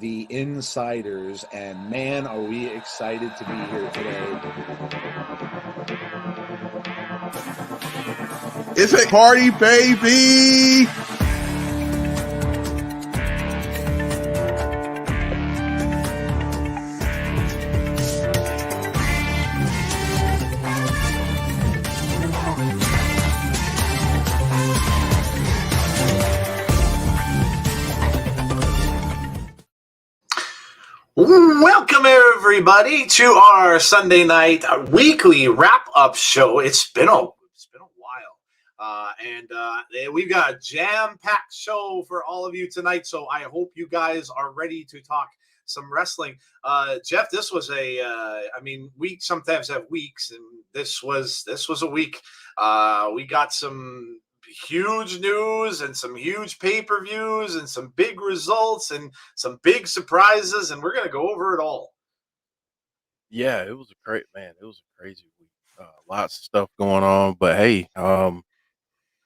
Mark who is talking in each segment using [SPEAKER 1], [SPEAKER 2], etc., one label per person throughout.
[SPEAKER 1] the insiders, and man, are we excited to be here today.
[SPEAKER 2] It's a party, baby!
[SPEAKER 3] Welcome everybody to our Sunday night weekly wrap-up show. It's been a while, and we've got a jam-packed show for all of you tonight. So I hope you guys are ready to talk some wrestling. Jeff, this was we sometimes have weeks, and this was a week. We got some huge news and some huge pay-per-views and some big results and some big surprises, and we're going to go over it all.
[SPEAKER 4] Yeah, it was a crazy week. Lots of stuff going on, but hey,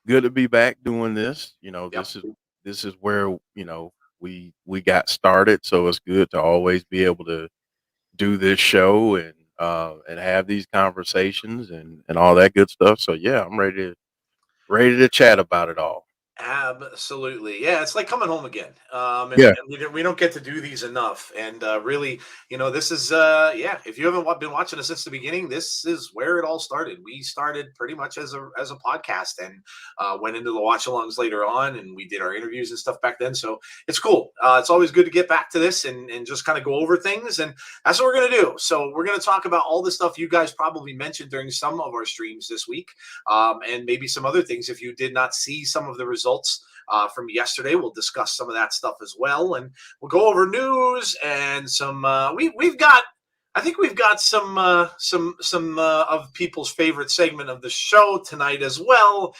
[SPEAKER 4] good to be back doing this.
[SPEAKER 3] Yep.
[SPEAKER 4] This is where, we got started, so it's good to always be able to do this show and have these conversations and all that good stuff. So yeah, I'm ready to chat about it all.
[SPEAKER 3] Absolutely. Yeah, it's like coming home again. And we don't get to do these enough. And really, this is, if you haven't been watching us since the beginning, this is where it all started. We started pretty much as a podcast and went into the watch-alongs later on, and we did our interviews and stuff back then. So it's cool. It's always good to get back to this and just kind of go over things. And that's what we're going to do. So we're going to talk about all the stuff you guys probably mentioned during some of our streams this week, and maybe some other things. If you did not see some of the results from yesterday, we'll discuss some of that stuff as well, and we'll go over news and some. We've got some of people's favorite segment of the show tonight as well,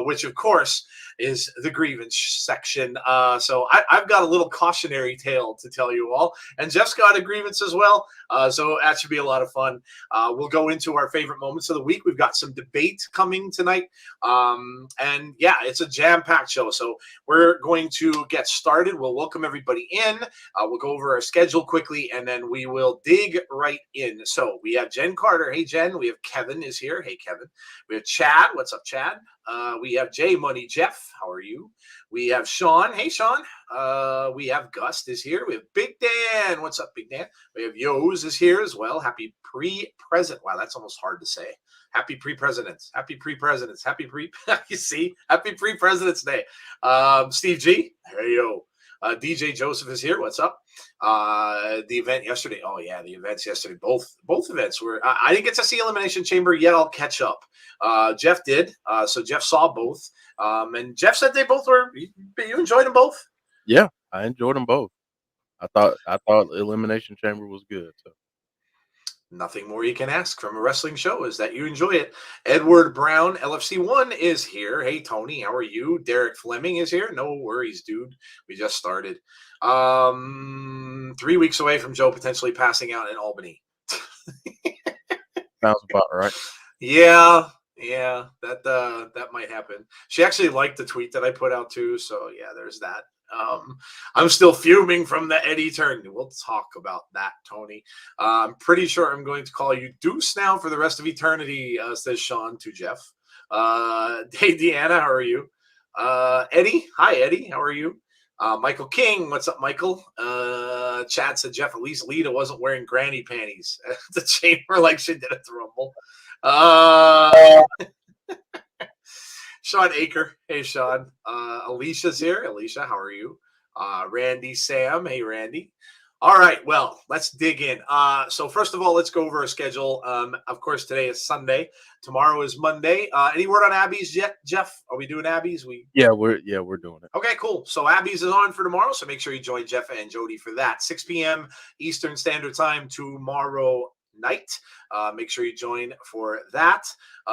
[SPEAKER 3] which of course is the grievance section. So I've got a little cautionary tale to tell you all, and Jeff's got a grievance as well. So that should be a lot of fun. We'll go into our favorite moments of the week. We've got some debate coming tonight. And yeah, it's a jam-packed show. So we're going to get started. We'll welcome everybody in. We'll go over our schedule quickly, and then we will dig right in. So we have Jen Carter. Hey, Jen. We have Kevin is here. Hey, Kevin. We have Chad. What's up, Chad? We have J Money Jeff. How are you? We have Sean. Hey, Sean. We have Gust is here. We have Big Dan. What's up, Big Dan? We have Yo's is here as well. Happy pre-president. Wow, that's almost hard to say. Happy pre-presidents. Happy pre-presidents. You see? Happy pre-presidents day. Steve G. Hey, yo. DJ Joseph is here. What's up? The event yesterday. Oh yeah, the events yesterday. Both events were. I didn't get to see Elimination Chamber yet. I'll catch up. Jeff did. So Jeff saw both. And Jeff said they both were. You enjoyed them both?
[SPEAKER 4] Yeah, I enjoyed them both. I thought Elimination Chamber was good. So.
[SPEAKER 3] Nothing more you can ask from a wrestling show is that you enjoy it. Edward Brown, LFC1, is here. Hey, Tony, how are you? Derek Fleming is here. No worries, dude. We just started. 3 weeks away from Joe potentially passing out in Albany.
[SPEAKER 4] Sounds about right.
[SPEAKER 3] Yeah, that might happen. She actually liked the tweet that I put out too. So yeah, there's that. I'm still fuming from the Eddie turn. We'll talk about that, Tony. I'm pretty sure I'm going to call you Deuce now for the rest of eternity, says Sean to Jeff. Hey, Deanna, how are you? Eddie, hi, Eddie, how are you? Michael King, what's up, Michael? Chad said Jeff, at least Lita wasn't wearing granny panties at the chamber like she did at the Rumble. Sean Aker. Hey, Sean. Alicia's here. Alicia, how are you? Randy Sam. Hey, Randy. All right. Well, let's dig in. So first of all, let's go over our schedule. Of course, today is Sunday. Tomorrow is Monday. Any word on Abby's yet, Jeff? Are we doing Abby's?
[SPEAKER 4] We're doing it.
[SPEAKER 3] Okay, cool. So Abby's is on for tomorrow. So make sure you join Jeff and Jody for that. 6 p.m. Eastern Standard Time tomorrow night. Make sure you join for that.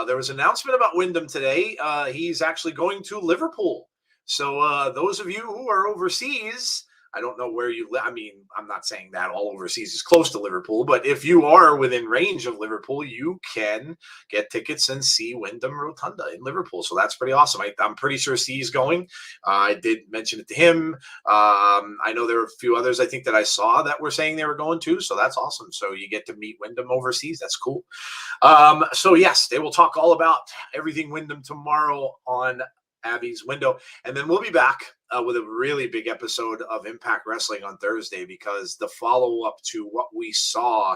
[SPEAKER 3] There was an announcement about Wyndham today. He's actually going to Liverpool. So those of you who are overseas, I don't know where you live. I mean, I'm not saying that all overseas is close to Liverpool, but if you are within range of Liverpool, you can get tickets and see Wyndham Rotunda in Liverpool. So that's pretty awesome. I'm pretty sure C's going. I did mention it to him. I know there were a few others I think that I saw that were saying they were going to. So that's awesome. So you get to meet Wyndham overseas. That's cool. So yes, they will talk all about everything Wyndham tomorrow on Abby's Window. And then we'll be back with a really big episode of Impact Wrestling on Thursday, because the follow-up to what we saw,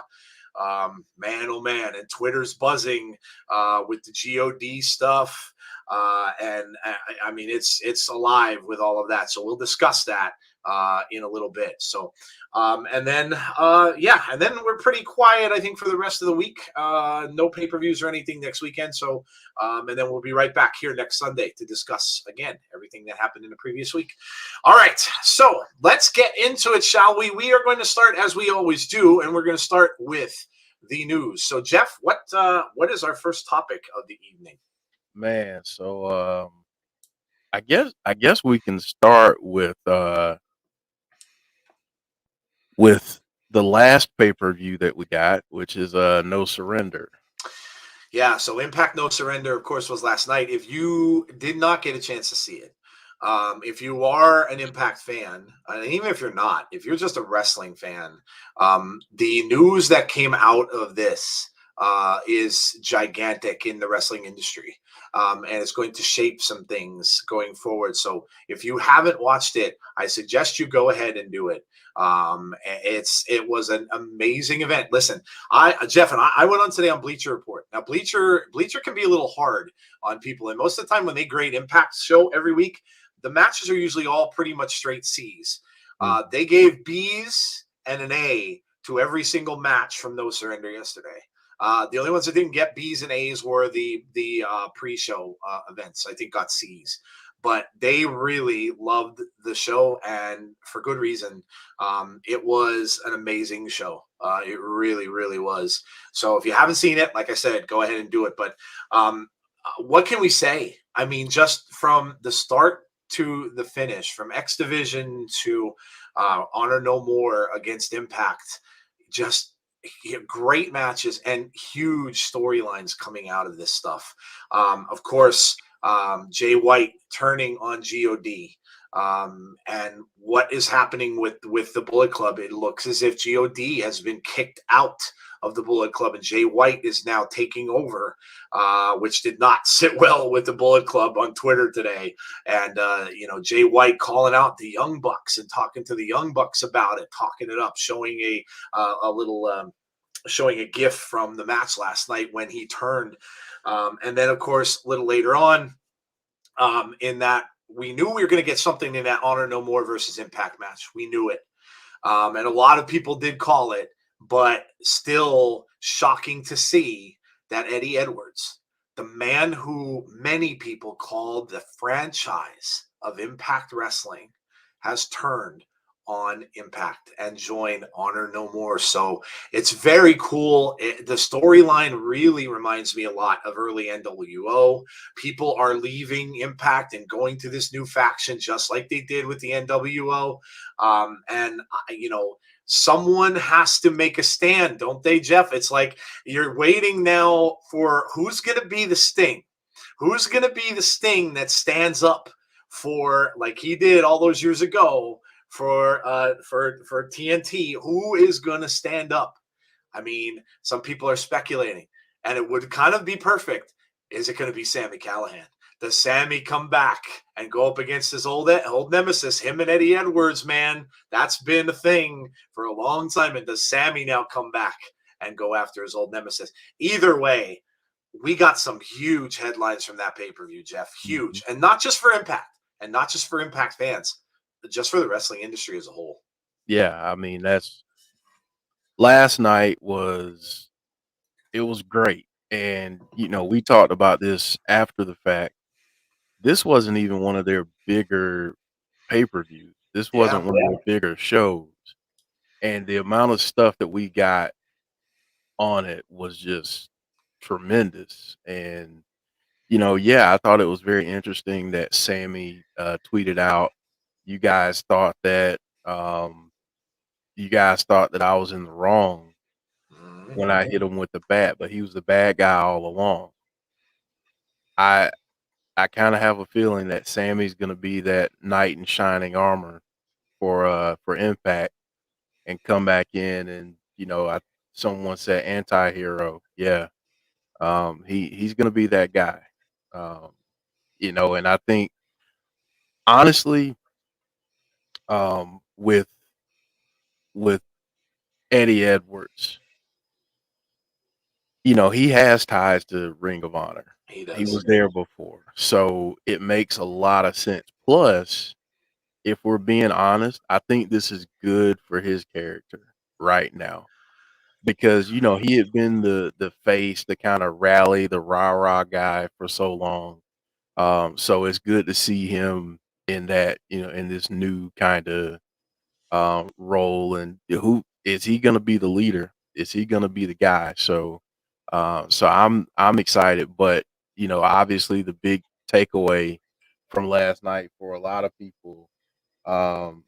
[SPEAKER 3] man, oh man, and Twitter's buzzing with the G.O.D. stuff. And I mean, it's alive with all of that. So we'll discuss that in a little bit. So, and then we're pretty quiet, I think, for the rest of the week. No pay-per-views or anything next weekend. So, and then we'll be right back here next Sunday to discuss again everything that happened in the previous week. All right, so let's get into it, shall we? We are going to start as we always do, and we're going to start with the news. So, Jeff, what is our first topic of the evening?
[SPEAKER 4] Man, so I guess we can start with the last pay-per-view that we got, which is No Surrender.
[SPEAKER 3] Yeah, so Impact No Surrender, of course, was last night. If you did not get a chance to see it, if you are an Impact fan, and even if you're not, if you're just a wrestling fan, the news that came out of this is gigantic in the wrestling industry. And it's going to shape some things going forward. So if you haven't watched it, I suggest you go ahead and do it. It was an amazing event. Listen, Jeff and I went on today on Bleacher Report. Now, Bleacher can be a little hard on people, and most of the time when they grade Impact show every week, the matches are usually all pretty much straight C's. They gave B's and an A to every single match from No Surrender yesterday. The only ones that didn't get B's and A's were the pre-show events. I think got C's. But they really loved the show, and for good reason. It was an amazing show. It really, really was. So if you haven't seen it, like I said, go ahead and do it. But what can we say? I mean, just from the start to the finish, from X Division to Honor No More against Impact, just great matches and huge storylines coming out of this stuff. Of course, Jay White turning on G.O.D. And what is happening with the Bullet Club? It looks as if G.O.D. has been kicked out of the Bullet Club, and Jay White is now taking over, which did not sit well with the Bullet Club on Twitter today. And Jay White calling out the Young Bucks and talking to the Young Bucks about it, talking it up, showing showing a GIF from the match last night when he turned. And then, of course, a little later on, in that we knew we were going to get something in that Honor No More versus Impact match. We knew it. And a lot of people did call it, but still shocking to see that Eddie Edwards, the man who many people called the franchise of Impact Wrestling, has turned on Impact and joined Honor No More. So it's very cool. The storyline really reminds me a lot of early NWO. People are leaving Impact and going to this new faction, just like they did with the NWO. Someone has to make a stand, don't they, Jeff? It's like you're waiting now for who's going to be the Sting. Who's going to be the Sting that stands up for, like he did all those years ago, for TNT? Who is going to stand up? I mean, some people are speculating, and it would kind of be perfect. Is it going to be Sami Callihan? Does Sami come back and go up against his old nemesis, him and Eddie Edwards, man? That's been a thing for a long time. And does Sami now come back and go after his old nemesis? Either way, we got some huge headlines from that pay-per-view, Jeff. Huge. And not just for Impact, and not just for Impact fans, but just for the wrestling industry as a whole.
[SPEAKER 4] Yeah, I mean, last night was great. And, we talked about this after the fact. This wasn't even one of their bigger pay-per-views. This wasn't one of their bigger shows. And the amount of stuff that we got on it was just tremendous. And, I thought it was very interesting that Sami tweeted out, you guys thought that You guys thought that I was in the wrong
[SPEAKER 3] Mhm.
[SPEAKER 4] when I hit him with the bat, but he was the bad guy all along. I kind of have a feeling that Sammy's going to be that knight in shining armor for Impact and come back in, and someone said anti-hero. Yeah. He's going to be that guy. Um, and I think honestly, with Eddie Edwards, he has ties to Ring of Honor.
[SPEAKER 3] He
[SPEAKER 4] He
[SPEAKER 3] does.
[SPEAKER 4] was there before. So it makes a lot of sense. Plus, if we're being honest, I think this is good for his character right now. Because, he had been the face, the kind of rally, the rah-rah guy for so long. So it's good to see him in that, in this new kind of role. And who is he going to be the leader? Is he going to be the guy? So I'm excited, but obviously the big takeaway from last night for a lot of people um,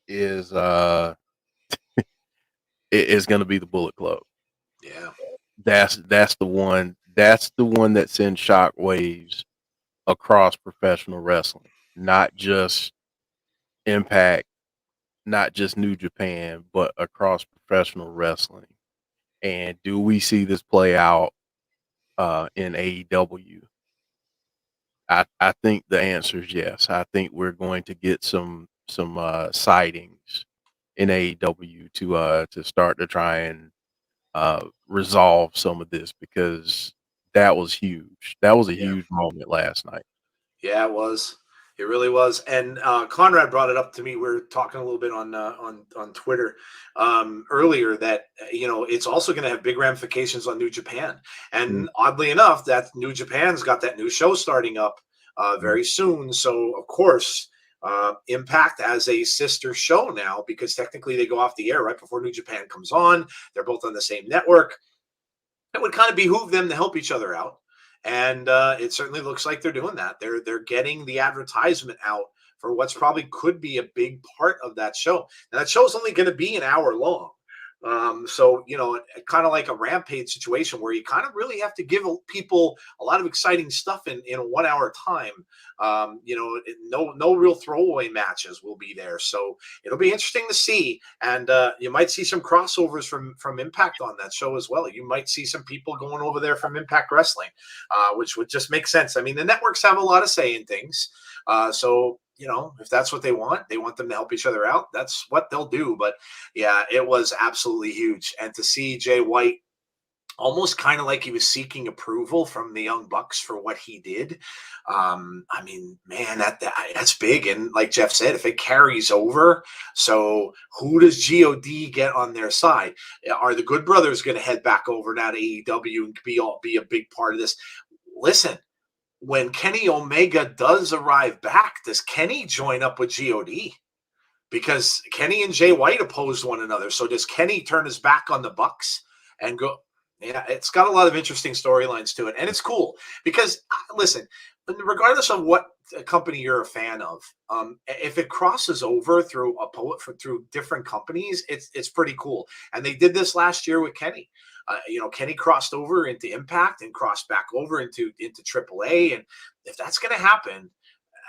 [SPEAKER 4] is is going to be the Bullet Club.
[SPEAKER 3] Yeah.
[SPEAKER 4] That's the one. That's the one that sends shock waves across professional wrestling, not just Impact, not just New Japan, but across professional wrestling. And do we see this play out in AEW? I think the answer is yes. I think we're going to get some sightings in AEW to start to try and resolve some of this, because that was huge. That was a
[SPEAKER 3] Yeah.
[SPEAKER 4] huge moment last night.
[SPEAKER 3] Yeah, it was. It really was. And Conrad brought it up to me. We were talking a little bit on Twitter earlier that it's also going to have big ramifications on New Japan. And oddly enough, that New Japan's got that new show starting up very soon. So of course, Impact as a sister show now, because technically they go off the air right before New Japan comes on. They're both on the same network. It would kind of behoove them to help each other out. And it certainly looks like they're doing that. They're getting the advertisement out for what's probably could be a big part of that show. Now that show's only going to be an hour long. So, kind of like a Rampage situation where you kind of really have to give people a lot of exciting stuff in a 1 hour time. No real throwaway matches will be there. So it'll be interesting to see. And you might see some crossovers from Impact on that show as well. You might see some people going over there from Impact Wrestling, which would just make sense. I mean, the networks have a lot of say in things. So, if that's what they want them to help each other out. That's what they'll do. But yeah, it was absolutely huge. And to see Jay White almost kind of like he was seeking approval from the Young Bucks for what he did. I mean, man, that's big. And like Jeff said, if it carries over, so who does G.O.D get on their side? Are the Good Brothers going to head back over now to AEW and be a big part of this? Listen, when Kenny Omega does arrive back, does Kenny join up with G.O.D? Because Kenny and Jay White opposed one another. So does Kenny turn his back on the Bucks and go? Yeah, it's got a lot of interesting storylines to it. And it's cool because, listen, regardless of what company you're a fan of, if it crosses over through through different companies, it's pretty cool. And they did this last year with Kenny. Kenny crossed over into Impact and crossed back over into AAA. And if that's going to happen,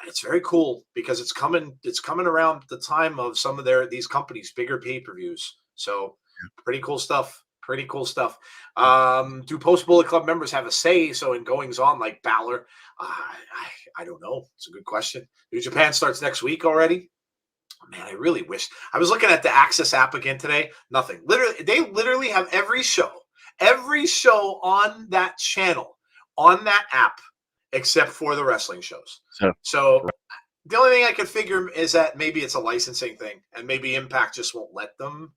[SPEAKER 3] it's very cool because it's coming around the time of some of these companies' bigger pay-per-views. So pretty cool stuff. Pretty cool stuff. Do Post Bullet Club members have a say? So in goings on like Balor, I don't know. It's a good question. New Japan starts next week already. Man, I really wish. I was looking at the Access app again today. Nothing. They literally have every show on that channel, on that app, except for the wrestling shows. So the only thing I could figure is that maybe it's a licensing thing, and maybe Impact just won't let them,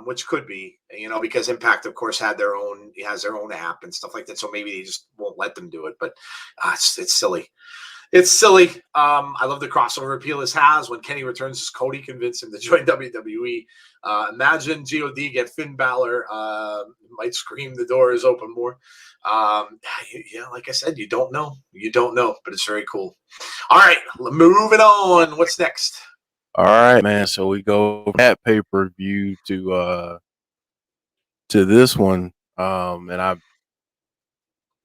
[SPEAKER 3] which could be, because Impact, of course, has their own app and stuff like that. So maybe they just won't let them do it. But it's silly. It's silly. I love the crossover appeal this has. When Kenny returns as Cody, convince him to join WWE. Imagine G.O.D get Finn Balor. Might scream the door is open more. Like I said, you don't know, but it's very cool. All right, moving on. What's next?
[SPEAKER 4] All right, man. So we go from that pay-per-view to this one. And I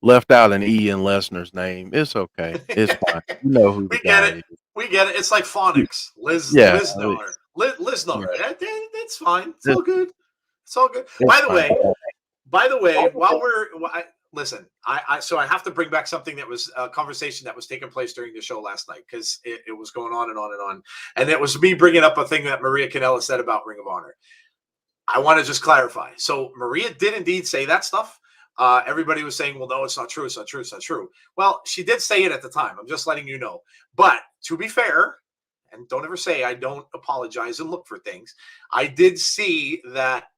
[SPEAKER 4] left out an E in Lesnar's name. It's okay. It's fine. You know who the
[SPEAKER 3] We get
[SPEAKER 4] guy
[SPEAKER 3] it.
[SPEAKER 4] is.
[SPEAKER 3] We get it. It's like phonics.
[SPEAKER 4] Yeah,
[SPEAKER 3] Lisnar. Lisnar.
[SPEAKER 4] right.
[SPEAKER 3] That's fine. It's
[SPEAKER 4] It's,
[SPEAKER 3] all good. It's all good.
[SPEAKER 4] it's fine.
[SPEAKER 3] By the way, listen, so I have to bring back something that was a conversation that was taking place during the show last night because it was going on and on and on, and it was me bringing up a thing that Maria Kanellis said about Ring of Honor. I want to just clarify. So Maria did indeed say that stuff. Everybody was saying, well, no, it's not true. It's not true. It's not true. Well, she did say it at the time. I'm just letting you know. But to be fair, and don't ever say I don't apologize and look for things, I did see that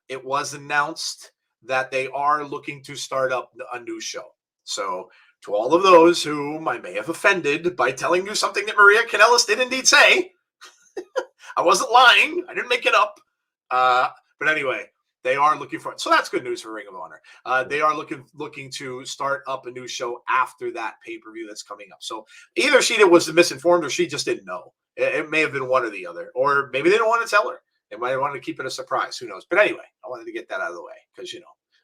[SPEAKER 3] it was announced that they are looking to start up a new show. So to all of those whom I may have offended by telling you something that Maria Kanellis did indeed say, I wasn't lying. I didn't make it up. But anyway, they are looking for it. So that's good news for Ring of Honor. They are looking to start up a new show after that pay-per-view that's coming up. So either she was misinformed or she just didn't know. It may have been one or the other. Or maybe they don't want to tell her. They might want to keep it a surprise. Who knows? But anyway, I wanted to get that out of the way because,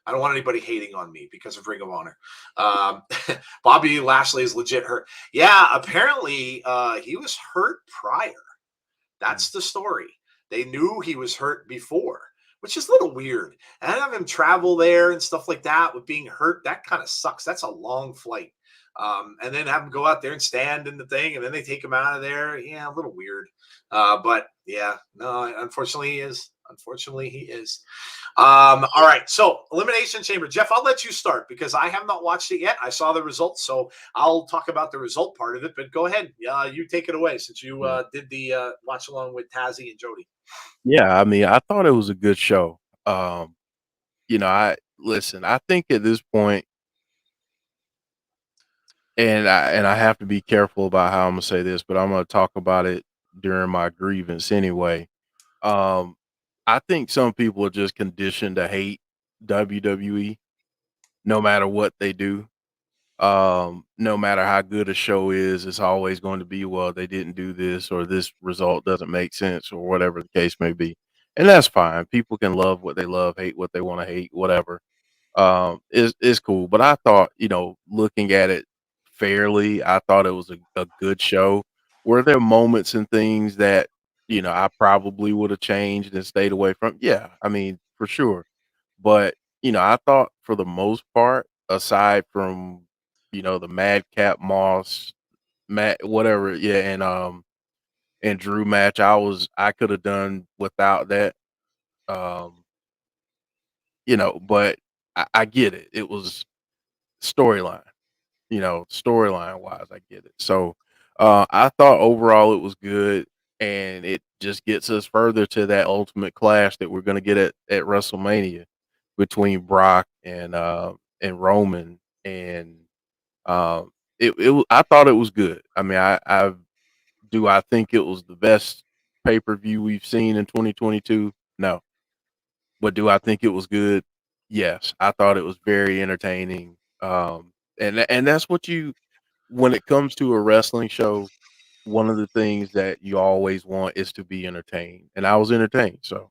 [SPEAKER 3] I don't want anybody hating on me because of Ring of Honor. Bobby Lashley is legit hurt. Yeah, apparently he was hurt prior. That's the story. They knew he was hurt before, which is a little weird. And have him travel there and stuff like that with being hurt, that kind of sucks. That's a long flight. And then have him go out there and stand in the thing, and then they take him out of there. Yeah, a little weird. But yeah, no, unfortunately he is. Unfortunately he is. All right, so Elimination Chamber. Jeff, I'll let you start because I have not watched it yet. I saw the results, so I'll talk about the result part of it. But go ahead, you take it away since you did the watch along with Tazzy and Jody.
[SPEAKER 4] Yeah, I mean, I thought it was a good show. I think at this point, and I have to be careful about how I'm gonna say this, but I'm gonna talk about it during my grievance anyway. Um, I think some people are just conditioned to hate WWE no matter what they do. No matter how good a show is, it's always going to be, well, they didn't do this or this result doesn't make sense or whatever the case may be. And that's fine. People can love what they love, hate what they want to hate, whatever. Is cool. But I thought, looking at it fairly, I thought it was a good show. Were there moments and things that, I probably would have changed and stayed away from? Yeah, I mean, for sure. But, I thought for the most part, aside from, the Madcap Moss, Matt, whatever, yeah, and Drew match, I could have done without that. Um, but I get it. It was storyline, storyline wise, I get it. So I thought overall it was good, and it just gets us further to that ultimate clash that we're gonna get at WrestleMania between Brock and Roman. And I thought it was good. I mean, I think it was the best pay-per-view we've seen in 2022? No. But do I think it was good? Yes. I thought it was very entertaining. And that's what when it comes to a wrestling show, one of the things that you always want is to be entertained. And I was entertained. So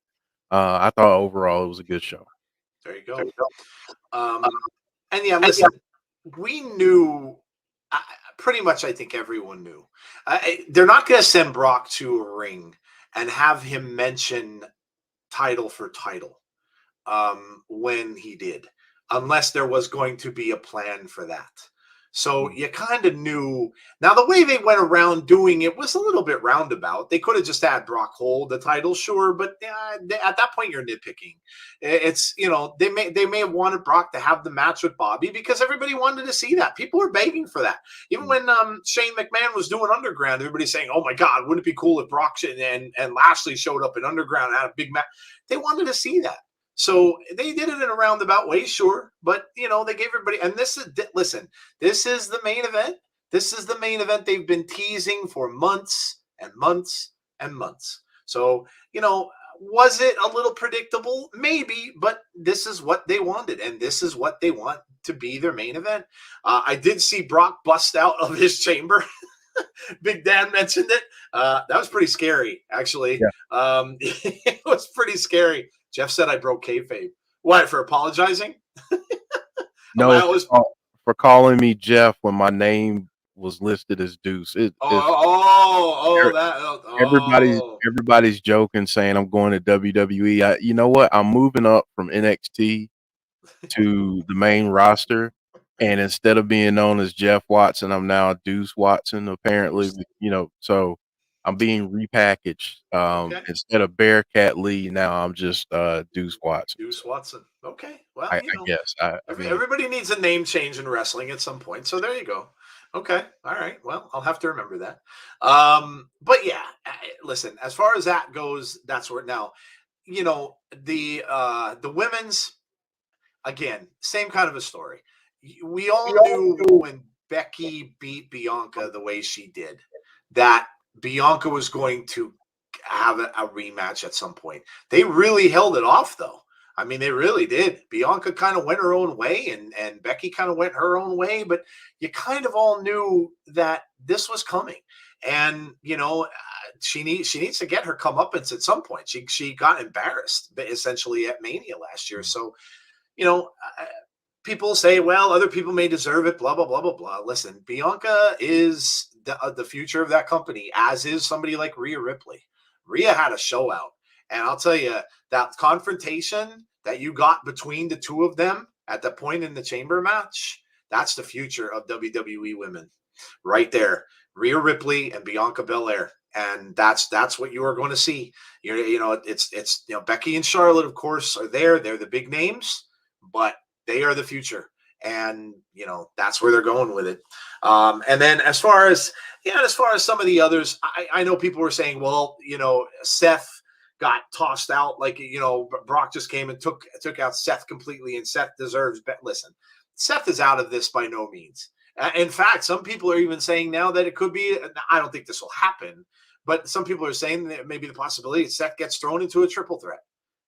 [SPEAKER 4] I thought overall it was a good show.
[SPEAKER 3] There you go. And yeah, listen, we knew pretty much, I think everyone knew. They're not going to send Brock to a ring and have him mention title for title when he did, unless there was going to be a plan for that. So you kind of knew. Now, the way they went around doing it was a little bit roundabout. They could have just had Brock hold the title, sure, but at that point, you're nitpicking. It's, they may have wanted Brock to have the match with Bobby because everybody wanted to see that. People were begging for that. Even when Shane McMahon was doing Underground, everybody's saying, "Oh my God, wouldn't it be cool if Brock and Lashley showed up in Underground and had a big match?" They wanted to see that. So they did it in a roundabout way, sure. But, they gave everybody, and this is the main event. This is the main event they've been teasing for months and months and months. So, was it a little predictable? Maybe, but this is what they wanted, and this is what they want to be their main event. I did see Brock bust out of his chamber. Big Dan mentioned it. That was pretty scary, actually.
[SPEAKER 4] Yeah.
[SPEAKER 3] It was pretty scary. Jeff said I broke kayfabe. What, for apologizing?
[SPEAKER 4] No, for calling me Jeff when my name was listed as Deuce. Everybody's joking, saying I'm going to WWE. You know what? I'm moving up from NXT to the main roster, and instead of being known as Jeff Watson, I'm now Deuce Watson. Apparently, so I'm being repackaged.
[SPEAKER 3] Okay.
[SPEAKER 4] Instead of Bearcat Lee, now I'm just Deuce Watson.
[SPEAKER 3] Deuce Watson. Okay. Well,
[SPEAKER 4] I guess. I mean,
[SPEAKER 3] everybody needs a name change in wrestling at some point. So there you go. Okay. All right. Well, I'll have to remember that. But yeah, listen, as far as that goes, that's where now, the women's, again, same kind of a story. We all knew when Becky beat Bianca the way she did that Bianca was going to have a rematch at some point. They really held it off, though. I mean, they really did. Bianca kind of went her own way, and Becky kind of went her own way, but you kind of all knew that this was coming. And she needs to get her comeuppance at some point. She got embarrassed essentially at Mania last year, so people say, well, other people may deserve it, blah, blah, blah, blah, blah. Listen, Bianca is the future of that company, as is somebody like Rhea Ripley. Rhea had a show out. And I'll tell you, that confrontation that you got between the two of them at the point in the chamber match, that's the future of WWE women right there. Rhea Ripley and Bianca Belair. And that's what you are going to see. It's Becky and Charlotte, of course, are there. They're the big names, but they are the future. And, that's where they're going with it. And then as far as some of the others, I know people were saying, well, Seth got tossed out. Like, Brock just came and took out Seth completely, and Seth deserves. But listen, Seth is out of this by no means. In fact, some people are even saying now that it could be, I don't think this will happen, but some people are saying that maybe the possibility that Seth gets thrown into a triple threat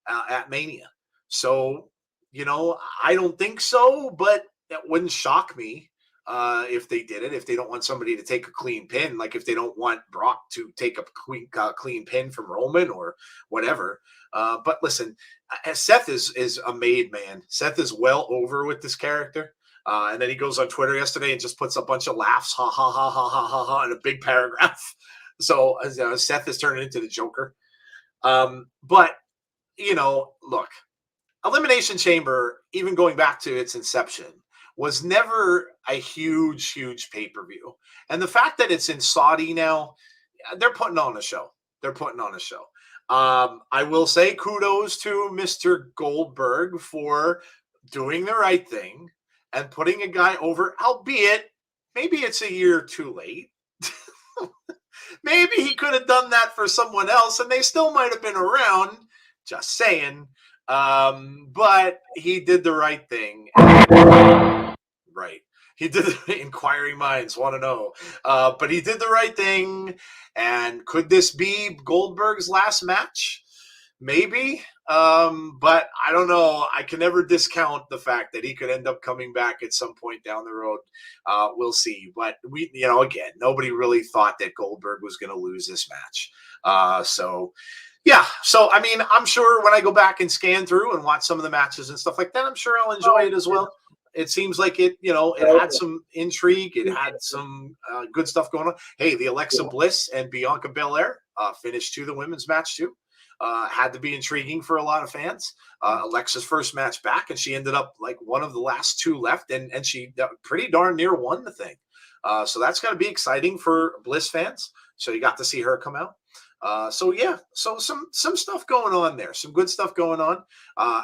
[SPEAKER 3] at Mania. So, I don't think so, but that wouldn't shock me if they did it. If they don't want somebody to take a clean pin, like if they don't want Brock to take a clean pin from Roman or whatever. But listen, Seth is a made man. Seth is well over with this character. And then he goes on Twitter yesterday and just puts a bunch of laughs, ha, ha, ha, ha, ha, ha, ha, in a big paragraph. So Seth is turning into the Joker. But, look, Elimination Chamber, even going back to its inception, was never a huge, huge pay-per-view. And the fact that it's in Saudi now, they're putting on a show. I will say kudos to Mr. Goldberg for doing the right thing and putting a guy over, albeit maybe it's a year too late. Maybe he could have done that for someone else and they still might have been around. Just saying. But he did the right thing. Right. He did. Inquiring minds want to know. But he did the right thing. And could this be Goldberg's last match? Maybe. But I don't know. I can never discount the fact that he could end up coming back at some point down the road. We'll see. But again, nobody really thought that Goldberg was going to lose this match. Yeah. So, I mean, I'm sure when I go back and scan through and watch some of the matches and stuff like that, I'm sure I'll enjoy it as well. It seems like it had some intrigue. It had some good stuff going on. Hey, the Alexa Bliss and Bianca Belair finished the women's match too. Had to be intriguing for a lot of fans. Alexa's first match back, and she ended up like one of the last two left, and she pretty darn near won the thing. So that's going to be exciting for Bliss fans. So you got to see her come out. So some stuff going on there, some good stuff going on.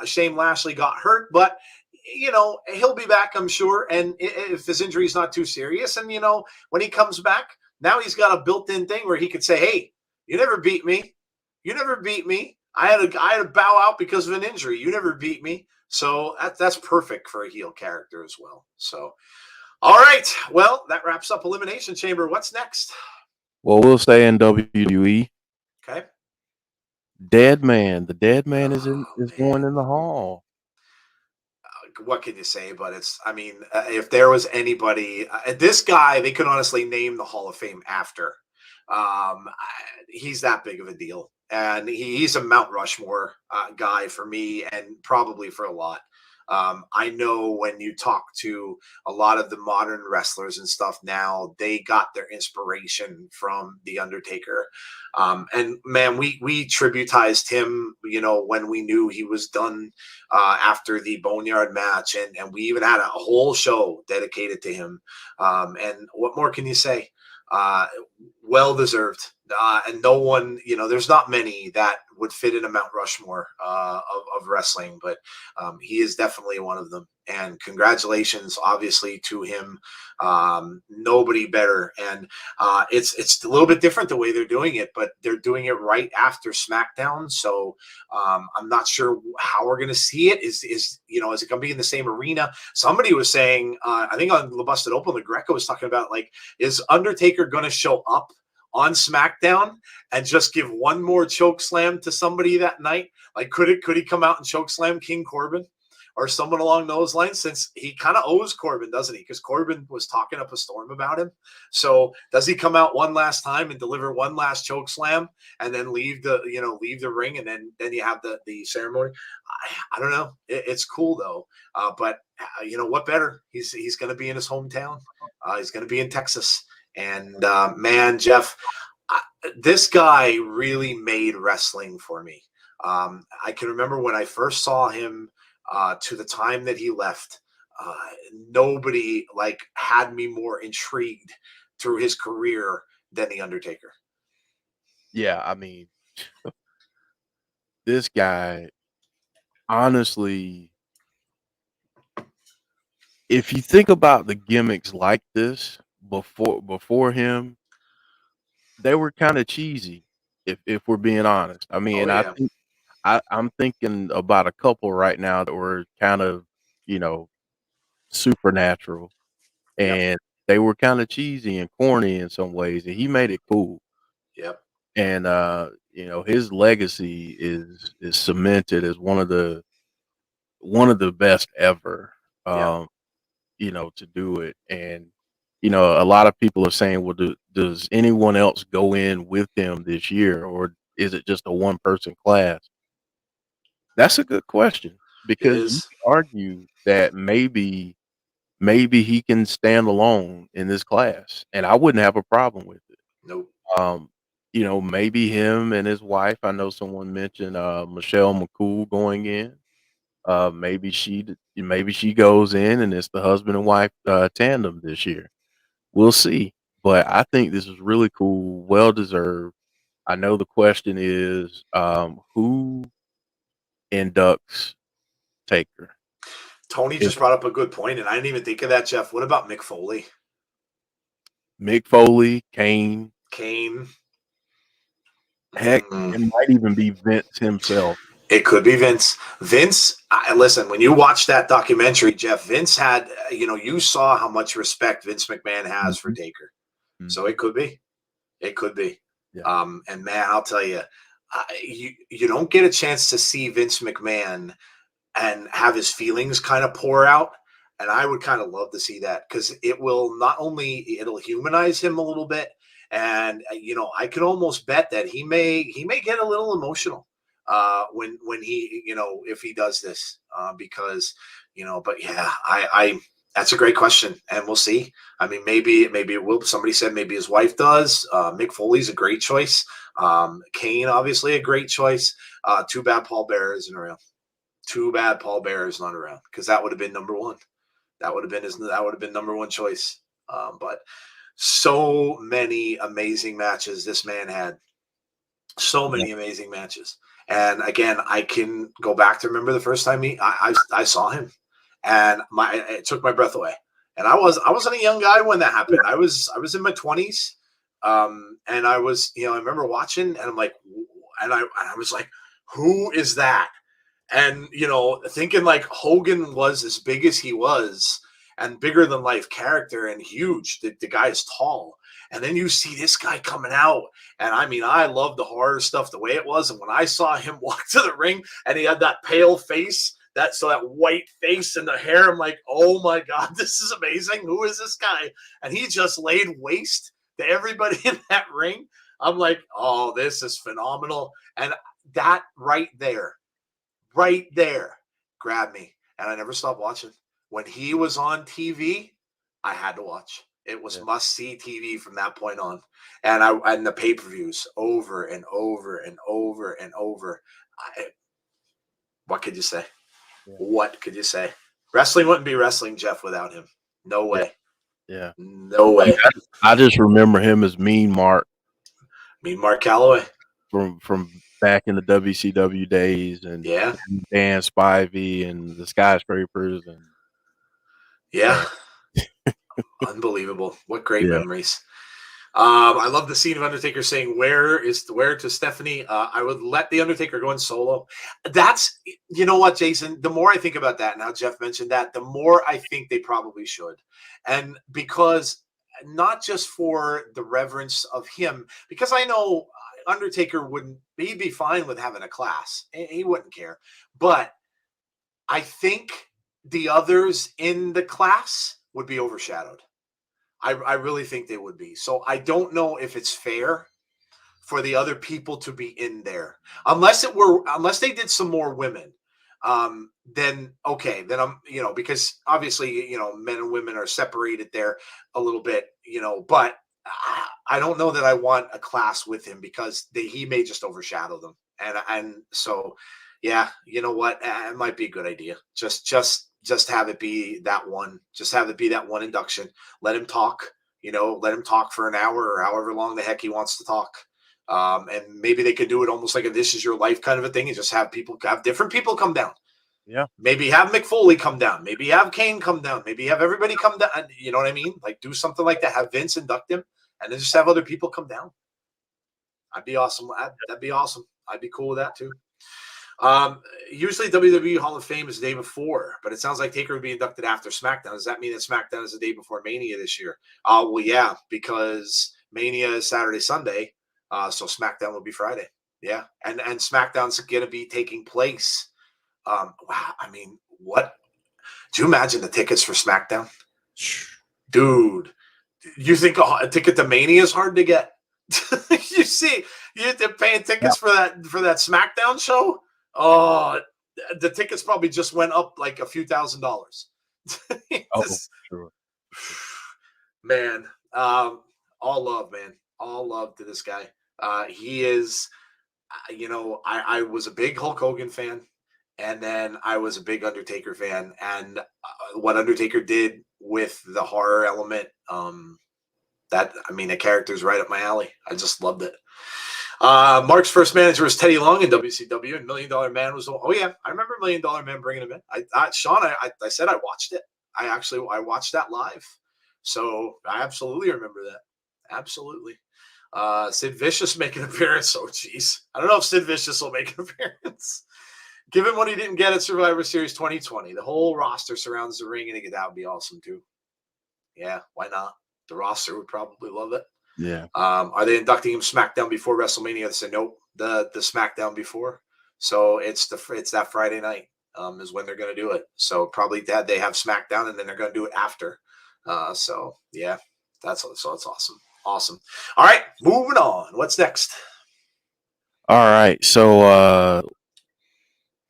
[SPEAKER 3] Shane Lashley got hurt, but he'll be back, I'm sure. And if his injury is not too serious, and when he comes back, now he's got a built-in thing where he could say, "Hey, you never beat me. You never beat me. I had to bow out because of an injury. You never beat me." So that's perfect for a heel character as well. So, all right, well, that wraps up Elimination Chamber. What's next?
[SPEAKER 4] Well, we'll stay in WWE.
[SPEAKER 3] Okay.
[SPEAKER 4] Dead Man. The Dead Man is going in the hall.
[SPEAKER 3] What can you say? But if there was anybody, this guy, they could honestly name the Hall of Fame after. He's that big of a deal. And he's a Mount Rushmore guy for me and probably for a lot. I know when you talk to a lot of the modern wrestlers and stuff now, they got their inspiration from The Undertaker. And man, we tributized him, when we knew he was done after the Boneyard match. And we even had a whole show dedicated to him. And what more can you say? Well deserved. And no one, there's not many that would fit in a Mount Rushmore of wrestling, but he is definitely one of them. And congratulations, obviously, to him. Nobody better. And it's a little bit different the way they're doing it, but they're doing it right after SmackDown. So I'm not sure how we're going to see it. Is it going to be in the same arena? Somebody was saying, I think on the Busted Open, the Greco was talking about, like, is Undertaker going to show up on SmackDown and just give one more choke slam to somebody that night? Like, could he come out and choke slam King Corbin or someone along those lines, since he kind of owes Corbin, doesn't he? Because Corbin was talking up a storm about him. So does he come out one last time and deliver one last choke slam and then leave the ring, and then you have the ceremony? I don't know. It's cool though. But what better? He's going to be in his hometown. He's going to be in Texas. And man, Jeff, this guy really made wrestling for me. I can remember when I first saw him to the time that he left. Nobody had me more intrigued through his career than The Undertaker.
[SPEAKER 4] Yeah, I mean, this guy, honestly, if you think about the gimmicks like this before him, they were kind of cheesy, if we're being honest. I mean,
[SPEAKER 3] Oh, yeah.
[SPEAKER 4] I'm thinking about a couple right now that were kind of, supernatural,
[SPEAKER 3] Yep.
[SPEAKER 4] and they were kind of cheesy and corny in some ways, and he made it cool.
[SPEAKER 3] Yep.
[SPEAKER 4] And his legacy is cemented as one of the best ever.
[SPEAKER 3] Yep.
[SPEAKER 4] To do it. And a lot of people are saying, well, does anyone else go in with him this year, or is it just a one person class? That's a good question,
[SPEAKER 3] It
[SPEAKER 4] because you
[SPEAKER 3] is.
[SPEAKER 4] could argue that maybe he can stand alone in this class, and I wouldn't have a problem with it.
[SPEAKER 3] Nope.
[SPEAKER 4] Maybe him and his wife. I know someone mentioned Michelle McCool going in. Maybe she goes in, and it's the husband and wife tandem this year. We'll see. But I think this is really cool, well deserved. I know the question is, who inducts Taker?
[SPEAKER 3] Tony
[SPEAKER 4] Is
[SPEAKER 3] just brought up a good point, and I didn't even think of that, Jeff. What about Mick Foley?
[SPEAKER 4] Mick Foley, Kane?
[SPEAKER 3] Kane?
[SPEAKER 4] Heck, it might even be Vince himself.
[SPEAKER 3] It could be Vince. Vince, listen, when you watch that documentary, Jeff, Vince had, you saw how much respect Vince McMahon has for Taker.
[SPEAKER 4] Mhm.
[SPEAKER 3] So it could be. It could be.
[SPEAKER 4] Yeah.
[SPEAKER 3] And man, I'll tell you, you don't get a chance to see Vince McMahon and have his feelings kind of pour out. And I would kind of love to see that, because it will it'll humanize him a little bit. And, I could almost bet that he may get a little emotional when he, if he does this, because, but yeah, I that's a great question, and we'll see. I mean, maybe it will. Somebody said maybe his wife does. Mick Foley's a great choice. Kane, obviously a great choice. Too bad Paul Bearer isn't around. Too bad Paul Bearer is not around, because that would have been number one. That would have been number one choice. But so many amazing matches this man had. So many amazing matches. And again, I can go back to remember the first time I saw him, and it took my breath away. And I wasn't a young guy when that happened. I was in my 20s. And I was, I remember watching, and I'm like, and I was like, who is that? And, thinking like Hogan was as big as he was, and bigger than life character, and huge. The guy is tall. And then you see this guy coming out. And I mean, I love the horror stuff the way it was. And when I saw him walk to the ring, and he had that pale face, that white face and the hair, I'm like, oh my God, this is amazing. Who is this guy? And he just laid waste to everybody in that ring. I'm like, oh, this is phenomenal. And that right there grabbed me. And I never stopped watching. When he was on TV, I had to watch. It was must-see TV from that point on. And the pay-per-views over and over and over and over. What could you say?
[SPEAKER 4] Yeah.
[SPEAKER 3] What could you say? Wrestling wouldn't be wrestling, Jeff, without him. No way.
[SPEAKER 4] Yeah.
[SPEAKER 3] No way.
[SPEAKER 4] I just remember him as Mean Mark.
[SPEAKER 3] Mean Mark Calloway.
[SPEAKER 4] From back in the WCW days, and Dan Spivey and the Skyscrapers, and
[SPEAKER 3] Unbelievable. What great memories. I love the scene of Undertaker saying, where to Stephanie? I would let the Undertaker go in solo. That's, you know what, Jason, the more I think about that, now Jeff mentioned that, the more I think they probably should. And because not just for the reverence of him, because I know Undertaker he'd be fine with having a class. He wouldn't care. But I think the others in the class would be overshadowed. I really think they would be. So I don't know if it's fair for the other people to be in there, unless they did some more women. Then okay, then I'm, because obviously, men and women are separated there a little bit, but I don't know that I want a class with him, because he may just overshadow them. And so, yeah, you know what? It might be a good idea. Just have it be that one. Just have it be that one induction. Let him talk. Let him talk for an hour or however long the heck he wants to talk. And maybe they could do it almost like a "This Is Your Life" kind of a thing, and just have different people come down.
[SPEAKER 4] Yeah.
[SPEAKER 3] Maybe have Mick Foley come down. Maybe have Kane come down. Maybe have everybody come down. You know what I mean? Like, do something like that. Have Vince induct him, and then just have other people come down. That'd be awesome. That'd be awesome. I'd be cool with that too. Usually WWE Hall of Fame is the day before, but it sounds like Taker would be inducted after SmackDown. Does that mean that SmackDown is the day before Mania this year? Well, yeah, because Mania is Saturday, Sunday, so SmackDown will be Friday. Yeah, and SmackDown's going to be taking place. Wow, I mean, what? Do you imagine the tickets for SmackDown? Dude, you think a ticket to Mania is hard to get? You see, you're paying tickets for that SmackDown show. Oh, the tickets probably just went up like a few $1,000s.
[SPEAKER 4] Sure.
[SPEAKER 3] Man, all love, man. All love to this guy. He is, I was a big Hulk Hogan fan, and then I was a big Undertaker fan. And what Undertaker did with the horror element, the character's right up my alley. I just loved it. Mark's first manager was Teddy Long in WCW, and $1 Million Man was. Oh yeah, I remember $1 Million Man bringing him in. Sean, I said I watched it. I watched that live, so I absolutely remember that. Absolutely. Sid Vicious making an appearance. Oh geez, I don't know if Sid Vicious will make an appearance. Give him what he didn't get at Survivor Series 2020. The whole roster surrounds the ring, and that would be awesome too. Yeah, why not? The roster would probably love it.
[SPEAKER 4] Yeah.
[SPEAKER 3] Are they inducting him SmackDown before WrestleMania? They said nope. The SmackDown before. So it's that Friday night is when they're going to do it. So probably that they have SmackDown, and then they're going to do it after. So yeah, that's awesome. Awesome. All right, moving on. What's next?
[SPEAKER 4] All right, so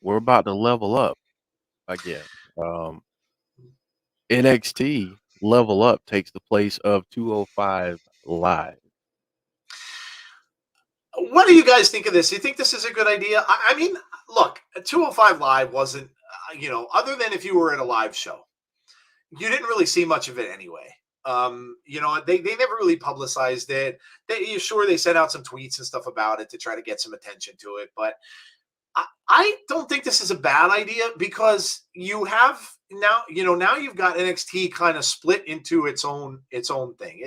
[SPEAKER 4] we're about to level up, I guess. NXT Level Up takes the place of 205 Live.
[SPEAKER 3] What do you guys think of this? Do you think this is a good idea? I mean, look, 205 Live wasn't, other than if you were at a live show, you didn't really see much of it anyway. They never really publicized it. They sent out some tweets and stuff about it to try to get some attention to it, but I don't think this is a bad idea, because you have now you've got NXT kind of split into its own thing.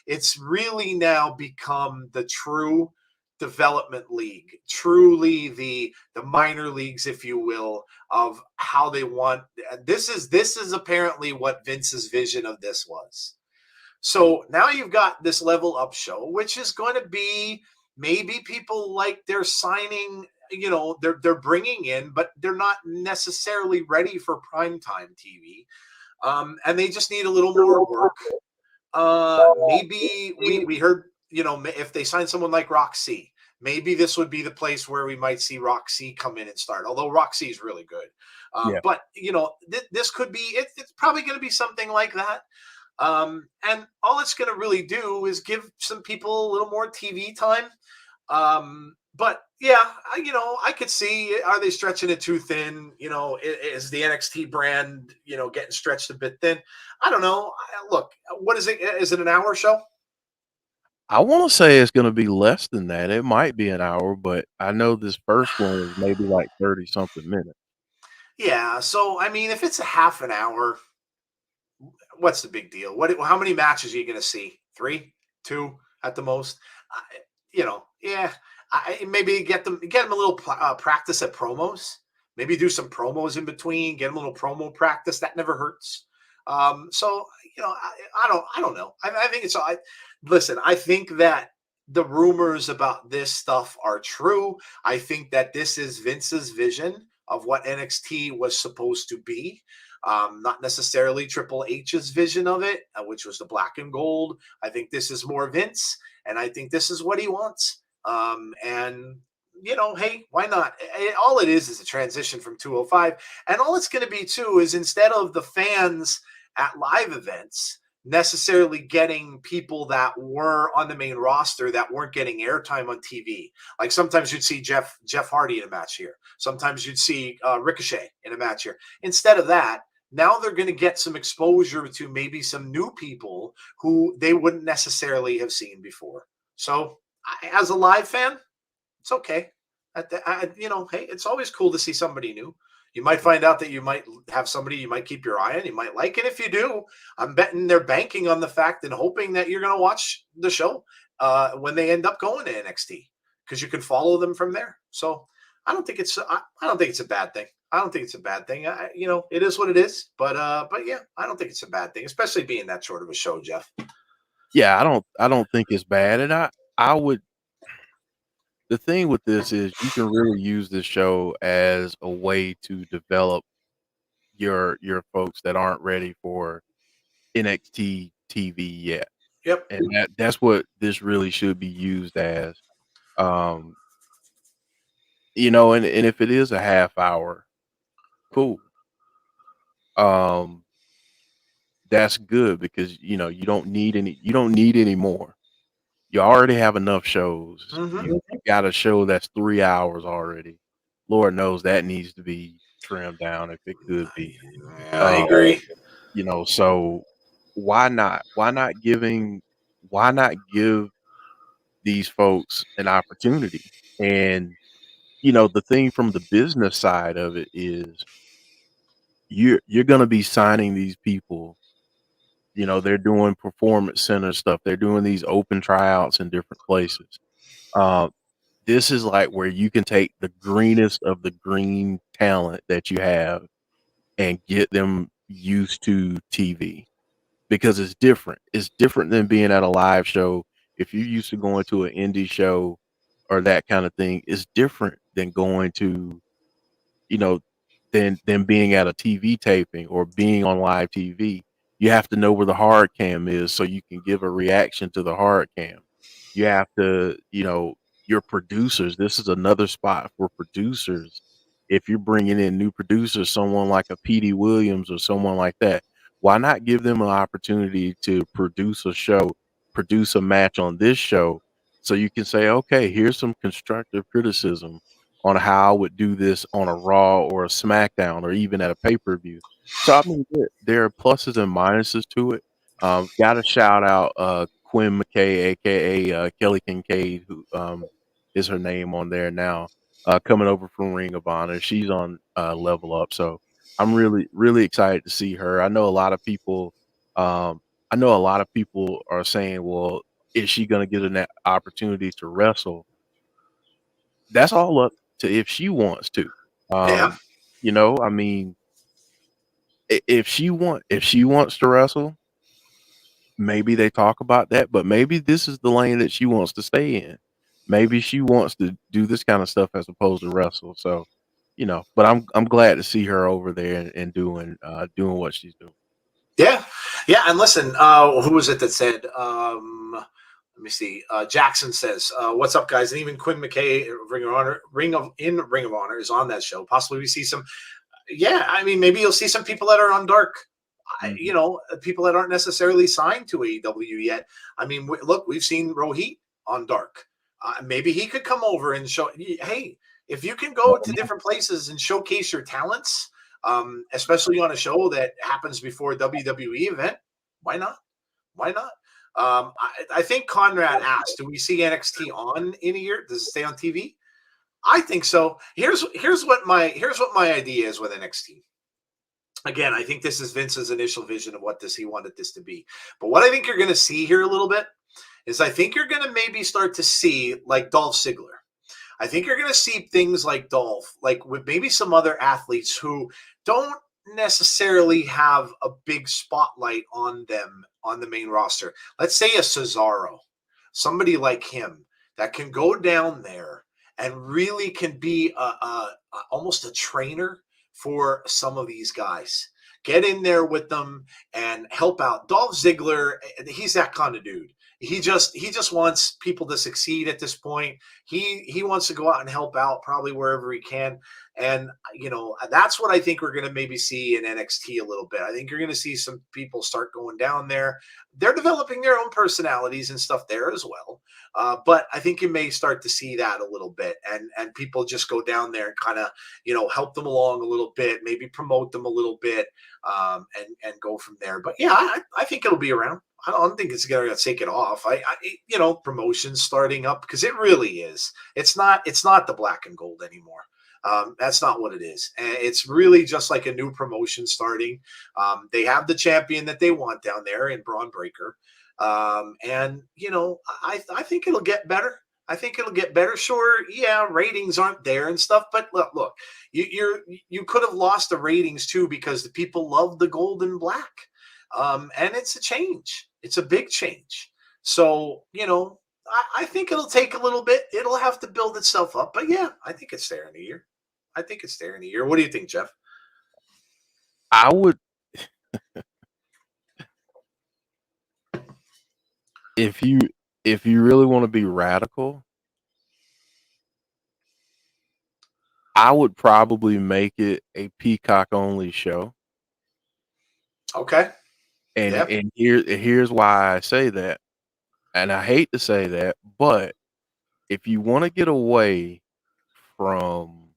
[SPEAKER 3] It's really now become the true development league, truly the minor leagues, if you will, of how they want. This is apparently what Vince's vision of this was. So now you've got this Level Up show, which is going to be, maybe people like they're signing, they're bringing in, but they're not necessarily ready for primetime TV. And they just need a little more work. Maybe we heard, if they sign someone like Roxy, maybe this would be the place where we might see Roxy come in and start. Although Roxy is really good,
[SPEAKER 4] Yeah.
[SPEAKER 3] but this could be. It's probably going to be something like that. And all it's going to really do is give some people a little more TV time. But yeah, I could see, are they stretching it too thin? Is the NXT brand, getting stretched a bit thin? I don't know. Look, what is it? Is it an hour show?
[SPEAKER 4] I want to say it's going to be less than that. It might be an hour, but I know this first one was maybe like 30 something minutes.
[SPEAKER 3] Yeah. So, I mean, if it's a half an hour, what's the big deal? How many matches are you going to see? 3, 2 at the most? Yeah. Maybe get them a little practice at promos. Maybe do some promos in between. Get them a little promo practice. That never hurts. So I don't know. I think it's. Listen. I think that the rumors about this stuff are true. I think that this is Vince's vision of what NXT was supposed to be. Not necessarily Triple H's vision of it, which was the black and gold. I think this is more Vince, and I think this is what he wants. And hey, why not? All it is a transition from 205, and all it's going to be too is, instead of the fans at live events necessarily getting people that were on the main roster that weren't getting airtime on TV. Like sometimes you'd see Jeff Hardy in a match here. Sometimes you'd see Ricochet in a match here. Instead of that, now they're going to get some exposure to maybe some new people who they wouldn't necessarily have seen before. So as a live fan, it's okay. Hey, it's always cool to see somebody new. You might find out that you might have somebody you might keep your eye on, you might like. And if you do, I'm betting they're banking on the fact and hoping that you're going to watch the show when they end up going to NXT, because you can follow them from there. So I don't think it's a bad thing. I don't think it's a bad thing. It is what it is. But yeah, I don't think it's a bad thing, especially being that short of a show, Jeff.
[SPEAKER 4] Yeah, I don't think it's bad, and I would. The thing with this is you can really use this show as a way to develop your folks that aren't ready for NXT TV yet.
[SPEAKER 3] Yep.
[SPEAKER 4] And that's what this really should be used as. Um, and if it is a half hour, cool. Um, that's good because you don't need any more. You already have enough shows.
[SPEAKER 3] Mm-hmm.
[SPEAKER 4] You got a show that's 3 hours already. Lord knows that needs to be trimmed down if it could be.
[SPEAKER 3] Yeah, I agree.
[SPEAKER 4] So why not? Why not give these folks an opportunity? And the thing from the business side of it is you're going to be signing these people. They're doing performance center stuff. They're doing these open tryouts in different places. Uh, this is like where you can take the greenest of the green talent that you have and get them used to TV, because it's different. It's different than being at a live show. If you're used to going to an indie show or that kind of thing, it's different than going to, you know, than being at a TV taping or being on live TV. You have to know where the hard cam is so you can give a reaction to the hard cam. You have to, your producers. This is another spot for producers. If you're bringing in new producers, someone like a PD Williams or someone like that, why not give them an opportunity to produce a show, produce a match on this show, so you can say, okay, here's some constructive criticism on how I would do this on a Raw or a SmackDown or even at a pay-per-view. So I mean, there are pluses and minuses to it. Got to shout out Quinn McKay, aka Kelly Kincaid, who is her name on there now, coming over from Ring of Honor. She's on Level Up, so I'm really really excited to see her. Um, I know a lot of people are saying, well, is she going to get an opportunity to wrestle? That's all up to if she wants to.
[SPEAKER 3] Yeah.
[SPEAKER 4] I mean, if she wants to wrestle, maybe they talk about that, but maybe this is the lane that she wants to stay in. Maybe she wants to do this kind of stuff as opposed to wrestle. So, but I'm glad to see her over there and doing what she's doing.
[SPEAKER 3] Yeah. Yeah, and listen, who was it that said? Let me see. Jackson says, "What's up, guys?" And even Quinn McKay, Ring of Honor, is on that show. Possibly we see some. Yeah, I mean, maybe you'll see some people that are on Dark. People that aren't necessarily signed to AEW yet. I mean, look, we've seen Rohit on Dark. Maybe he could come over and show. Hey, if you can go to different places and showcase your talents, especially on a show that happens before a WWE event, why not? Why not? I think Conrad asked, "Do we see NXT on in a year? Does it stay on TV?" I think so. Here's what my idea is with NXT. Again, I think this is Vince's initial vision of what he wanted this to be. But what I think you're going to see here a little bit is I think you're going to maybe start to see like Dolph Ziggler. I think you're going to see things like Dolph, like with maybe some other athletes who don't necessarily have a big spotlight on them on the main roster. Let's say a Cesaro, somebody like him that can go down there and really can be almost a trainer for some of these guys. Get in there with them and help out. Dolph Ziggler, he's that kind of dude. He just wants people to succeed at this point. He wants to go out and help out probably wherever he can. And, that's what I think we're going to maybe see in NXT a little bit. I think you're going to see some people start going down there. They're developing their own personalities and stuff there as well. But I think you may start to see that a little bit and people just go down there and kind of, help them along a little bit, maybe promote them a little bit and go from there. But yeah, I think it'll be around. I don't think it's going to take it off. Promotions starting up because it really is. It's not the black and gold anymore. That's not what it is. And it's really just like a new promotion starting. They have the champion that they want down there in Braun Breaker. I think it'll get better. I think it'll get better. Sure, yeah, ratings aren't there and stuff, but look, you could have lost the ratings too because the people love the gold and black. And it's a change. It's a big change. So, I think it'll take a little bit. It'll have to build itself up. But yeah, I think it's there in a year. What do you think, Jeff?
[SPEAKER 4] I would, if you really want to be radical, I would probably make it a Peacock only show.
[SPEAKER 3] Okay.
[SPEAKER 4] And here's why I say that. And I hate to say that, but if you want to get away from,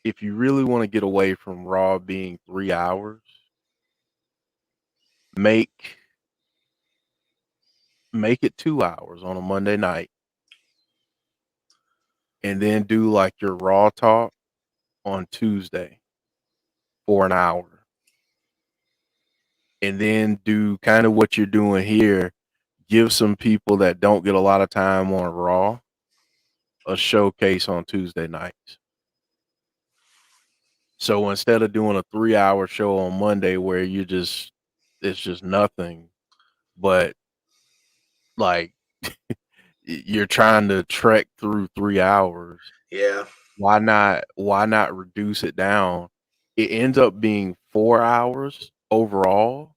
[SPEAKER 4] if you really want to get away from Raw being 3 hours, make it 2 hours on a Monday night. And then do like your Raw talk on Tuesday for an hour. And then do kind of what you're doing here. Give some people that don't get a lot of time on Raw a showcase on Tuesday nights. So instead of doing a 3-hour show on Monday where it's just nothing, but like you're trying to trek through 3 hours.
[SPEAKER 3] Yeah.
[SPEAKER 4] Why not reduce it down? It ends up being 4 hours overall,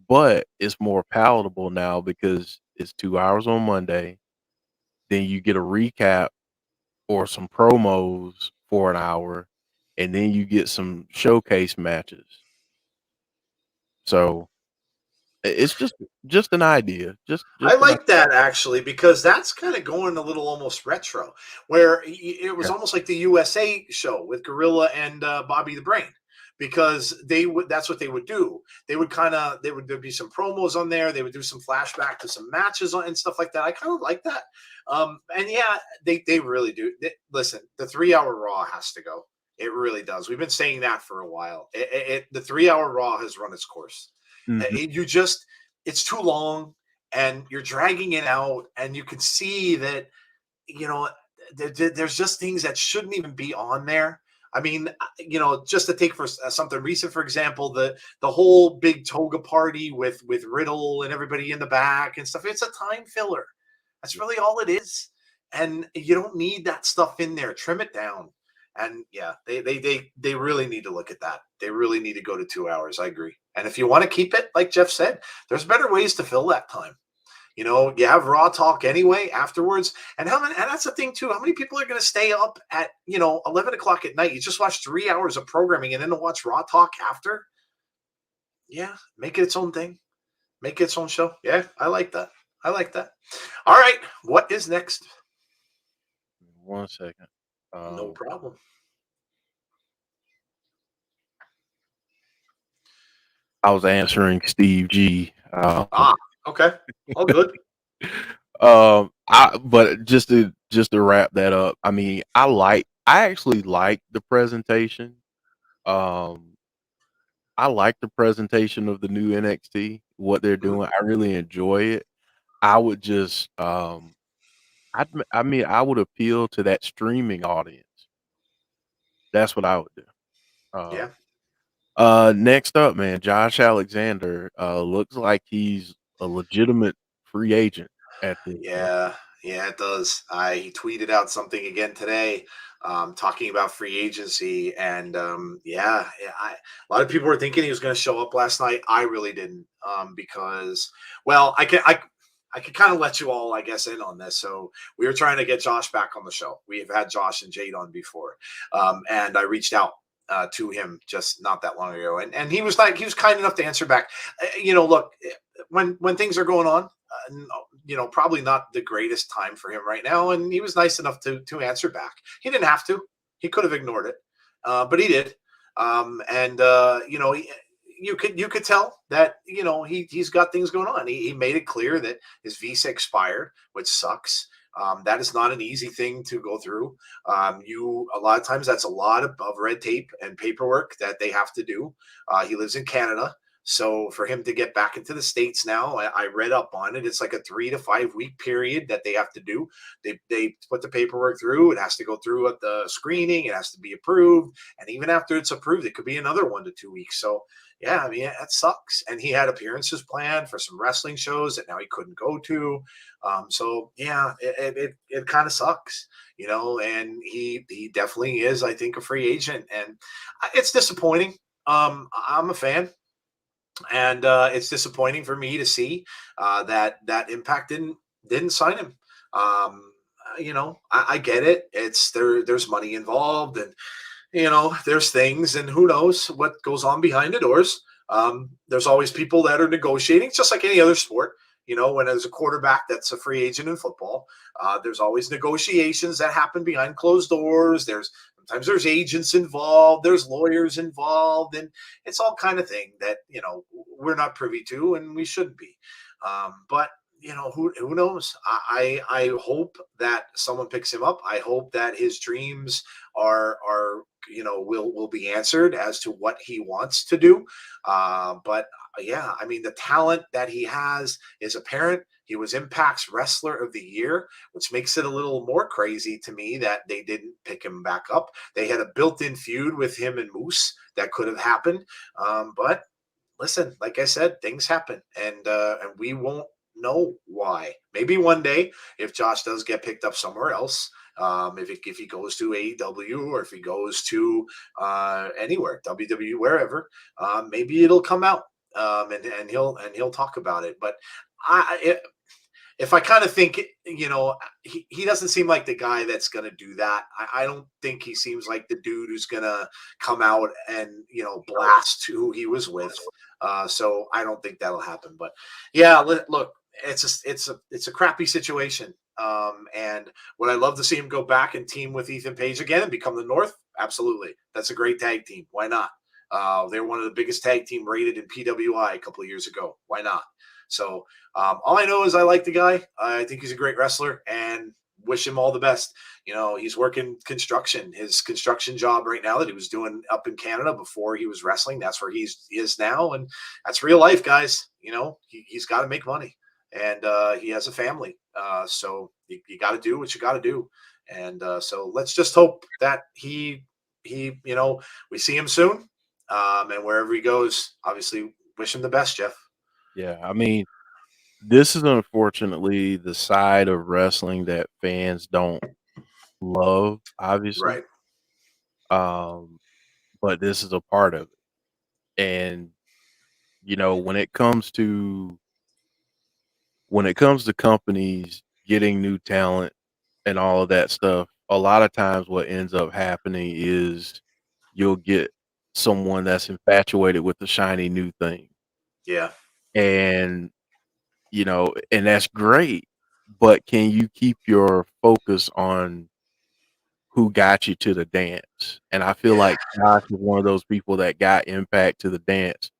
[SPEAKER 4] but it's more palatable now because it's 2 hours on Monday. Then you get a recap or some promos for an hour, and then you get some showcase matches. So it's just an idea.
[SPEAKER 3] I like that actually because that's kind of going a little almost retro, where it was almost like the USA show with Gorilla and Bobby the Brain, because that's what they would do. There'd be some promos on there. They would do some flashback to some matches and stuff like that. I kind of like that. And yeah, they really do. Listen, the 3-hour Raw has to go. It really does. We've been saying that for a while. The 3-hour Raw has run its course.
[SPEAKER 4] Mm-hmm.
[SPEAKER 3] It's too long and you're dragging it out, and you can see that, there's just things that shouldn't even be on there. I mean, just to take for something recent, for example, the whole big toga party with Riddle and everybody in the back and stuff. It's a time filler. That's really all it is. And you don't need that stuff in there. Trim it down. And yeah, they really need to look at that. They really need to go to 2 hours. I agree. And if you want to keep it, like Jeff said, there's better ways to fill that time. You know, you have Raw talk anyway afterwards. And how many, and that's the thing too. How many people are going to stay up at, 11 o'clock at night? You just watch 3 hours of programming and then to watch Raw talk after. Yeah. Make it its own thing. Make it its own show. Yeah. I like that. I like that. All right. What is next?
[SPEAKER 4] 1 second.
[SPEAKER 3] No problem.
[SPEAKER 4] I was answering Steve G.
[SPEAKER 3] Okay. All good.
[SPEAKER 4] But just to wrap that up, I mean, I actually like the presentation. I like the presentation of the new NXT, what they're doing. I really enjoy it. I would just, I mean, I would appeal to that streaming audience. That's what I would do.
[SPEAKER 3] Yeah.
[SPEAKER 4] Next up, man, Josh Alexander looks like he's a legitimate free agent at this point.
[SPEAKER 3] Yeah, it does. He tweeted out something again today, talking about free agency, and a lot of people were thinking he was going to show up last night. I really didn't, because, well, I can kind of let you all, I guess, in on this. So we were trying to get Josh back on the show. We have had Josh and Jade on before, and I reached out to him just not that long ago, and he was kind enough to answer back. Look, when things are going on, probably not the greatest time for him right now, and he was nice enough to answer back. He didn't have to; he could have ignored it, but he did. You could tell that he's got things going on. He made it clear that his visa expired, which sucks. That is not an easy thing to go through. A lot of times that's a lot of red tape and paperwork that they have to do. He lives in Canada. So for him to get back into the States now, I read up on it. It's like a 3 to 5 week period that they have to do. They put the paperwork through. It has to go through at the screening. It has to be approved. And even after it's approved, it could be another 1 to 2 weeks. So yeah, I mean, that sucks. And he had appearances planned for some wrestling shows that now he couldn't go to. So yeah, it kind of sucks, and he definitely is, I think, a free agent, and it's disappointing. I'm a fan. And it's disappointing for me to see that Impact didn't sign him. I get it. There's money involved, and there's things, and who knows what goes on behind the doors. There's always people that are negotiating, just like any other sport. When there's a quarterback that's a free agent in football, there's always negotiations that happen behind closed doors. Sometimes there's agents involved, there's lawyers involved, and it's all kind of thing that, we're not privy to and we shouldn't be. But who knows? I hope that someone picks him up. I hope that his dreams are will be answered as to what he wants to do. But yeah, I mean, the talent that he has is apparent. He was Impact's Wrestler of the Year, which makes it a little more crazy to me that they didn't pick him back up. They had a built-in feud with him and Moose that could have happened. But listen, like I said, things happen, and we won't know why. Maybe one day, if Josh does get picked up somewhere else, if he goes to AEW or if he goes to anywhere, WWE, wherever, maybe it'll come out, and he'll talk about it. But if I kind of think, he doesn't seem like the guy that's going to do that. I don't think he seems like the dude who's going to come out and, blast who he was with. So I don't think that'll happen. But yeah, look, it's a crappy situation. And would I love to see him go back and team with Ethan Page again and become the North? Absolutely. That's a great tag team. Why not? They're one of the biggest tag team rated in PWI a couple of years ago. Why not? So all I know is I like the guy. I think he's a great wrestler and wish him all the best. He's working construction. His construction job right now that he was doing up in Canada before he was wrestling, that's where he is now. And that's real life, guys. He's got to make money, and he has a family. So you got to do what you got to do. And so let's just hope that we see him soon. And wherever he goes, obviously wish him the best, Jeff.
[SPEAKER 4] Yeah, I mean, this is unfortunately the side of wrestling that fans don't love, obviously.
[SPEAKER 3] Right.
[SPEAKER 4] But this is a part of it. And when it comes to companies getting new talent and all of that stuff, a lot of times what ends up happening is you'll get someone that's infatuated with the shiny new thing.
[SPEAKER 3] Yeah.
[SPEAKER 4] And and that's great, but can you keep your focus on who got you to the dance? And I feel
[SPEAKER 3] Yeah.
[SPEAKER 4] like Josh is one of those people that got Impact to the dance.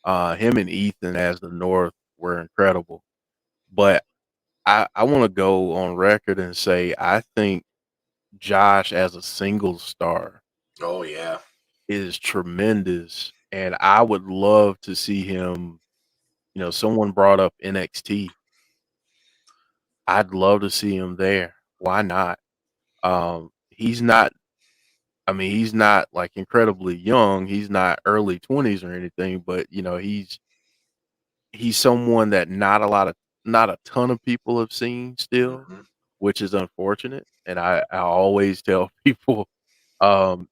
[SPEAKER 4] Him and Ethan as the North were incredible. But I want to go on record and say I think Josh as a single star
[SPEAKER 3] Oh yeah.
[SPEAKER 4] is tremendous, and I would love to see him. Someone brought up NXT. I'd love to see him there. Why not? He's not. I mean, he's not like incredibly young. He's not early 20s or anything, but he's someone that not a ton of people have seen still,
[SPEAKER 3] Hmm.
[SPEAKER 4] which is unfortunate. And I always tell people,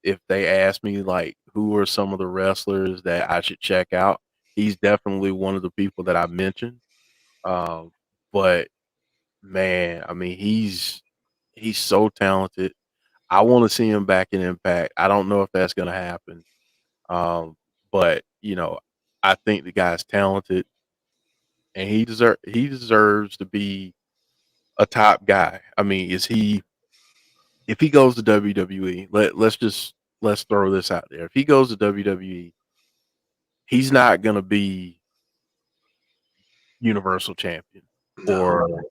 [SPEAKER 4] if they ask me like who are some of the wrestlers that I should check out, he's definitely one of the people that I mentioned. Um, but man, I mean, he's so talented. I want to see him back in Impact. I don't know if that's going to happen. But I think the guy's talented, and he deserves to be a top guy. I mean, is he if he goes to WWE, let's throw this out there. If he goes to WWE, he's not going to be Universal Champion
[SPEAKER 3] No.
[SPEAKER 4] or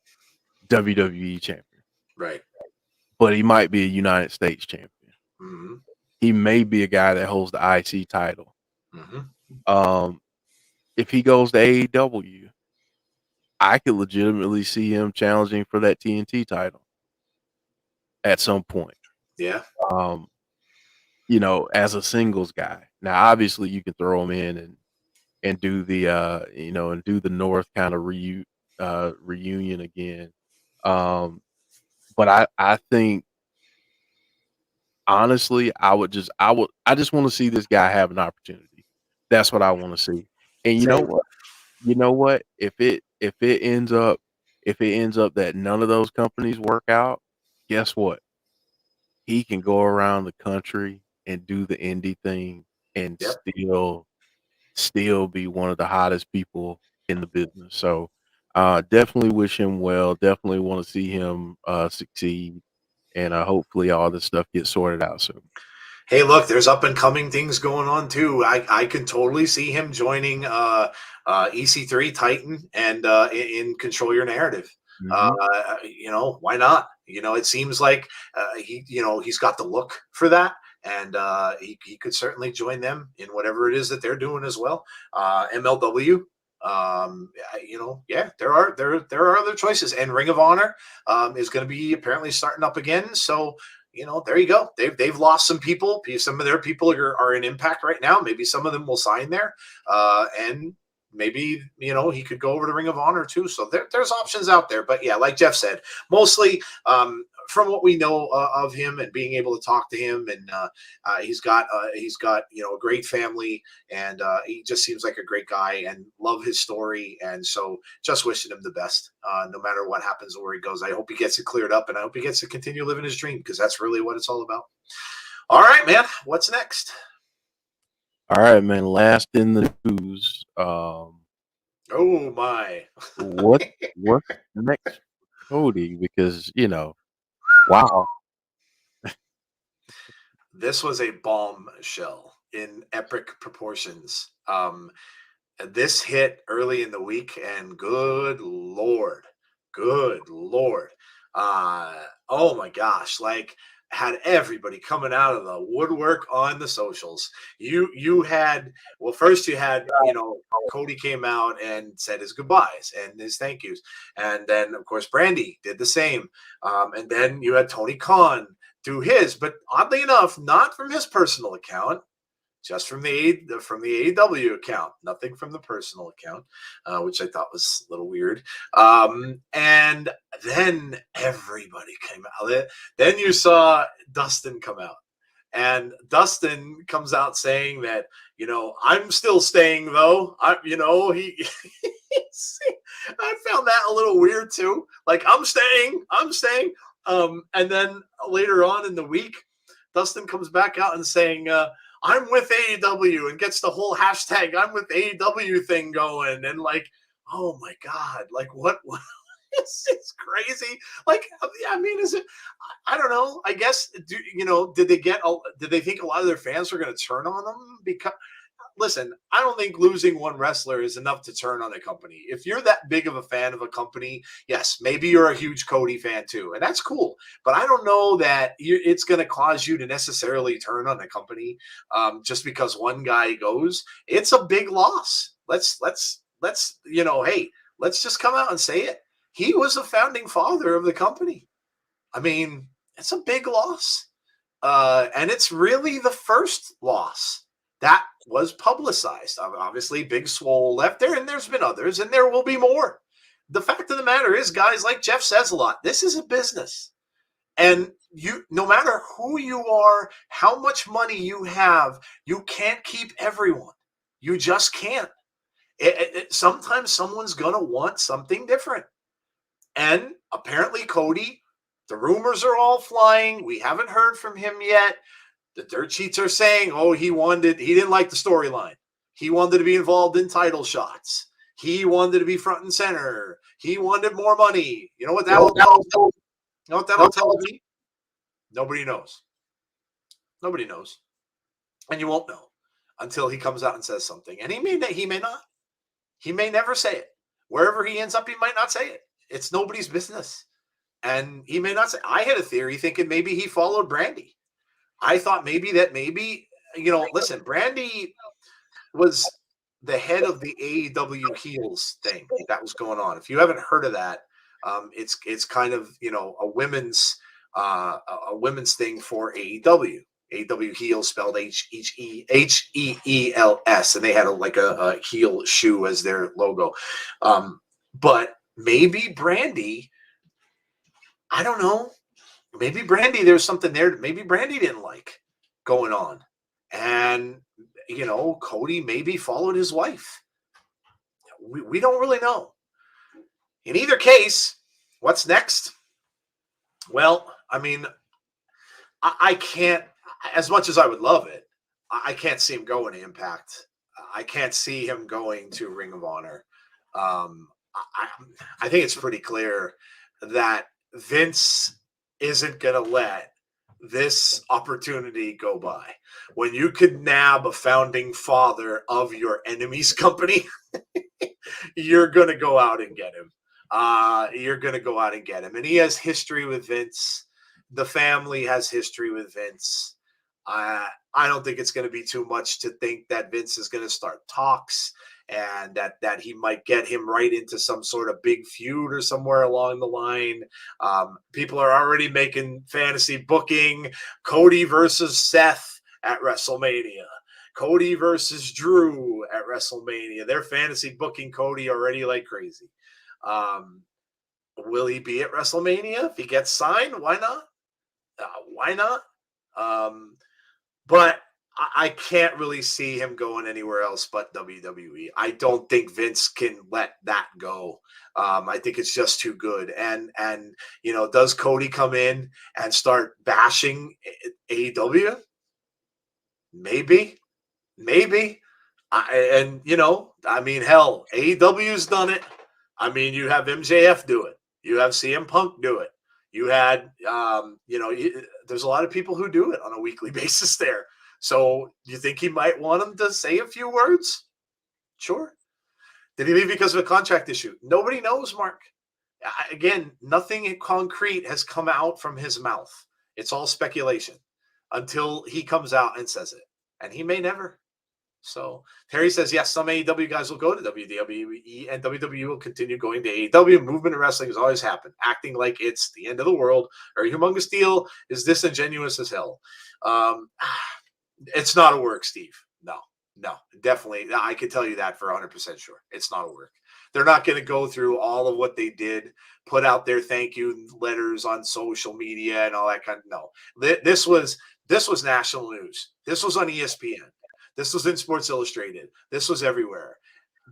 [SPEAKER 4] WWE Champion,
[SPEAKER 3] Right.
[SPEAKER 4] but he might be a United States Champion.
[SPEAKER 3] Hmm.
[SPEAKER 4] He may be a guy that holds the IC title.
[SPEAKER 3] Hmm.
[SPEAKER 4] Um, if he goes to AEW, I could legitimately see him challenging for that TNT title at some point.
[SPEAKER 3] Yeah.
[SPEAKER 4] Um, as a singles guy. Now, obviously, you can throw him in and do the and do the North kind of reunion again. But I think honestly, I just want to see this guy have an opportunity. That's what I want to see. And you know
[SPEAKER 3] Same.
[SPEAKER 4] what? You know what? If it ends up that none of those companies work out, guess what? He can go around the country and do the indie thing and
[SPEAKER 3] Yep.
[SPEAKER 4] still be one of the hottest people in the business. So definitely wish him well. Definitely want to see him succeed, and hopefully all this stuff gets sorted out soon.
[SPEAKER 3] Hey, look, there's up and coming things going on too. I can totally see him joining EC3 Titan and in Control Your Narrative.
[SPEAKER 4] Hmm.
[SPEAKER 3] Why not? It seems like he's got the look for that, and he could certainly join them in whatever it is that they're doing as well. MLW. Yeah, there are other choices, and Ring of Honor is going to be apparently starting up again. So there you go. They've lost some people. Some of their people are in Impact right now. Maybe some of them will sign there, and maybe he could go over to Ring of Honor too. So there's options out there. But yeah, like Jeff said, mostly from what we know of him and being able to talk to him, and he's got a great family, and he just seems like a great guy, and love his story, and so just wishing him the best, no matter what happens or where he goes. I hope he gets it cleared up, and I hope he gets to continue living his dream, because that's really what it's all about. All right, man, what's next?
[SPEAKER 4] All right, man. Last in the news.
[SPEAKER 3] Oh my.
[SPEAKER 4] What's next, Cody? Because wow.
[SPEAKER 3] This was a bombshell in epic proportions. This hit early in the week, and good lord, oh my gosh, like, had everybody coming out of the woodwork on the socials. You had, well, first you had, Cody came out and said his goodbyes and his thank yous, and then of course Brandy did the same, and then you had Tony Khan do his, but oddly enough, not from his personal account, just from the AEW account, nothing from the personal account, which I thought was a little weird. And then everybody came out. Then you saw Dustin come out And Dustin comes out saying that, I'm still staying though. I found that a little weird too. Like, I'm staying. And then later on in the week, Dustin comes back out and saying, I'm with AEW, and gets the whole hashtag I'm with AEW thing going. And like, oh my God, like what it's crazy. Like, I mean, is it, I don't know. I guess, did they think a lot of their fans were going to turn on them? Because listen, I don't think losing one wrestler is enough to turn on a company. If you're that big of a fan of a company, yes, maybe you're a huge Cody fan too, and that's cool. But I don't know that it's going to cause you to necessarily turn on a company just because one guy goes. It's a big loss. Let's hey, let's just come out and say it. He was a founding father of the company. I mean, it's a big loss, and it's really the first loss that was publicized. Obviously, Big Swole left there, and there's been others, and there will be more. The fact of the matter is, guys, like Jeff says a lot, this is a business. And no matter who you are, how much money you have, you can't keep everyone. You just can't. Sometimes someone's going to want something different. And apparently Cody, the rumors are all flying. We haven't heard from him yet. The dirt sheets are saying, he didn't like the storyline. He wanted to be involved in title shots. He wanted to be front and center. He wanted more money. You know what that'll tell me? Nobody knows. Nobody knows. And you won't know until he comes out and says something. And he may not. He may never say it. Wherever he ends up, he might not say it. It's nobody's business. And he may not say. I had a theory thinking maybe he followed Brandy. I thought maybe, listen, Brandy was the head of the AEW heels thing that was going on. If you haven't heard of that, it's kind of, a women's thing for AEW. AEW heels spelled Heels, and they had a heel shoe as their logo. But maybe Brandy, I don't know. Maybe Brandy, there's something there. Maybe Brandy didn't like going on. And, Cody maybe followed his wife. We don't really know. In either case, what's next? Well, I mean, I can't, as much as I would love it, I can't see him going to Impact. I can't see him going to Ring of Honor. I think it's pretty clear that Vince isn't going to let this opportunity go by. When you could nab a founding father of your enemy's company, you're going to go out and get him. And he has history with Vince. The family has history with Vince. I don't think it's going to be too much to think that Vince is going to start talks and that he might get him right into some sort of big feud or somewhere along the line. People are already making fantasy booking. Cody versus Seth at WrestleMania. Cody versus Drew at WrestleMania. They're fantasy booking Cody already like crazy. Will he be at WrestleMania if he gets signed? Why not? Why not? But I can't really see him going anywhere else but WWE. I don't think Vince can let that go. I think it's just too good. And does Cody come in and start bashing AEW? Maybe. Hell, AEW's done it. I mean, you have MJF do it. You have CM Punk do it. You had, there's a lot of people who do it on a weekly basis there. So you think he might want him to say a few words? Sure. Did he leave because of a contract issue? Nobody knows, Mark. Again, nothing concrete has come out from his mouth. It's all speculation until he comes out and says it. And he may never. So Terry says, yes, some AEW guys will go to WWE and WWE will continue going to AEW. Movement in wrestling has always happened. Acting like it's the end of the world or a humongous deal is disingenuous as hell. It's not a work, Steve. No, definitely. I can tell you that for 100% sure. It's not a work. They're not going to go through all of what they did, put out their thank you letters on social media and all that kind of, no. This was This was national news. This was on ESPN. This was in Sports Illustrated. This was everywhere.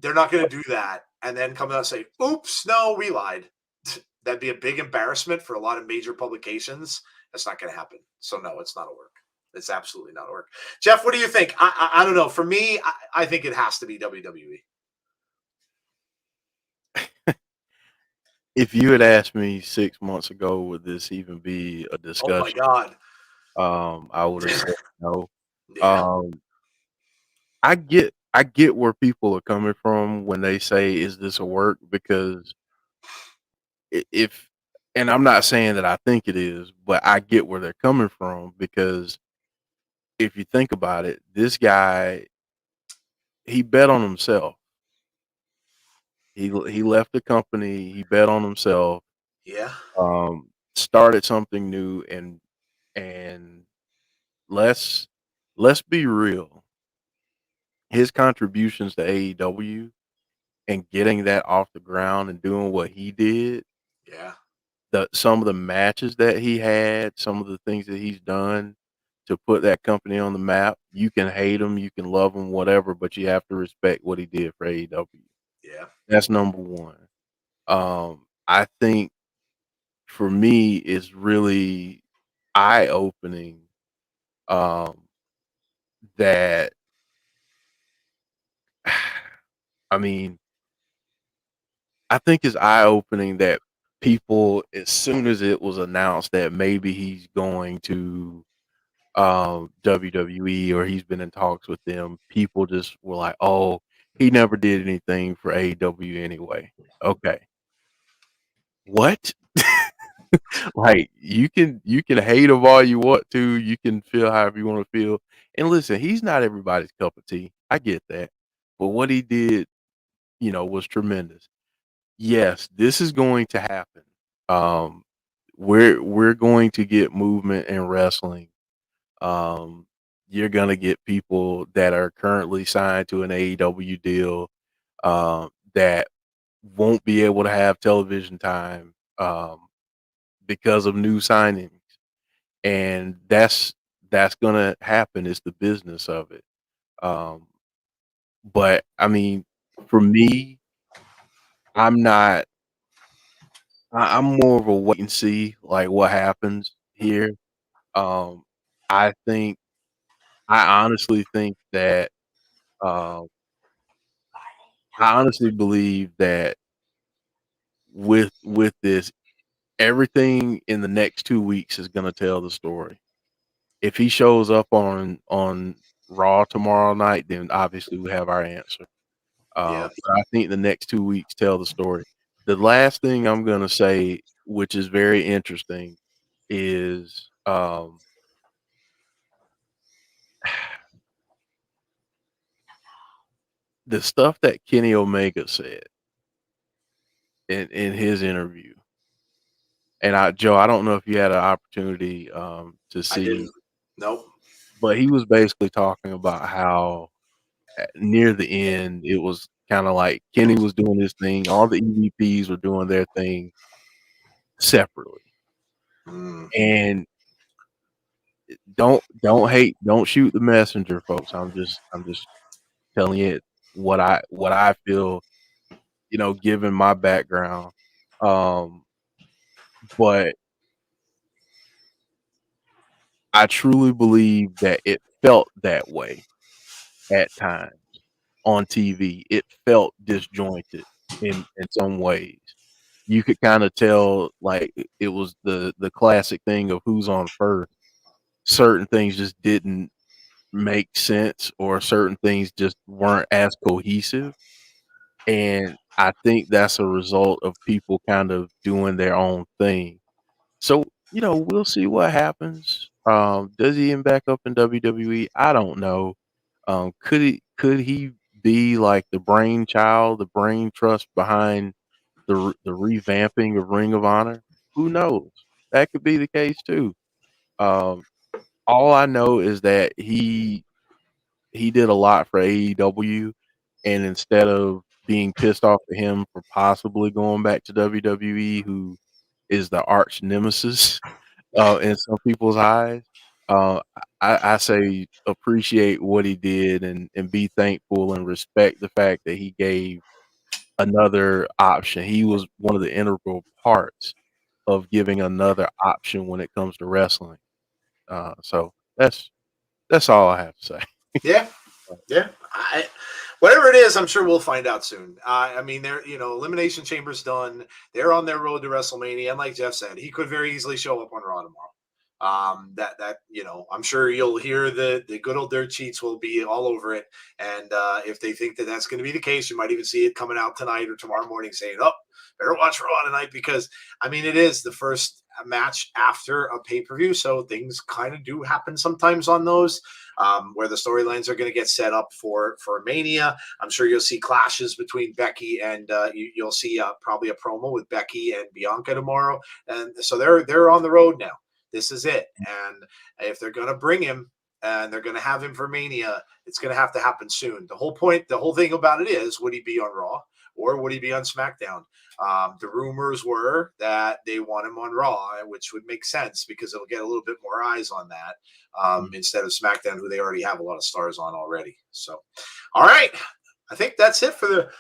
[SPEAKER 3] They're not going to do that and then come out and say, oops, no, we lied. That'd be a big embarrassment for a lot of major publications. That's not going to happen. So, no, it's not a work. It's absolutely not a work. Jeff, what do you think? I don't know. For me, I think it has to be WWE.
[SPEAKER 4] If you had asked me 6 months ago, would this even be a
[SPEAKER 3] Oh, my
[SPEAKER 4] discussion?
[SPEAKER 3] God.
[SPEAKER 4] I would have said no.
[SPEAKER 3] Yeah.
[SPEAKER 4] Um, I get where people are coming from when they say, "Is this a work?" Because if, and I'm not saying that I think it is, but I get where they're coming from because if you think about it, this guy, he bet on himself. He left the company. He bet on himself.
[SPEAKER 3] Yeah.
[SPEAKER 4] Started something new, and let's let's be real. His contributions to AEW and getting that off the ground and doing what he did,
[SPEAKER 3] Yeah.
[SPEAKER 4] some of the matches that he had, some of the things that he's done to put that company on the map. You can hate him, you can love him, whatever, but you have to respect what he did for AEW.
[SPEAKER 3] Yeah.
[SPEAKER 4] That's number one. I think for me, it's really eye opening. Um, that I mean, I think it's eye opening that people, as soon as it was announced that maybe he's going to WWE or he's been in talks with them, people just were like, "Oh, he never did anything for AEW anyway." Okay, what? Like you can hate him all you want to, you can feel however you want to feel. And listen, he's not everybody's cup of tea. I get that, but what he did, was tremendous. Yes, this is going to happen. Um, we're going to get movement in wrestling. Um, you're gonna get people that are currently signed to an AEW deal that won't be able to have television time because of new signings, and that's gonna happen. It's the business of it. Um, but I mean, for me, I'm not. I'm more of a wait and see, like what happens here. Um, I think I honestly think that um, I honestly believe that with this, everything in the next 2 weeks is gonna tell the story. If he shows up on Raw tomorrow night, then obviously we have our answer.
[SPEAKER 3] Yeah.
[SPEAKER 4] But I think the next 2 weeks tell the story. The last thing I'm gonna say, which is very interesting, is the stuff that Kenny Omega said in his interview. And Joe, I don't know if you had an opportunity to
[SPEAKER 3] I
[SPEAKER 4] see,
[SPEAKER 3] didn't. Nope.
[SPEAKER 4] but he was basically talking about how near the end it was kind of like Kenny was doing his thing, all the EVPs were doing their thing separately,
[SPEAKER 3] Mm.
[SPEAKER 4] and don't shoot the messenger, folks. I'm just telling you what I feel, given my background. Um, but I truly believe that it felt that way at times on TV. It felt disjointed in some ways. You could kind of tell like it was the classic thing of who's on first. Certain things just didn't make sense, or certain things just weren't as cohesive. And I think that's a result of people kind of doing their own thing. So, we'll see what happens. Does he end back up in WWE? I don't know. Could he be like the brainchild, the brain trust behind the revamping of Ring of Honor? Who knows? That could be the case too. Um, all I know is that he did a lot for AEW, and instead of being pissed off at him for possibly going back to WWE, who is the arch nemesis in some people's eyes, Uh, I say appreciate what he did and be thankful and respect the fact that he gave another option. He was one of the integral parts of giving another option when it comes to wrestling. So that's all I have to say.
[SPEAKER 3] Yeah. Yeah. Whatever it is, I'm sure we'll find out soon. I mean, Elimination Chamber's done. They're on their road to WrestleMania. And like Jeff said, he could very easily show up on Raw tomorrow. I'm sure you'll hear the good old dirt sheets will be all over it. And if they think that that's going to be the case, you might even see it coming out tonight or tomorrow morning saying, oh, better watch Raw tonight, because I mean, it is the first match after a pay-per-view. So things kind of do happen sometimes on those. Where the storylines are going to get set up for Mania. I'm sure you'll see clashes between Becky and you'll see probably a promo with Becky and Bianca tomorrow. And so they're on the road now. This is it. And if they're going to bring him and they're going to have him for Mania, it's going to have to happen soon. The whole thing about it is, would he be on Raw or would he be on SmackDown? The rumors were that they want him on Raw, which would make sense because it'll get a little bit more eyes on that instead of SmackDown, who they already have a lot of stars on already. So, all right, I think that's it for the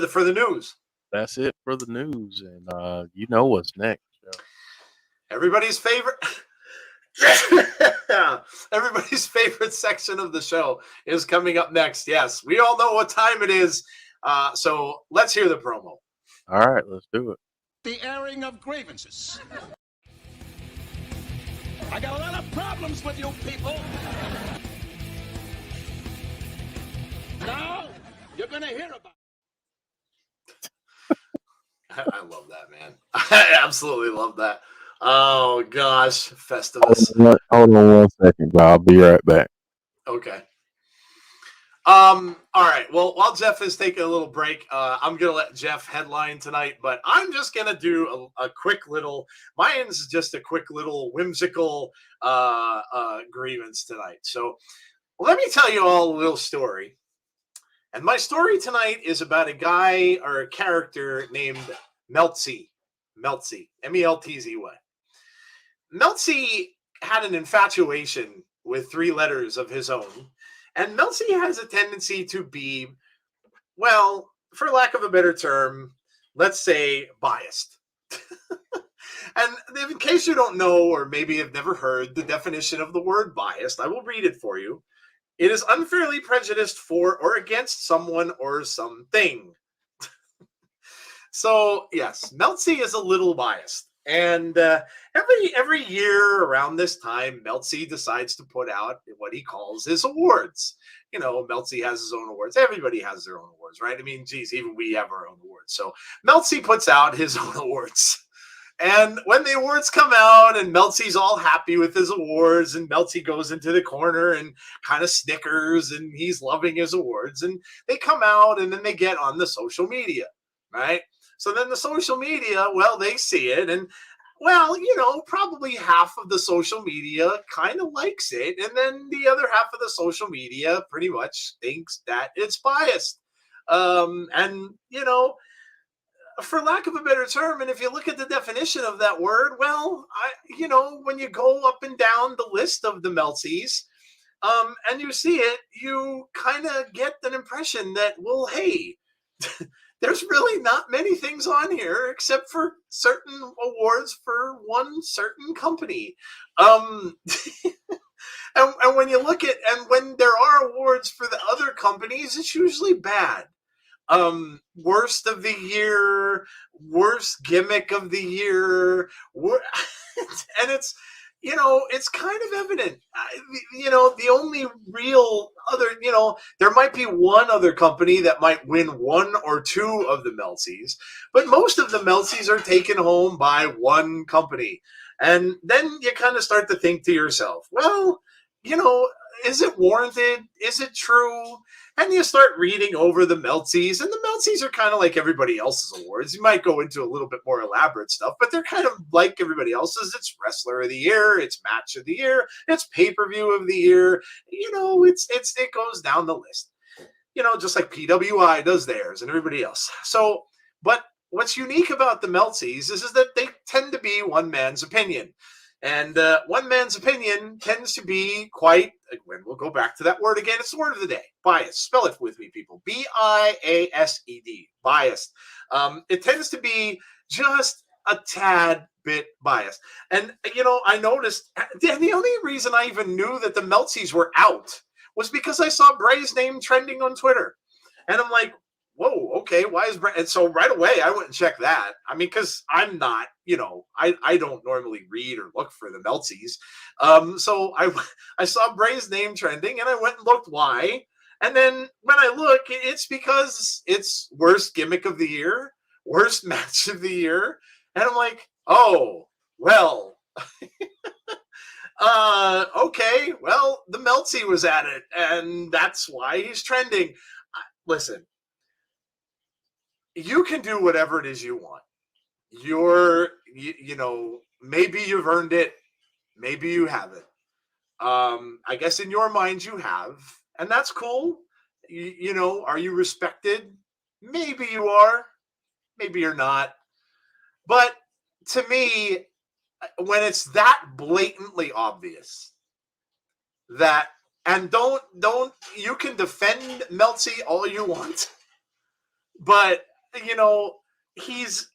[SPEAKER 3] for the news.
[SPEAKER 4] That's it for the news, and you know what's next.
[SPEAKER 3] Everybody's favorite. Everybody's favorite section of the show is coming up next. Yes, we all know what time it is. So let's hear the promo.
[SPEAKER 4] All right, let's do it.
[SPEAKER 5] The airing of grievances. I got a lot of problems with you people. Now you're going to hear about it.
[SPEAKER 3] I love that, man. I absolutely love that. Oh, gosh. Festivus.
[SPEAKER 4] Hold on 1 second, bro. I'll be right back.
[SPEAKER 3] Okay. All right. Well, while Jeff is taking a little break, I'm going to let Jeff headline tonight, but I'm just going to do a quick little, mine's just a quick little whimsical grievance tonight. So let me tell you all a little story. And my story tonight is about a guy or a character named Meltzy, M-E-L-T-Z-Y. Meltzy had an infatuation with 3 letters of his own. And Meltzy has a tendency to be, well, for lack of a better term, let's say biased. And in case you don't know, or maybe have never heard the definition of the word biased, I will read it for you. It is unfairly prejudiced for or against someone or something. So, yes, Meltzy is a little biased. And every year around this time, Meltzy decides to put out what he calls his awards. You know, Meltzy has his own awards. Everybody has their own awards, right? I mean, geez, even we have our own awards. So Meltzy puts out his own awards. And when the awards come out and Meltzy's all happy with his awards and Meltzy goes into the corner and kind of snickers and he's loving his awards, and they come out and then they get on the social media, right? So then the social media, well, they see it and, well, you know, probably half of the social media kind of likes it. And then the other half of the social media pretty much thinks that it's biased. And, you know, for lack of a better term, and if you look at the definition of that word, well, when you go up and down the list of the Meltzys, and you see it, you kind of get an impression that, well, hey, there's really not many things on here except for certain awards for one certain company. And when you look at, and when there are awards for the other companies, it's usually bad. Worst of the year, worst gimmick of the year, and it's, you know, it's kind of evident. You know, the only real other, you know, there might be one other company that might win 1 or 2 of the Meltzys, but most of the Meltzys are taken home by one company. And then you kind of start to think to yourself, well, you know, is it warranted? Is it true? And you start reading over the Meltzys, and the Meltzys are kind of like everybody else's awards. You might go into a little bit more elaborate stuff, but they're kind of like everybody else's. It's Wrestler of the Year, it's Match of the Year, it's Pay-Per-View of the Year. You know, it goes down the list. You know, just like PWI does theirs and everybody else. So, but what's unique about the Meltzys is that they tend to be one man's opinion. And one man's opinion tends to be quite, when we'll go back to that word again, it's the word of the day, biased. Spell it with me, people. B-I-A-S-E-D, biased. It tends to be just a tad bit biased. And, I noticed, the only reason I even knew that the Meltzies were out was because I saw Bray's name trending on Twitter. And I'm like, whoa, okay, why is Brett? And so right away, I went and checked that. I mean, because I'm not, I don't normally read or look for the Meltzies. So I saw Bray's name trending and I went and looked why. And then when I look, it's because it's worst gimmick of the year, worst match of the year. And I'm like, oh, well, okay, well, the Meltzy was at it, and that's why he's trending. Listen, you can do whatever it is you want. Maybe you've earned it, maybe you haven't. I guess in your mind you have, and that's cool. Are you respected? Maybe you are, maybe you're not. But to me, when it's that blatantly obvious that, and don't you can defend Meltzy all you want, but he's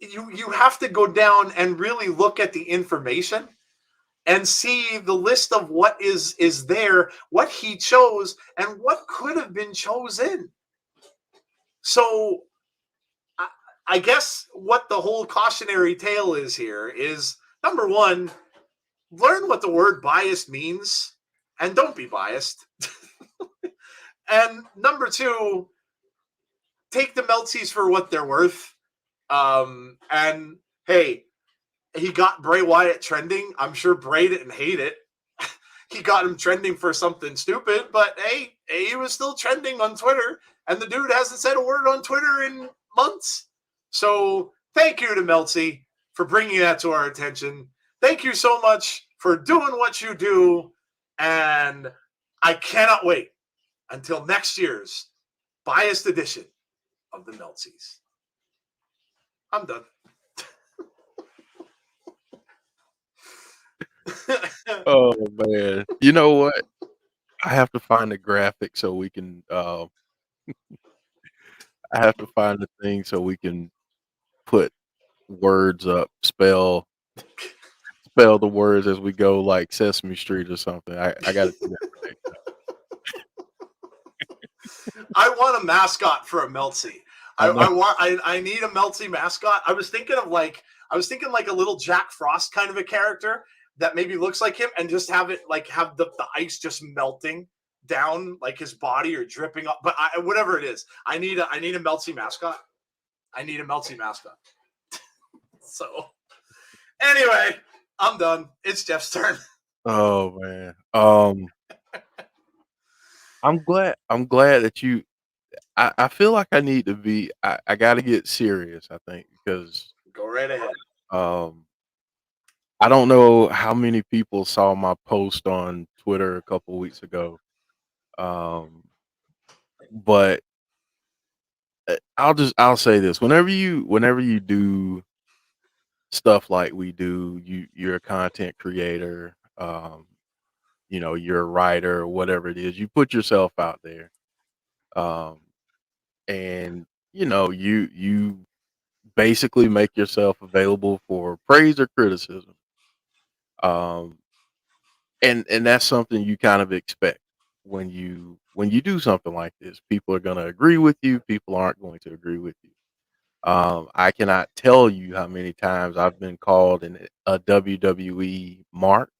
[SPEAKER 3] you have to go down and really look at the information and see the list of what is there, what he chose, and what could have been chosen. So I guess what the whole cautionary tale is here is, number one, learn what the word biased means and don't be biased. And number two, take the Meltzies for what they're worth. And hey, he got Bray Wyatt trending. I'm sure Bray didn't hate it. He got him trending for something stupid, but hey, he was still trending on Twitter, and the dude hasn't said a word on Twitter in months. So thank you to Meltzy for bringing that to our attention. Thank you so much for doing what you do, and I cannot wait until next year's biased edition of the Meltzies. I'm done.
[SPEAKER 4] Oh man, you know what? I have to find the graphic so we can. I have to find the thing so we can put words up, spell the words as we go, like Sesame Street or something. I got to do that for next time.
[SPEAKER 3] I want a mascot for a Meltzy.
[SPEAKER 4] I know.
[SPEAKER 3] I need a Meltzy mascot. I was thinking like a little Jack Frost kind of a character that maybe looks like him, and just have the ice just melting down like his body or dripping up. But whatever it is, I need a Meltzy mascot. I need a Meltzy mascot. So anyway, I'm done. It's Jeff's turn.
[SPEAKER 4] Oh man. I'm glad that you. I feel like I need to be. I got to get serious. I think because
[SPEAKER 3] Go right ahead.
[SPEAKER 4] I don't know how many people saw my post on Twitter a couple weeks ago. But I'll say this: whenever you do stuff like we do, you're a content creator. You're a writer or whatever it is. You put yourself out there, um, and you basically make yourself available for praise or criticism. Um, and that's something you kind of expect when you do something like this. People are going to agree with you. People aren't going to agree with you. I cannot tell you how many times I've been called a WWE mark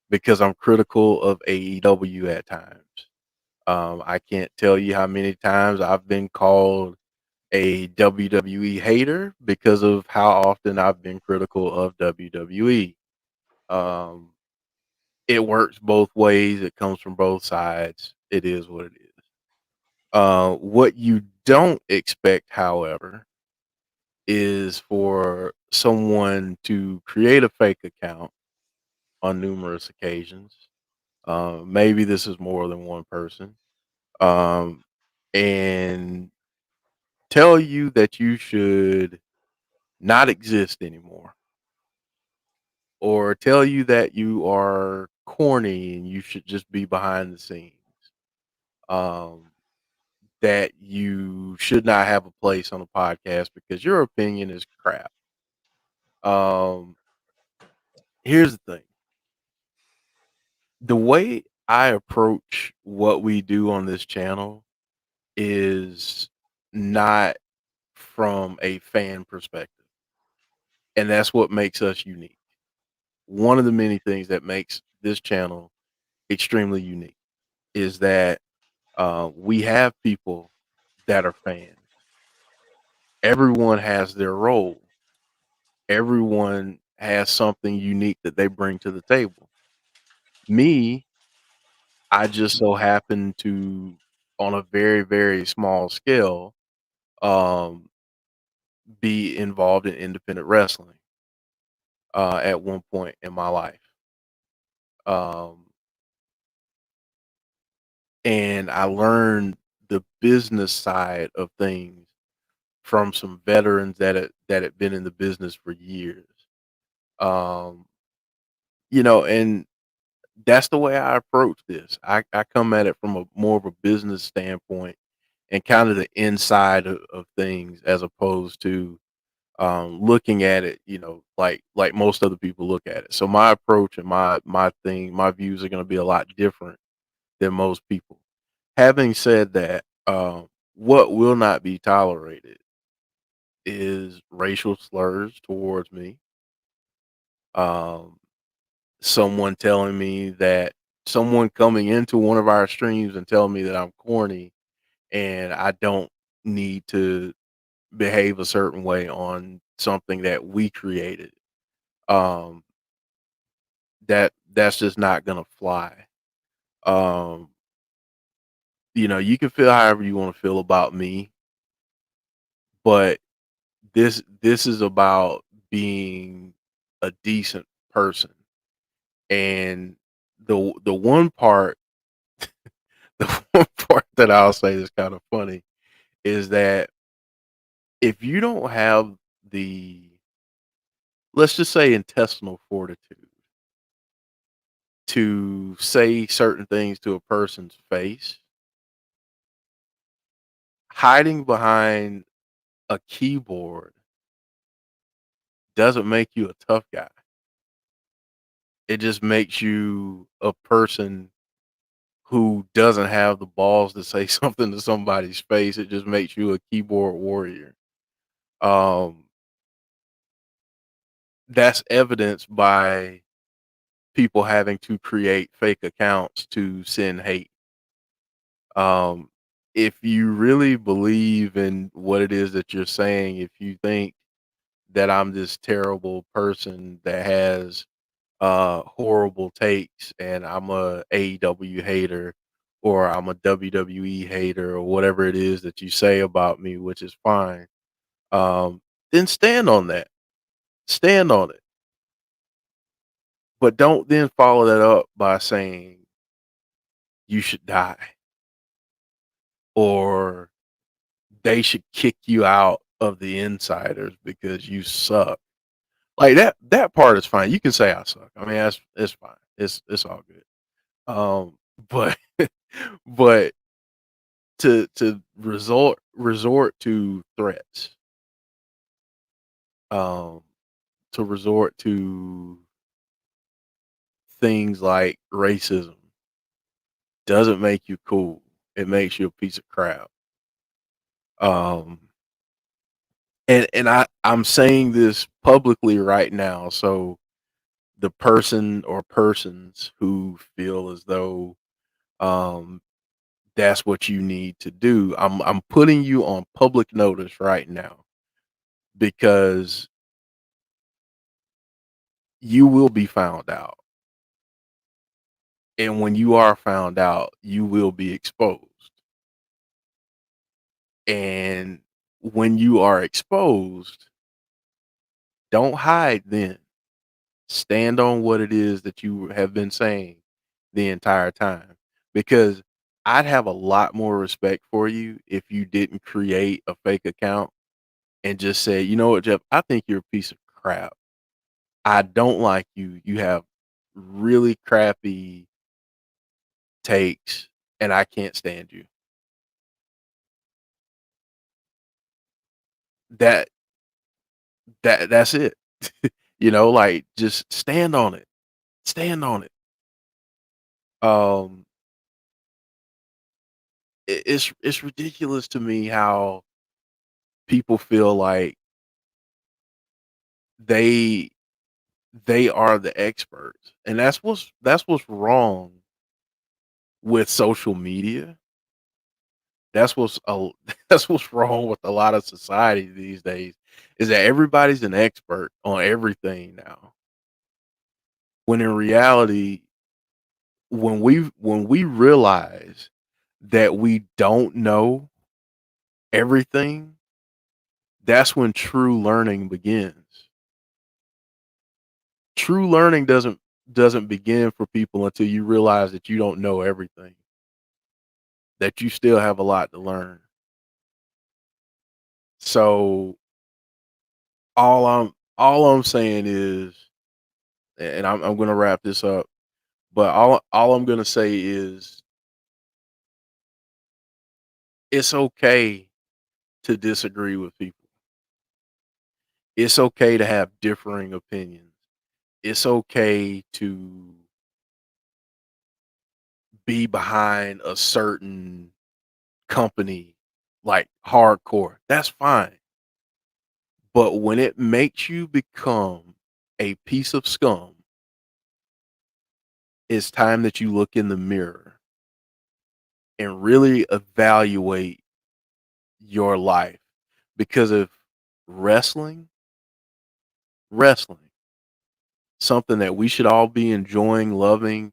[SPEAKER 4] because I'm critical of AEW at times. I can't tell you how many times I've been called a WWE hater because of how often I've been critical of WWE. Um, it works both ways. It comes from both sides. It is what it is. What you don't expect, however, is for someone to create a fake account on numerous occasions. Maybe this is more than one person, um, and tell you that you should not exist anymore. or tell you that you are corny and you should just be behind the scenes. Um, that you should not have a place on a podcast because your opinion is crap. Um, Here's the thing. The way I approach what we do on this channel is not from a fan perspective, and that's what makes us unique. One of the many things that makes this channel extremely unique is that we have people that are fans. Everyone has their role. Everyone has something unique that they bring to the table. Me, I just so happen to, on a very, very small scale, um, be involved in independent wrestling at one point in my life. Um, and I learned the business side of things from some veterans that had been in the business for years. Um, and that's the way I approach this. I come at it from a more of a business standpoint and kind of the inside of things as opposed to looking at it, like most other people look at it. So my approach and my views are going to be a lot different than most people. Having said that, what will not be tolerated is racial slurs towards me. Um, Someone telling me that someone coming into one of our streams and telling me that I'm corny and I don't need to behave a certain way on something that we created. Um, that's just not gonna fly. Um, you can feel however you want to feel about me, but this is about being a decent person. And the one part the one part that I'll say is kind of funny is that if you don't have the, let's just say, intestinal fortitude to say certain things to a person's face, hiding behind a keyboard doesn't make you a tough guy. It just makes you a person who doesn't have the balls to say something to somebody's face. It just makes you a keyboard warrior. Um, that's evidenced by people having to create fake accounts to send hate. Um, if you really believe in what it is that you're saying, if you think that I'm this terrible person that has horrible takes and I'm a AEW hater or I'm a WWE hater or whatever it is that you say about me, which is fine, then stand on that. Stand on it. But don't then follow that up by saying you should die or they should kick you out of the insiders because you suck. Like that part is fine. You can say I suck. I mean, that's it's fine. It's all good. But but to resort to threats, um, to resort to things like racism doesn't make you cool. It makes you a piece of crap. Um, and I'm saying this publicly right now, so the person or persons who feel as though um that's what you need to do, I'm putting you on public notice right now because you will be found out. And when you are found out, you will be exposed. And when you are exposed, don't hide then. Stand on what it is that you have been saying the entire time. Because I'd have a lot more respect for you if you didn't create a fake account and just say, you know what, Jeff, I think you're a piece of crap. I don't like you. You have really crappy takes, and I can't stand you. That that's it. Like just stand on it. Stand on it. Um, it's ridiculous to me how people feel like they they are the experts, and that's what's wrong with social media. That's what's a that's what's wrong with a lot of society these days, is that everybody's an expert on everything now. When in reality, when we realize that we don't know everything, that's when true learning begins. True learning doesn't begin for people until you realize that you don't know everything, that you still have a lot to learn. So all I'm saying is, and I'm gonna wrap this up, but all I'm gonna say is it's okay to disagree with people. It's okay to have differing opinions. It's okay to be behind a certain company like hardcore. That's fine. But when it makes you become a piece of scum, it's time that you look in the mirror and really evaluate your life. Because if wrestling, wrestling, something that we should all be enjoying, loving,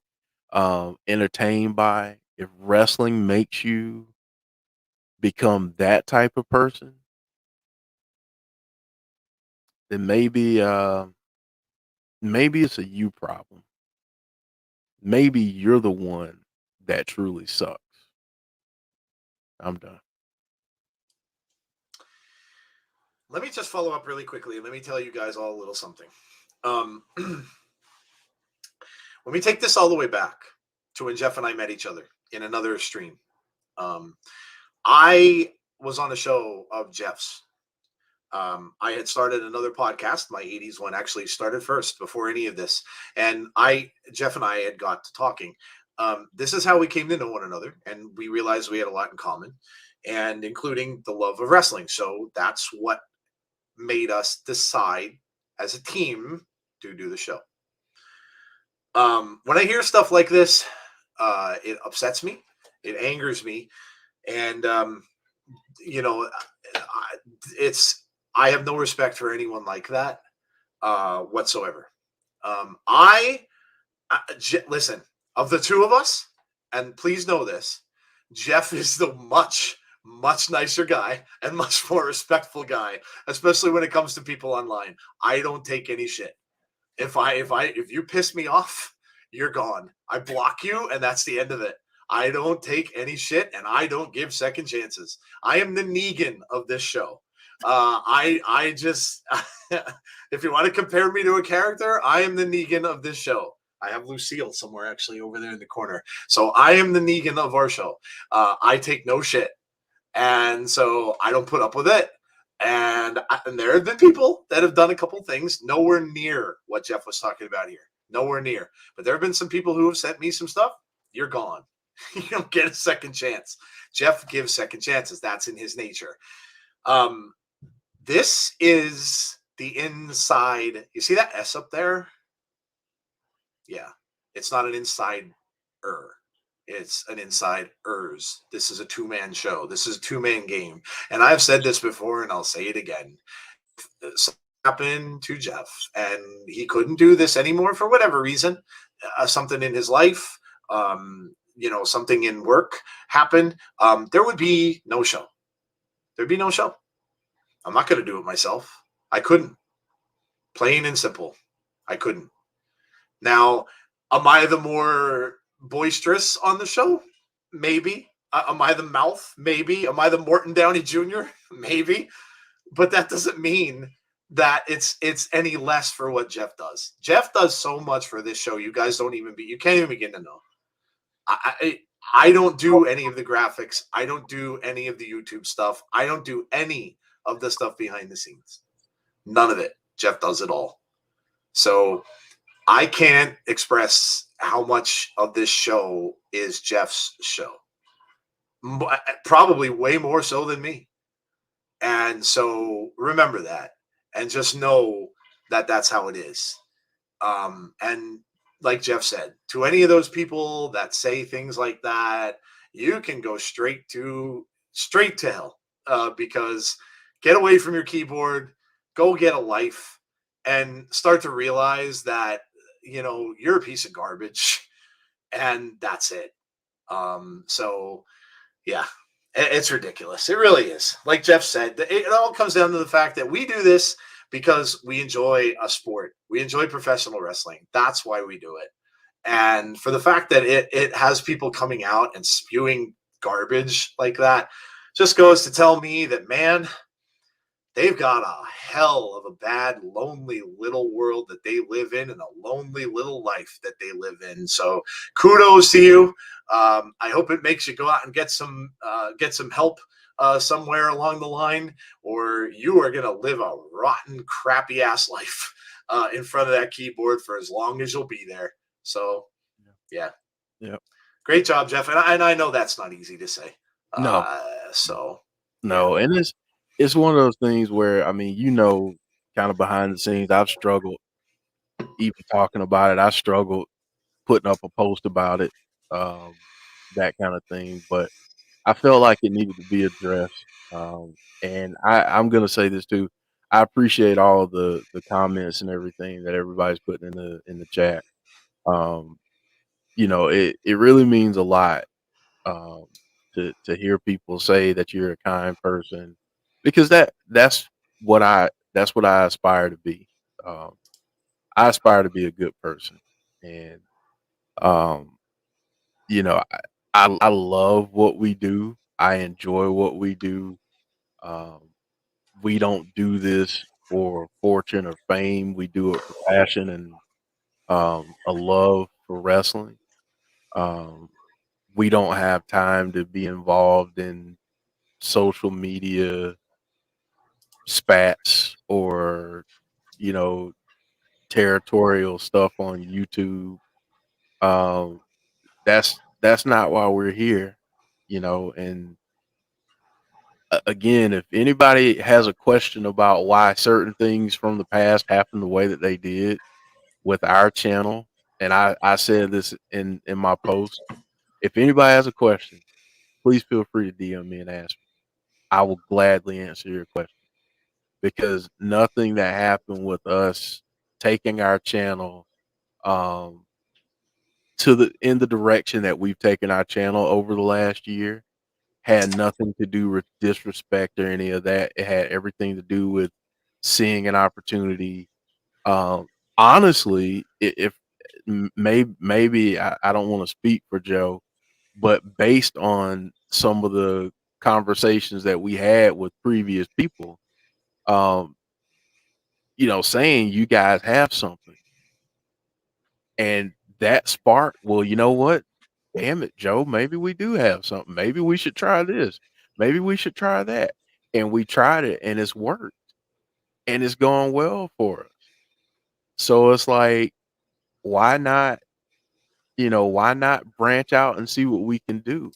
[SPEAKER 4] entertained by, if wrestling makes you become that type of person, then maybe it's a you problem. Maybe you're the one that truly sucks. I'm done.
[SPEAKER 3] Let me just follow up really quickly. Let me tell you guys all a little something. When we take this all the way back to when Jeff and I met each other in another stream, um, I was on a show of Jeff's. I had started another podcast. My 80s one actually started first before any of this. And Jeff and I had got to talking. This is how we came to know one another. And we realized we had a lot in common, and including the love of wrestling. So that's what made us decide as a team to do the show. When I hear stuff like this, it upsets me. It angers me. And, you know, I have no respect for anyone like that whatsoever. Listen, of the two of us, and please know this, Jeff is the much, much nicer guy and much more respectful guy, especially when it comes to people online. I don't take any shit. If you piss me off, you're gone. I block you, and that's the end of it. I don't take any shit, and I don't give second chances. I am the Negan of this show. I just, if you want to compare me to a character, I am the Negan of this show. I have Lucille somewhere actually over there in the corner. So I am the Negan of our show. I take no shit, and so I don't put up with it. And there have been people that have done a couple things nowhere near what Jeff was talking about here. Nowhere near. But there have been some people who have sent me some stuff. You're gone. You don't get a second chance. Jeff gives second chances. That's in his nature. This is the inside. You see that S up there? Yeah. It's not an inside-er. It's an inside-ers. This is a two-man show. This is a two-man game. And I've said this before, and I'll say it again. Something happened to Jeff, and he couldn't do this anymore for whatever reason. Something in his life, something in work happened. There would be no show. There'd be no show. I'm not going to do it myself. I couldn't. Plain and simple. I couldn't. Now, am I the more boisterous on the show? Maybe. Am I the mouth? Maybe. Am I the Morton Downey Jr.? Maybe. But that doesn't mean that it's any less for what Jeff does. Jeff does so much for this show. You guys you can't even begin to know. I don't do any of the graphics. I don't do any of the YouTube stuff. I don't do any of the stuff behind the scenes. None of it. Jeff does it all. So I can't express how much of this show is Jeff's show. Probably way more so than me. And so remember that and just know that that's how it is. And like Jeff said, to any of those people that say things like that, you can go straight to hell, because get away from your keyboard, go get a life, and start to realize that, you're a piece of garbage, and that's it. So yeah, it's ridiculous. It really is. Like Jeff said, it all comes down to the fact that we do this because we enjoy a sport. We enjoy professional wrestling. That's why we do it. And for the fact that it has people coming out and spewing garbage like that just goes to tell me that, man, they've got a hell of a bad, lonely little world that they live in and a lonely little life that they live in. So kudos to you. I hope it makes you go out and get some help somewhere along the line, or you are going to live a rotten, crappy ass life in front of that keyboard for as long as you'll be there. So, yeah. Great job, Jeff. And I know that's not easy to say.
[SPEAKER 4] No.
[SPEAKER 3] Yeah.
[SPEAKER 4] And it's one of those things where, kind of behind the scenes, I've struggled even talking about it. I struggled putting up a post about it, that kind of thing. But I felt like it needed to be addressed. And I'm going to say this too. I appreciate all the comments and everything that everybody's putting in the chat. It really means a lot, to hear people say that you're a kind person, because that's what I aspire to be. I aspire to be a good person, and um, I love what we do. I enjoy what we do. Um, we don't do this for fortune or fame. We do it for passion and a love for wrestling. Um, we don't have time to be involved in social media spats or, you know, territorial stuff on YouTube. Um, that's not why we're here, and again, if anybody has a question about why certain things from the past happened the way that they did with our channel, and I said this in my post, if anybody has a question, please feel free to DM me and ask me. I will gladly answer your question, because nothing that happened with us taking our channel um in the direction that we've taken our channel over the last year had nothing to do with disrespect or any of that. It had everything to do with seeing an opportunity. Um, Honestly, if maybe I don't want to speak for Joe, but based on some of the conversations that we had with previous people, um, saying you guys have something, and that sparked, well, you know what? Damn it, Joe, maybe we do have something. Maybe we should try this. Maybe we should try that. And we tried it and it's worked and it's going well for us. So it's like, why not, why not branch out and see what we can do?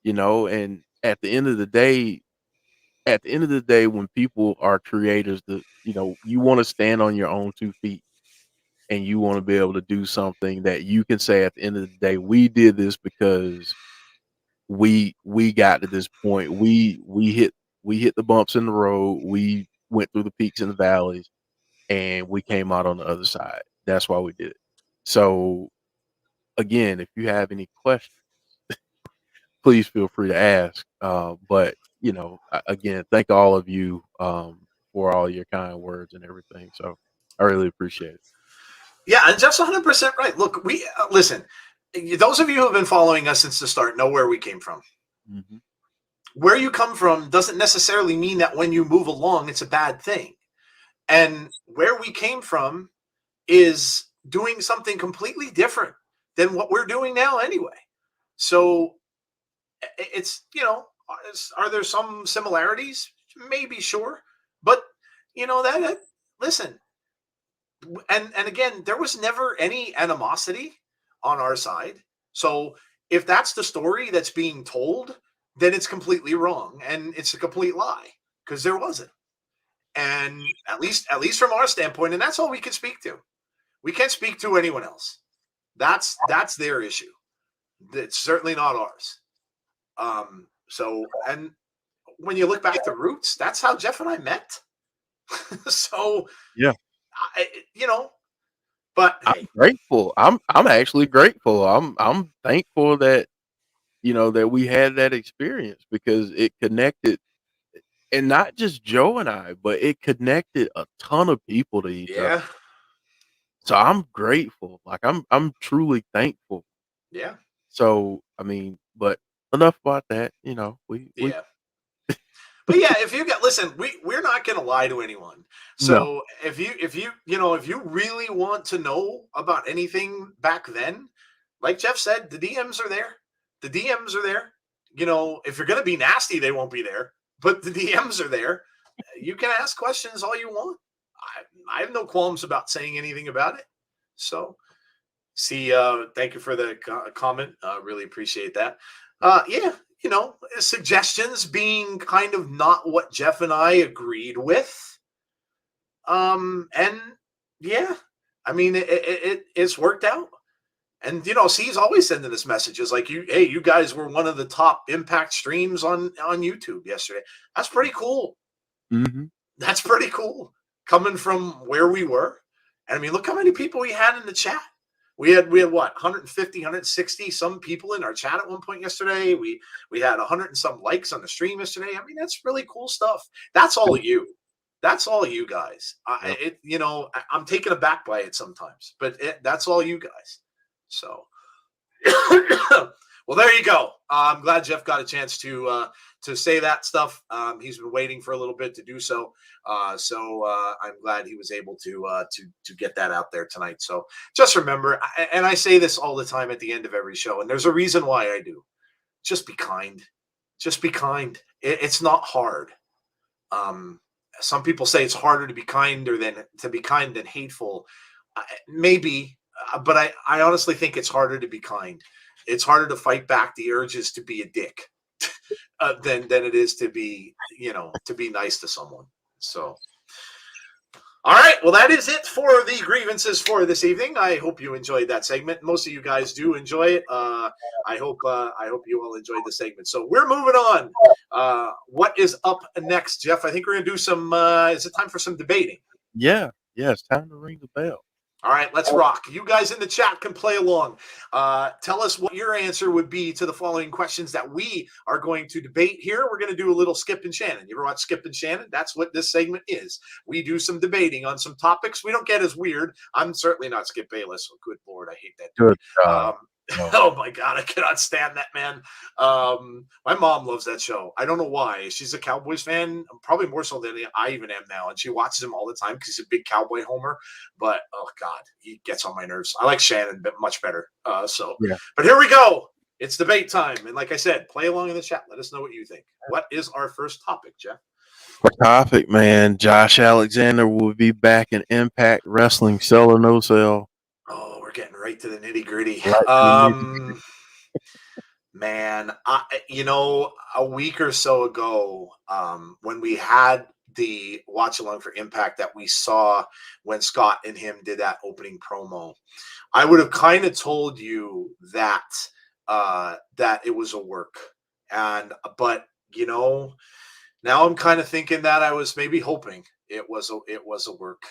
[SPEAKER 4] And at the end of the day, when people are creators, you want to stand on your own 2 feet, and you want to be able to do something that you can say at the end of the day, we did this because we got to this point. We hit the bumps in the road. We went through the peaks and the valleys, and we came out on the other side. That's why we did it. So again, if you have any questions, please feel free to ask. But again, thank all of you for all your kind words and everything. So I really appreciate it.
[SPEAKER 3] Yeah, and Jeff's 100% right. Look, we listen. Those of you who have been following us since the start know where we came from.
[SPEAKER 4] Mm-hmm.
[SPEAKER 3] Where you come from doesn't necessarily mean that when you move along, it's a bad thing. And where we came from is doing something completely different than what we're doing now anyway. So it's, are there some similarities? Maybe, sure. But, that listen, and again, there was never any animosity on our side. So if that's the story that's being told, then it's completely wrong and it's a complete lie because there wasn't. And at least from our standpoint, and that's all we can speak to. We can't speak to anyone else. That's their issue. It's certainly not ours. So, and when you look back to roots, that's how Jeff and I met. So,
[SPEAKER 4] Yeah.
[SPEAKER 3] But
[SPEAKER 4] I'm
[SPEAKER 3] hey,
[SPEAKER 4] grateful. I'm actually grateful. I'm thankful that that we had that experience because it connected, and not just Joe and I, but it connected a ton of people to each other.
[SPEAKER 3] yeah,
[SPEAKER 4] So I'm grateful. Like I'm truly thankful.
[SPEAKER 3] yeah,
[SPEAKER 4] So I mean, but enough about that. We
[SPEAKER 3] yeah. But yeah, if you get listen, we're not going to lie to anyone.
[SPEAKER 4] no.
[SPEAKER 3] So if you really want to know about anything back then, like Jeff said, the DMs are there. The DMs are there. If you're going to be nasty, they won't be there. But the DMs are there. You can ask questions all you want. I have no qualms about saying anything about it. So, thank you for the comment. Really appreciate that. Yeah, suggestions being kind of not what Jeff and I agreed with. And yeah, I mean, it's worked out. And C's always sending us messages like, hey, you guys were one of the top Impact streams on YouTube yesterday. That's pretty cool.
[SPEAKER 4] Mm-hmm.
[SPEAKER 3] That's pretty cool coming from where we were. And I mean, look how many people we had in the chat. We had what, 150, 160 some people in our chat at one point yesterday. We had 100 and some likes on the stream yesterday. I mean, that's really cool stuff. That's all you. That's all you guys. I'm taken aback by it sometimes, but that's all you guys. So, well, there you go. I'm glad Jeff got a chance to say that stuff. He's been waiting for a little bit to do so. So I'm glad he was able to get that out there tonight. So just remember, and I say this all the time at the end of every show, and there's a reason why I do. Just be kind. Just be kind. It's not hard. Some people say it's harder to be kinder than hateful. Maybe, but I honestly think it's harder to be kind. It's harder to fight back the urges to be a dick than it is to be nice to someone. So, all right. Well, that is it for the grievances for this evening. I hope you enjoyed that segment. Most of you guys do enjoy it. I hope you all enjoyed the segment. So we're moving on. What is up next, Jeff? I think we're gonna do some. Is it time for some debating?
[SPEAKER 4] Yeah. It's time to ring the bell.
[SPEAKER 3] All right, let's rock. You guys in the chat can play along. Tell us what your answer would be to the following questions that we are going to debate here. We're going to do a little Skip and Shannon. You ever watch Skip and Shannon? That's what this segment is. We do some debating on some topics. We don't get as weird. I'm certainly not Skip Bayless. Oh, good Lord, I hate that dude.
[SPEAKER 4] Good.
[SPEAKER 3] Oh my God, I cannot stand that man. My mom loves that show. I don't know why. She's a Cowboys fan, probably more so than I even am now, and she watches him all the time because he's a big Cowboy homer. But oh God, he gets on my nerves. I like Shannon much better.
[SPEAKER 4] Yeah.
[SPEAKER 3] But here we go. It's debate time, and like I said, play along in the chat. Let us know what you think. What is our first topic, Jeff?
[SPEAKER 4] Our topic, man. Josh Alexander will be back in Impact Wrestling, sell or no sell.
[SPEAKER 3] Oh, we're getting right to the nitty gritty. Man, a week or so ago, when we had the watch along for Impact that we saw when Scott and him did that opening promo, I would have kind of told you that it was a work, but now I'm kind of thinking that I was maybe hoping it was a work,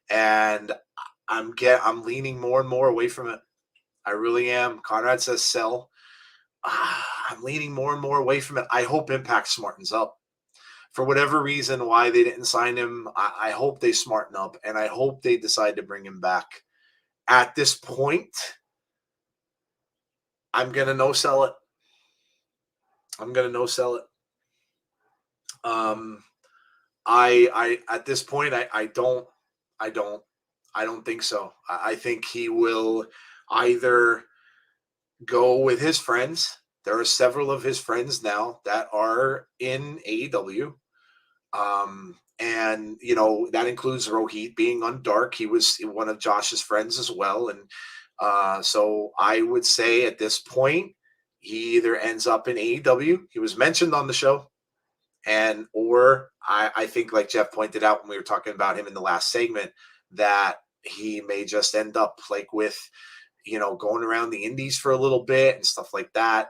[SPEAKER 3] and I'm leaning more and more away from it. I really am. Conrad says sell. I'm leaning more and more away from it. I hope Impact smartens up. For whatever reason why they didn't sign him, I hope they smarten up, and I hope they decide to bring him back. At this point, I'm going to no-sell it. I at this point, I don't think so. I think he will either go with his friends. There are several of his friends now that are in AEW. And that includes Rohit being on Dark. He was one of Josh's friends as well. And so I would say at this point, he either ends up in AEW. He was mentioned on the show, or I think, like Jeff pointed out when we were talking about him in the last segment, that he may just end up like with going around the indies for a little bit and stuff like that.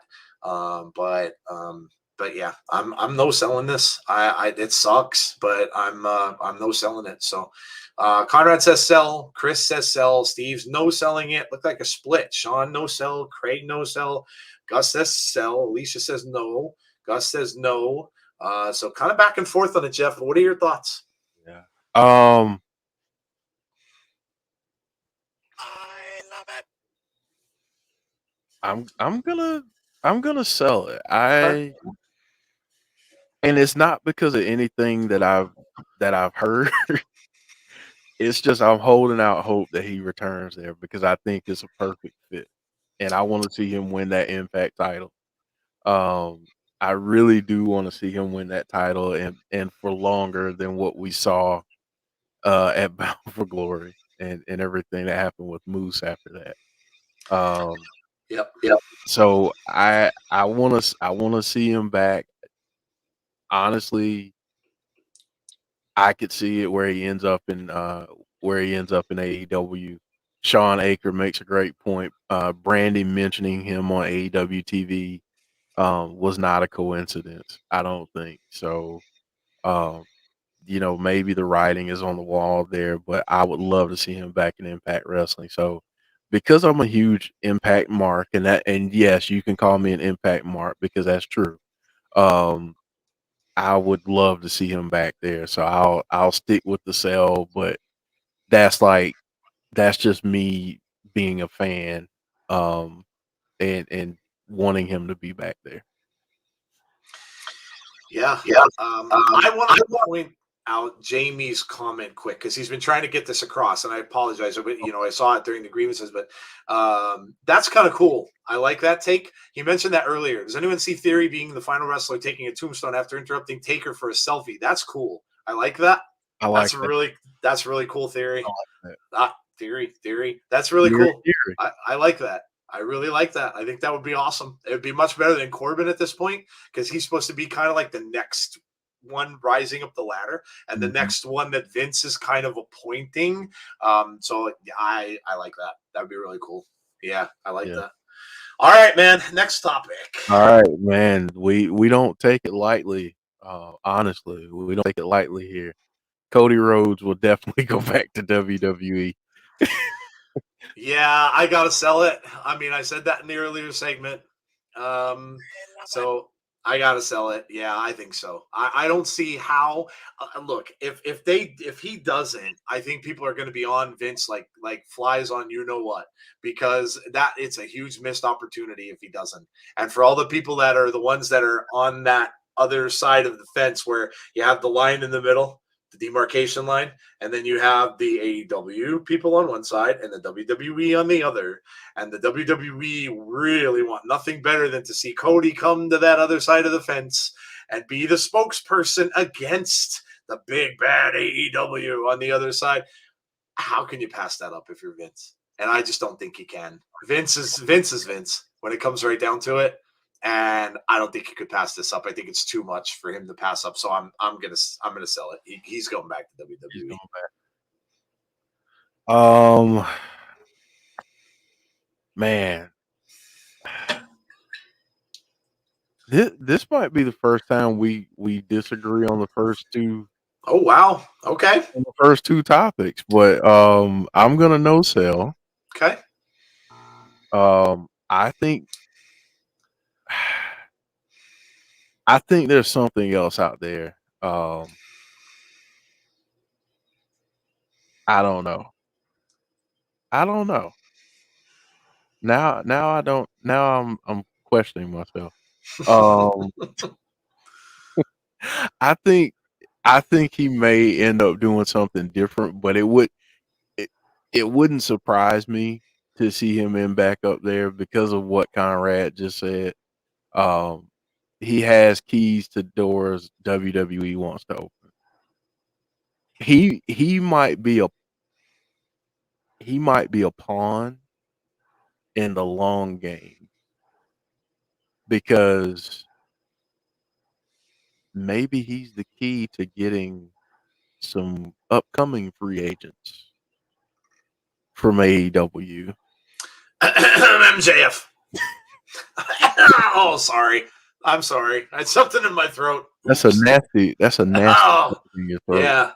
[SPEAKER 3] But yeah, I'm no selling this. It sucks, but I'm no selling it. So Conrad says sell, Chris says sell, Steve's no selling it. Looked like a split. Sean no sell, Craig no sell, Gus says sell, Alicia says no, Gus says no. So kind of back and forth on it, Jeff. What are your thoughts?
[SPEAKER 4] Yeah.
[SPEAKER 3] I love it.
[SPEAKER 4] I'm gonna sell it. And it's not because of anything that I've heard. It's just I'm holding out hope that he returns there because I think it's a perfect fit, and I want to see him win that Impact title. I really do want to see him win that title and for longer than what we saw at Bound for Glory and everything that happened with Moose after that.
[SPEAKER 3] Yep.
[SPEAKER 4] So I want to see him back. Honestly, I could see it where he ends up in AEW. Sean Aker makes a great point. Brandy mentioning him on AEW TV was not a coincidence. I don't think so. Um, maybe the writing is on the wall there, but I would love to see him back in Impact Wrestling. So because I'm a huge Impact mark, and yes, you can call me an Impact mark because that's true. I would love to see him back there. So I'll stick with the sell, but that's just me being a fan, and wanting him to be back there.
[SPEAKER 3] Yeah. I want to point out Jamie's comment quick because he's been trying to get this across, and I apologize. I saw it during the grievances, but that's kind of cool. I like that take. He mentioned that earlier. Does anyone see Theory being the final wrestler taking a tombstone after interrupting Taker for a selfie? That's cool. I like that.
[SPEAKER 4] I like that.
[SPEAKER 3] That's really cool, Theory.
[SPEAKER 4] I like that.
[SPEAKER 3] Theory. That's really cool.
[SPEAKER 4] Theory.
[SPEAKER 3] I like that. I really like that. I think that would be awesome. It would be much better than Corbin at this point because he's supposed to be kind of like the next one rising up the ladder and the next one that Vince is kind of appointing. So I like that. That'd be really cool. Yeah, I like that. All right, man. Next topic.
[SPEAKER 4] All right, man. We don't take it lightly. Honestly, we don't take it lightly here. Cody Rhodes will definitely go back to WWE.
[SPEAKER 3] Yeah, I gotta sell it. I mean, I said that in the earlier segment. So I gotta sell it. Yeah, I think so. I don't see how. Look, if he doesn't, I think people are going to be on Vince like flies on you know what, because that it's a huge missed opportunity if he doesn't. And for all the people that are the ones that are on that other side of the fence where you have the line in the middle, the demarcation line, and then you have the AEW people on one side and the WWE on the other. And the WWE really want nothing better than to see Cody come to that other side of the fence and be the spokesperson against the big bad AEW on the other side. How can you pass that up if you're Vince? And I just don't think he can. Vince is Vince when it comes right down to it. And I don't think he could pass this up. I think it's too much for him to pass up. So I'm gonna sell it. He's going back to WWE.
[SPEAKER 4] He's going back. Man, this might be the first time we disagree on the first two.
[SPEAKER 3] Oh wow! Okay.
[SPEAKER 4] On the first two topics, but I'm gonna no sell.
[SPEAKER 3] Okay.
[SPEAKER 4] I think there's something else out there. I don't know. Now I don't. Now I'm questioning myself. I think I think he may end up doing something different, but it wouldn't surprise me to see him in back up there because of what Conrad just said. Um, he has keys to doors WWE wants to open. He might be a pawn in the long game because maybe he's the key to getting some upcoming free agents from AEW.
[SPEAKER 3] MJF. Oh, sorry. I'm sorry. I had something in my throat.
[SPEAKER 4] That's a
[SPEAKER 3] Oops.
[SPEAKER 4] nasty
[SPEAKER 3] Oh,
[SPEAKER 4] in your throat.
[SPEAKER 3] yeah.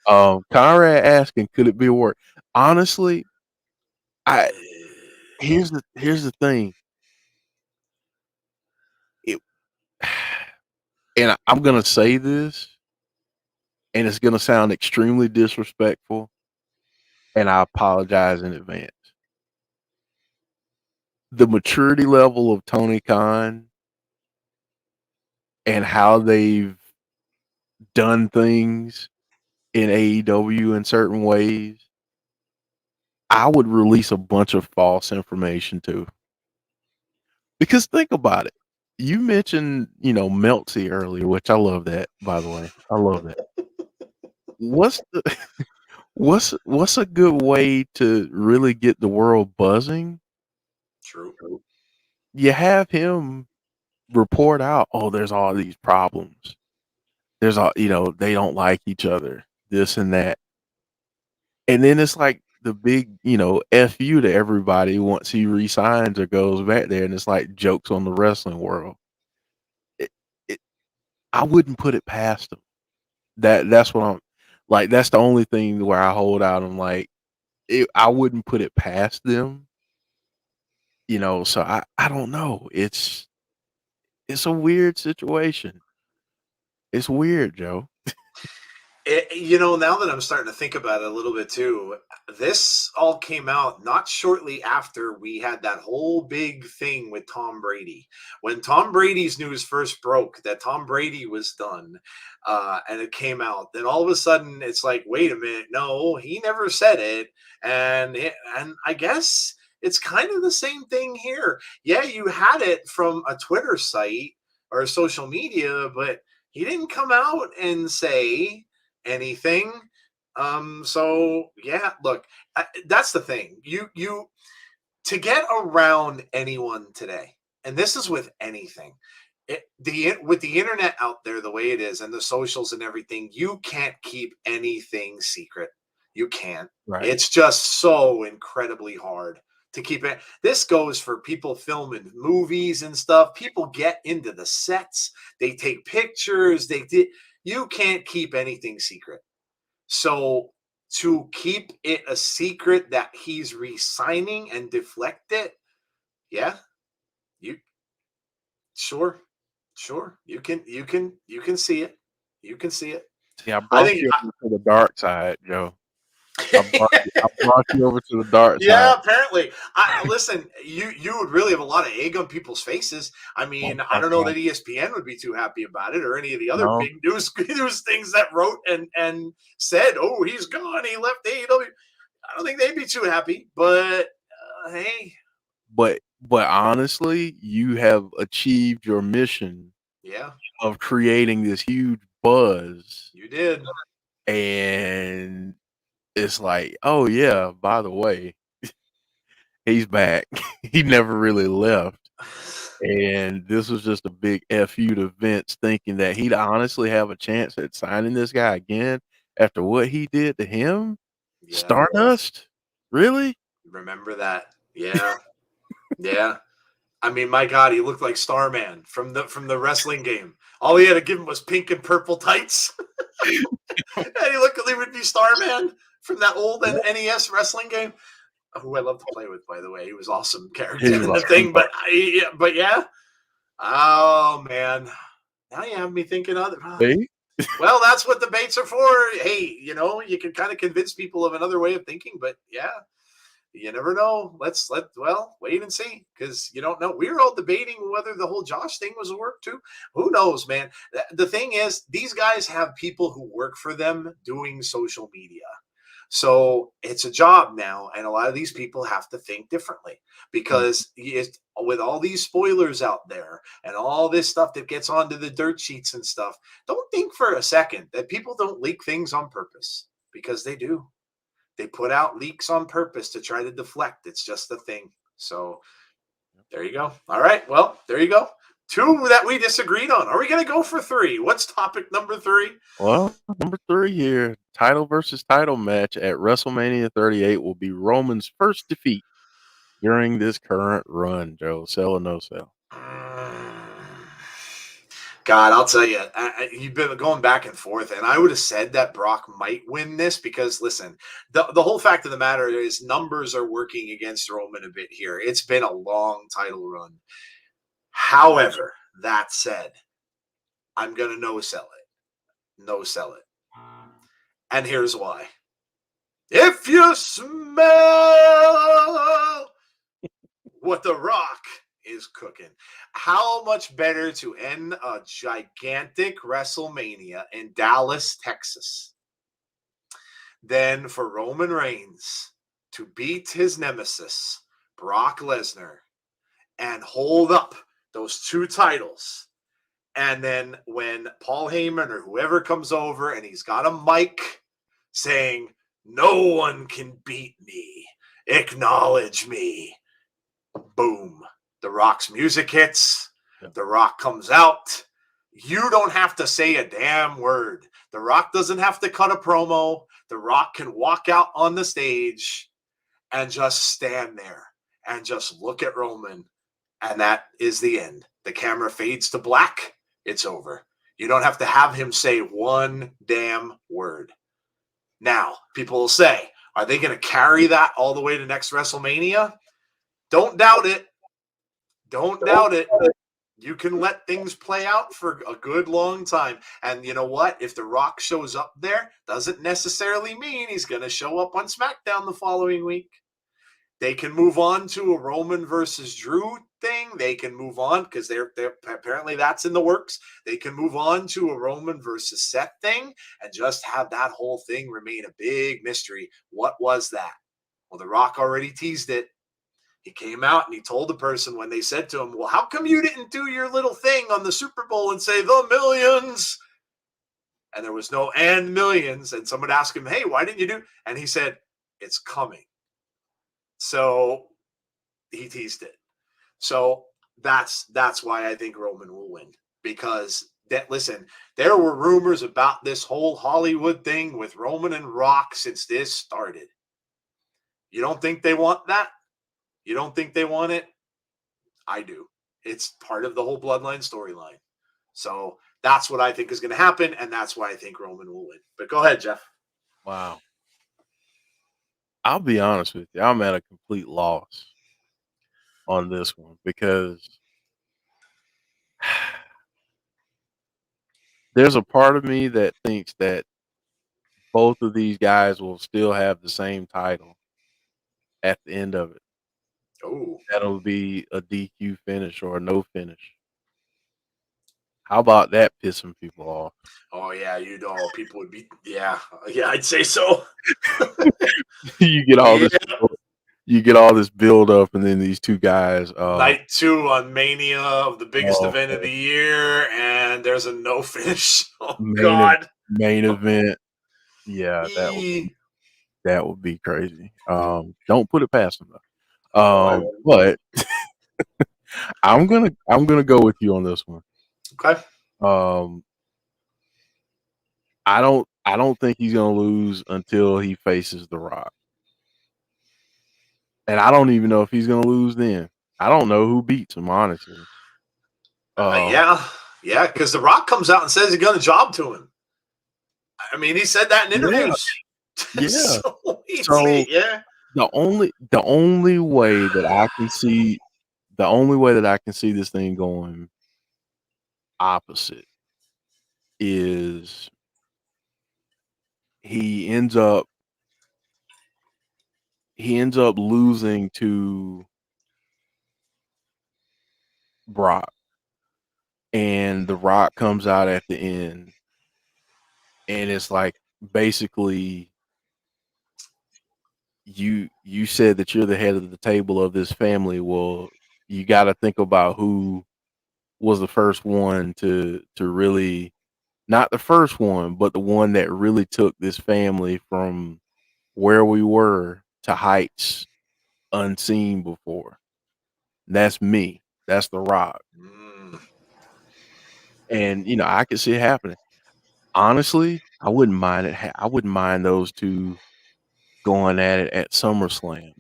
[SPEAKER 3] Oh, man.
[SPEAKER 4] Conrad asking, could it be work? Honestly, I here's the thing. It, and I'm gonna say this, and it's gonna sound extremely disrespectful, and I apologize in advance. The maturity level of Tony Khan and how they've done things in AEW in certain ways, I would release a bunch of false information too. Because think about it. You mentioned, Meltzy earlier, which I love that, by the way. I love that. What's the what's a good way to really get the world buzzing?
[SPEAKER 3] True.
[SPEAKER 4] You have him report out, oh, there's all these problems. There's all, they don't like each other, this and that. And then it's like the big, F you to everybody once he resigns or goes back there, and it's like jokes on the wrestling world. It, it, I wouldn't put it past him. That's what I'm like. That's the only thing where I hold out. I'm like, I wouldn't put it past them. So I don't know. It's a weird situation. It's weird, Joe.
[SPEAKER 3] Now that I'm starting to think about it a little bit too, this all came out not shortly after we had that whole big thing with Tom Brady. When Tom Brady's news first broke that Tom Brady was done, and it came out, then all of a sudden it's like, wait a minute, no, he never said it, and I guess it's kind of the same thing here. Yeah, you had it from a Twitter site or social media, but he didn't come out and say anything. So yeah, look, that's the thing. You to get around anyone today, and this is with anything. With the internet out there the way it is and the socials and everything, you can't keep anything secret. You can't.
[SPEAKER 4] Right.
[SPEAKER 3] It's just so incredibly hard to keep it. This goes for people filming movies and stuff. People get into the sets, they take pictures, you can't keep anything secret. So to keep it a secret that he's resigning and deflect it, yeah, you sure, you can see it. You can see it.
[SPEAKER 4] See, I
[SPEAKER 3] I
[SPEAKER 4] brought
[SPEAKER 3] think
[SPEAKER 4] you over to the dark side, Joe. I brought you over to the dark
[SPEAKER 3] yeah,
[SPEAKER 4] side.
[SPEAKER 3] apparently. Listen, you would really have a lot of egg on people's faces. I mean, I don't know that ESPN would be too happy about it, or any of the other
[SPEAKER 4] No.
[SPEAKER 3] big news things that wrote and said, "Oh, he's gone. He left AEW." I don't think they'd be too happy. But hey,
[SPEAKER 4] But honestly, you have achieved your mission
[SPEAKER 3] yeah,
[SPEAKER 4] of creating this huge buzz,
[SPEAKER 3] you did.
[SPEAKER 4] and it's like, oh yeah, by the way, he's back. He never really left. And this was just a big FU to Vince, thinking that he'd honestly have a chance at signing this guy again after what he did to him.
[SPEAKER 3] Yeah,
[SPEAKER 4] Stardust? Really?
[SPEAKER 3] remember that? Yeah, yeah. I mean, my God, he looked like Starman from the wrestling game. All he had to give him was pink and purple tights, and he would be Starman from that old NES wrestling game. Who I love to play with, by the way. He was awesome character in the thing, but yeah. Oh man, now you have me thinking other.
[SPEAKER 4] See?
[SPEAKER 3] Well, that's what debates are for. Hey, you can kind of convince people of another way of thinking, but yeah. You never know. Well, wait and see, because you don't know. We were all debating whether the whole Josh thing was a work too. Who knows, man? The thing is, these guys have people who work for them doing social media. So it's a job now, and a lot of these people have to think differently because with all these spoilers out there and all this stuff that gets onto the dirt sheets and stuff, don't think for a second that people don't leak things on purpose, because they do. They put out leaks on purpose to try to deflect. It's just a thing. So there you go. All right. Well, there you go. 2 that we disagreed on. Are we going to go for 3? What's topic number 3?
[SPEAKER 4] Well, number 3 here, title versus title match at WrestleMania 38 will be Roman's first defeat during this current run. Joe, sell or no sell?
[SPEAKER 3] God, I'll tell you, you've been going back and forth, and I would have said that Brock might win this because, listen, the whole fact of the matter is numbers are working against Roman a bit here. It's been a long title run. However, that said, I'm going to no sell it. No sell it. And here's why. If you smell what The Rock is cooking, how much better to end a gigantic WrestleMania in Dallas, Texas, than for Roman Reigns to beat his nemesis, Brock Lesnar, and hold up those 2 titles. And then when Paul Heyman or whoever comes over and he's got a mic saying, "No one can beat me. Acknowledge me." Boom. The Rock's music hits. The Rock comes out. You don't have to say a damn word. The Rock doesn't have to cut a promo. The Rock can walk out on the stage and just stand there and just look at Roman. And that is the end. The camera fades to black. It's over. You don't have to have him say one damn word. Now, people will say, are they going to carry that all the way to next WrestleMania? Don't doubt it. Don't doubt it. You can let things play out for a good long time. And you know what? If The Rock shows up there, doesn't necessarily mean he's going to show up on SmackDown the following week. They can move on to a Roman versus Drew thing. They can move on because they're apparently that's in the works. They can move on to a Roman versus Seth thing and just have that whole thing remain a big mystery. What was that? Well, The Rock already teased it. He came out and he told the person when they said to him, "Well, how come you didn't do your little thing on the Super Bowl and say the millions?" And there was no "and millions." And someone asked him, "Hey, why didn't you do?" And he said, "It's coming." So he teased it. So that's why I think Roman will win, because listen, there were rumors about this whole Hollywood thing with Roman and Rock since this started. You don't think they want that? You don't think they want it? I do. It's part of the whole bloodline storyline. So that's what I think is going to happen, and that's why I think Roman will win. But go ahead, Jeff.
[SPEAKER 4] Wow. I'll be honest with you. I'm at a complete loss on this one because there's a part of me that thinks that both of these guys will still have the same title at the end of it.
[SPEAKER 3] Oh,
[SPEAKER 4] That'll be a DQ finish or a no finish. How about that pissing people off?
[SPEAKER 3] oh yeah, you know, people would be, yeah, I'd say so.
[SPEAKER 4] you get all this build up, and then these 2 guys.
[SPEAKER 3] Night 2 on Mania of the biggest
[SPEAKER 4] Oh,
[SPEAKER 3] event of the year, and there's a no finish. Oh
[SPEAKER 4] main
[SPEAKER 3] God,
[SPEAKER 4] main event. Yeah, that would be crazy. Don't put it past them though. But I'm gonna go with you on this one.
[SPEAKER 3] Okay.
[SPEAKER 4] I don't think he's gonna lose until he faces The Rock. And I don't even know if he's gonna lose then. I don't know who beats him, honestly.
[SPEAKER 3] Yeah, because The Rock comes out and says he's going to job to him. I mean, he said that in interviews.
[SPEAKER 4] Yeah.
[SPEAKER 3] So
[SPEAKER 4] The only way that I can see this thing going opposite is he ends up he ends up losing to Brock, and The Rock comes out at the end, and it's like basically you said that you're the head of the table of this family. Well, you got to think about who was the first one to really, not the first one, but the one that really took this family from where we were to heights unseen before. And that's me. That's The Rock.
[SPEAKER 3] Mm.
[SPEAKER 4] And I could see it happening. Honestly, I wouldn't mind it. I wouldn't mind those two going at it at SummerSlam.
[SPEAKER 3] It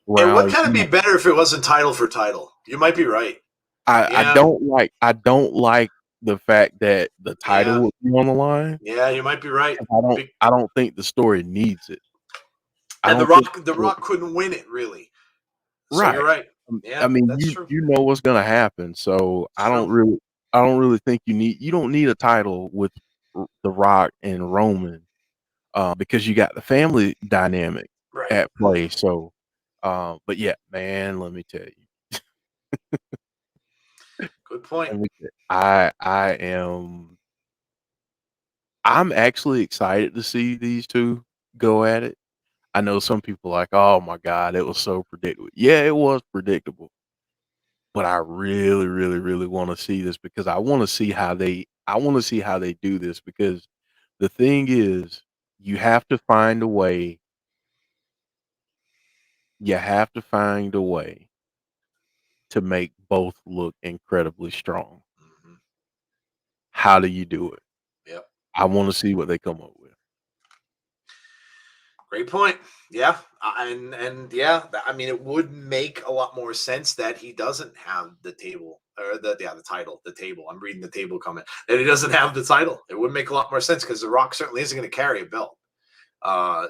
[SPEAKER 3] would
[SPEAKER 4] Round
[SPEAKER 3] kind of be
[SPEAKER 4] one.
[SPEAKER 3] better if it wasn't title for title. You might be right.
[SPEAKER 4] I
[SPEAKER 3] Yeah.
[SPEAKER 4] don't like the fact that the title would be on the line.
[SPEAKER 3] Yeah, you might be right.
[SPEAKER 4] I don't think the story needs it. I
[SPEAKER 3] And
[SPEAKER 4] don't think
[SPEAKER 3] The Rock couldn't win it really. So
[SPEAKER 4] right.
[SPEAKER 3] you're right. Yeah,
[SPEAKER 4] I mean,
[SPEAKER 3] that's true.
[SPEAKER 4] you know what's gonna happen. So
[SPEAKER 3] It's true.
[SPEAKER 4] I don't really think you don't need a title with The Rock and Roman, because you got the family dynamic
[SPEAKER 3] Right.
[SPEAKER 4] at play. So, but yeah, man, let me tell you.
[SPEAKER 3] Good point.
[SPEAKER 4] I'm actually excited to see these two go at it. I know some people are like, oh my God, it was so predictable. Yeah, it was predictable. But I really, really, really want to see this because I want to see how they do this, because the thing is, you have to find a way. You have to find a way to make both look incredibly strong.
[SPEAKER 3] Mm-hmm.
[SPEAKER 4] How do you do it?
[SPEAKER 3] Yep.
[SPEAKER 4] I want to see what they come up with.
[SPEAKER 3] Great point. Yeah, and yeah, I mean, it would make a lot more sense that he doesn't have the table or the title, the table. I'm reading the table comment that he doesn't have the title. It would make a lot more sense because The Rock certainly isn't going to carry a belt.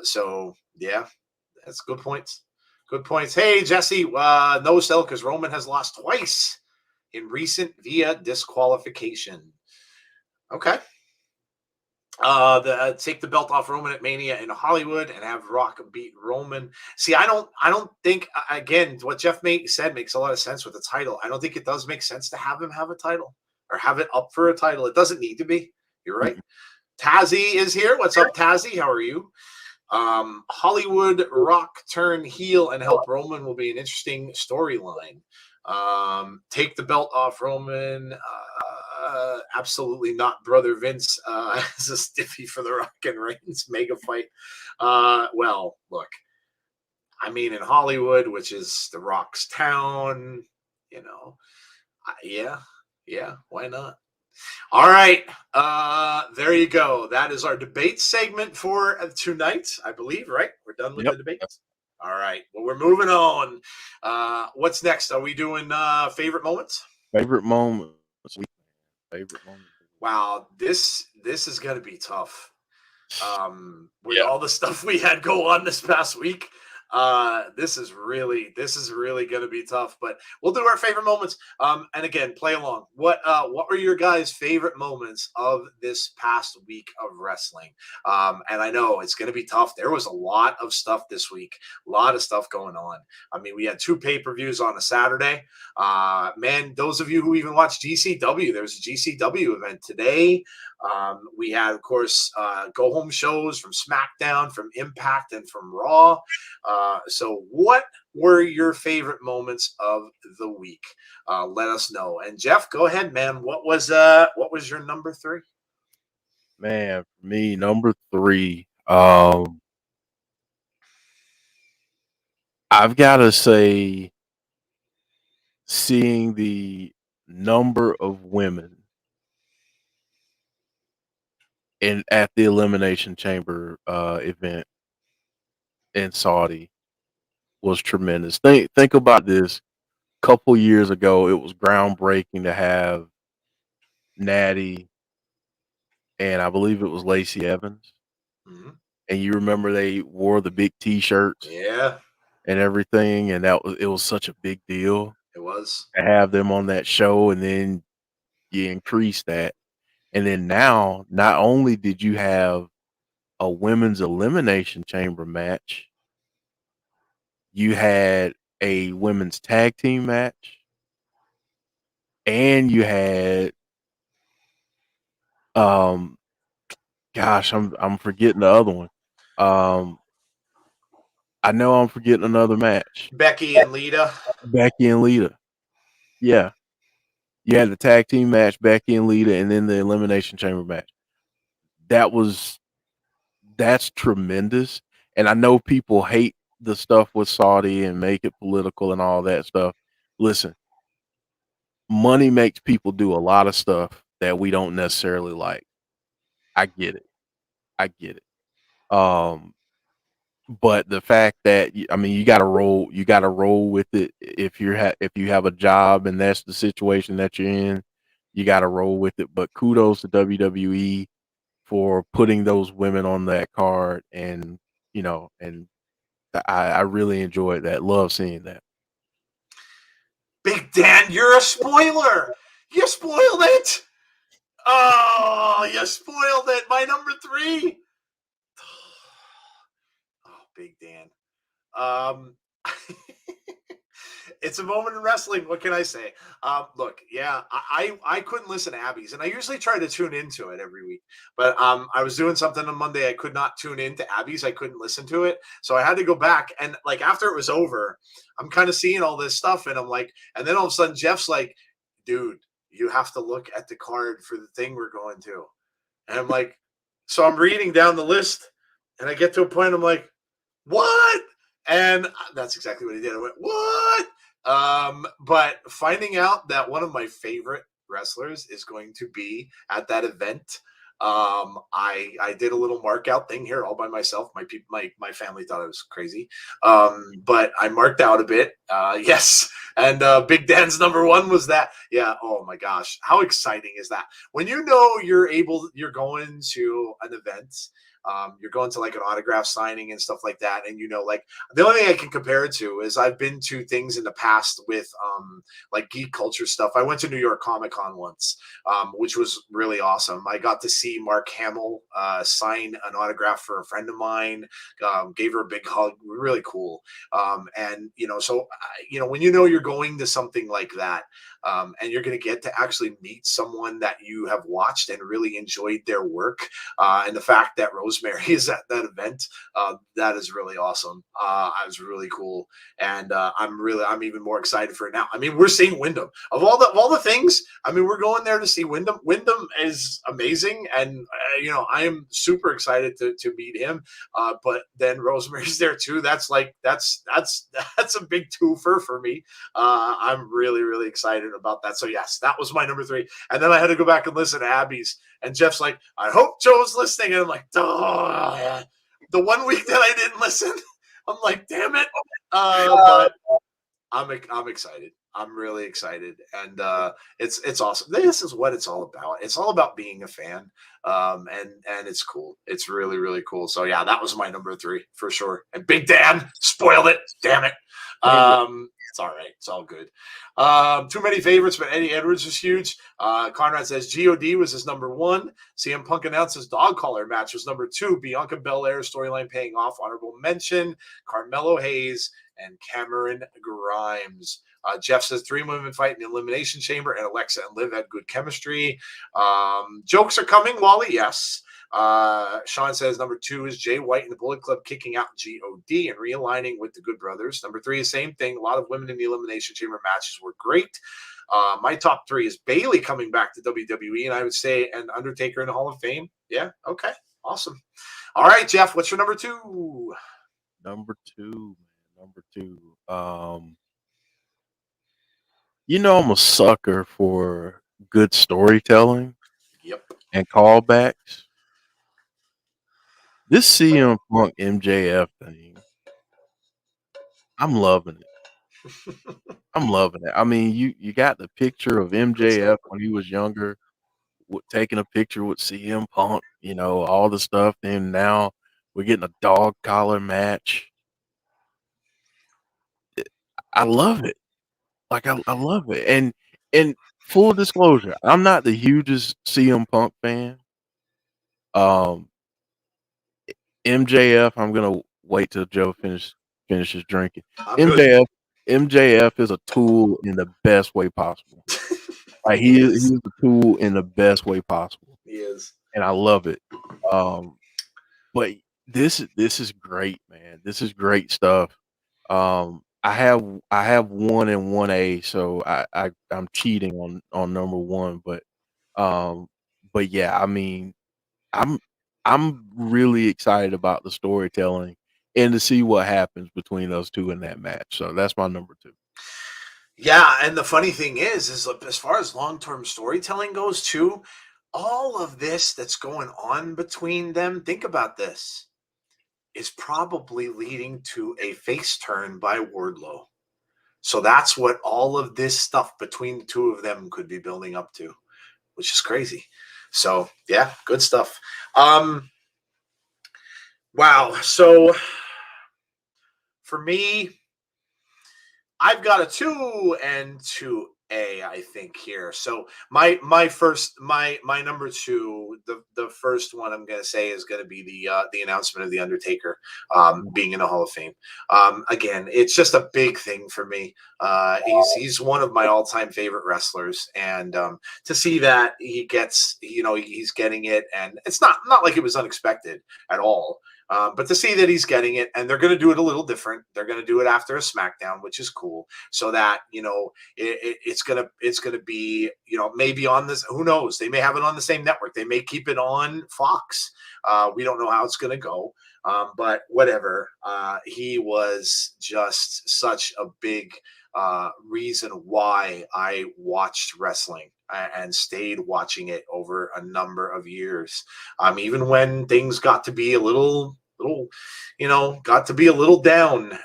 [SPEAKER 3] So yeah, that's good points. Good points. Hey Jesse, no sell because Roman has lost twice in recent via disqualification. Okay. Take the belt off Roman at Mania in Hollywood and have Rock beat Roman. See, I don't think, again, what Jeff said makes a lot of sense with the title. I don't think it does make sense to have him have a title or have it up for a title. It doesn't need to be. You're right. Tazzy is here. What's up, Tazzy? How are you? Hollywood Rock turn heel and help Roman will be an interesting storyline. Take the belt off Roman. Absolutely not, brother Vince. As a stiffy for the Rock and Reigns mega fight. Well, look, I mean, in Hollywood, which is the Rock's town, yeah, why not? All right, there you go. That is our debate segment for tonight, I believe. Right, we're done with the debate. All right, well, we're moving on. What's next? Are we doing favorite moments?
[SPEAKER 4] Favorite moments. Favorite moments.
[SPEAKER 3] Wow, this is going to be tough. With all the stuff we had go on this past week, this is really going to be tough. But we'll do our favorite moments. And again, play along. What were your guys' favorite moments of this past week of wrestling? And I know it's going to be tough. There was a lot of stuff this week, a lot of stuff going on. I mean, we had 2 pay-per-views on a Saturday. Man, those of you who even watched GCW, there was a GCW event today. We had, of course, go home shows from SmackDown, from Impact, and from Raw. So what were your favorite moments of the week? Let us know. And Jeff, go ahead, man. What was your number 3?
[SPEAKER 4] Man, for me, number 3, I've got to say, seeing the number of women at the Elimination Chamber event in Saudi was tremendous. Think about this. Couple years ago, it was groundbreaking to have Natty and I believe it was Lacey Evans.
[SPEAKER 3] Mm-hmm.
[SPEAKER 4] And you remember they wore the big T-shirts,
[SPEAKER 3] Yeah,
[SPEAKER 4] and everything, and it was such a big deal
[SPEAKER 3] it was.
[SPEAKER 4] to have them on that show, and then you increase that, and then now not only did you have a women's elimination chamber match, You had a women's tag team match, and you had gosh, I'm forgetting the other one. I know I'm forgetting another match.
[SPEAKER 3] Becky and Lita.
[SPEAKER 4] Becky and Lita. Yeah. You had the tag team match, Becky and Lita, and then the Elimination Chamber match. That's tremendous. And I know people hate the stuff with Saudi and make it political and all that stuff. Listen, money makes people do a lot of stuff that we don't necessarily like. I get it. I get it. But the fact that I mean, you got to roll. You got to roll with it. If you have a job and that's the situation that you're in, you got to roll with it. But kudos to WWE for putting those women on that card, and and I really enjoyed that. Love seeing that.
[SPEAKER 3] Big Dan, you're a spoiler. You spoiled it. Oh, you spoiled it. My number 3. Oh, Big Dan. It's a moment in wrestling. What can I say? Look, yeah, I couldn't listen to Abby's, and I usually try to tune into it every week. But I was doing something on Monday. I could not tune into Abby's. I couldn't listen to it, so I had to go back. And like after it was over, I'm kind of seeing all this stuff, and I'm like, and then all of a sudden Jeff's like, "Dude, you have to look at the card for the thing we're going to." And I'm like, so I'm reading down the list, and I get to a point. I'm like, what? And that's exactly what he did. I went, what? But finding out that one of my favorite wrestlers is going to be at that event, I did a little mark out thing here all by myself. My family thought I was crazy, but I marked out a bit. Yes, and Big Dan's number 1 was that. Yeah. Oh my gosh, how exciting is that? When you know you're going to an event. You're going to like an autograph signing and stuff like that. And, like the only thing I can compare it to is I've been to things in the past with like geek culture stuff. I went to New York Comic Con once, which was really awesome. I got to see Mark Hamill sign an autograph for a friend of mine, gave her a big hug. Really cool. And, so, when you're going to something like that, and you're going to get to actually meet someone that you have watched and really enjoyed their work. And the fact that Rosemary is at that event, that is really awesome. I was really cool. And I'm even more excited for it now. I mean, we're seeing Wyndham of all the things. I mean, we're going there to see Wyndham. Wyndham is amazing. And, I am super excited to meet him. But then Rosemary's there too. That's a big twofer for me. I'm really, really excited about that. So yes, that was my number 3. And then I had to go back and listen to Abby's. And Jeff's like, I hope Joe's listening. And I'm like, oh, the one week that I didn't listen, I'm like, damn it. But I'm excited. I'm really excited. And it's awesome. This is what it's all about. It's all about being a fan. And it's cool. It's really, really cool. So yeah, that was my number 3 for sure. And Big Dan spoiled it. Damn it. It's all right. It's all good. Too many favorites, but Eddie Edwards was huge. Conrad says G.O.D. was his number 1. CM Punk announced his dog collar match was number 2. Bianca Belair storyline paying off. Honorable mention. Carmelo Hayes and Cameron Grimes. Jeff says 3 women fight in the Elimination Chamber, and Alexa and Liv had good chemistry. Jokes are coming, Wally. Yes. Sean says number 2 is Jay White and the Bullet Club kicking out G.O.D. and realigning with the Good Brothers. Number 3 is same thing. A lot of women in the Elimination Chamber matches were great. My top 3 is Bayley coming back to WWE, and I would say an Undertaker in the Hall of Fame. Yeah, okay, awesome. All right, Jeff, what's your number 2?
[SPEAKER 4] Number 2. I'm a sucker for good storytelling.
[SPEAKER 3] Yep.
[SPEAKER 4] And callbacks. This CM Punk MJF thing, I'm loving it. I'm loving it. I mean, you got the picture of MJF when he was younger, taking a picture with CM Punk, all the stuff. And now we're getting a dog collar match. I love it. Like I love it. And full disclosure, I'm not the hugest CM Punk fan. MJF, I'm gonna wait till Joe finishes finishes drinking.
[SPEAKER 3] I'm good.
[SPEAKER 4] MJF is a tool in the best way possible. Like
[SPEAKER 3] He
[SPEAKER 4] he's
[SPEAKER 3] is.
[SPEAKER 4] a tool in the best way possible,
[SPEAKER 3] He is.
[SPEAKER 4] and I love it. But this is great, man. This is great stuff. I have 1 and 1A, so I'm cheating on number 1, um, but yeah, I mean, I'm I'm really excited about the storytelling and to see what happens between those two in that match. So that's my number 2.
[SPEAKER 3] Yeah, and the funny thing is as far as long-term storytelling goes too, all of this that's going on between them, think about this, is probably leading to a face turn by Wardlow. So that's what all of this stuff between the two of them could be building up to, which is crazy. So yeah, good stuff. Wow. So for me, I've got a 2 and 2A, I think here. So my number 2, the first one I'm gonna say is gonna be the announcement of the Undertaker being in the Hall of Fame. Again, it's just a big thing for me. He's one of my all-time favorite wrestlers, and to see that he gets, he's getting it, and it's not like it was unexpected at all. But to see that he's getting it, and they're going to do it a little different. They're going to do it after a SmackDown, which is cool. So that it's gonna be maybe on this. Who knows? They may have it on the same network. They may keep it on Fox. We don't know how it's going to go. But whatever. He was just such a big reason why I watched wrestling and stayed watching it over a number of years. Even when things got to be a little got to be a little down,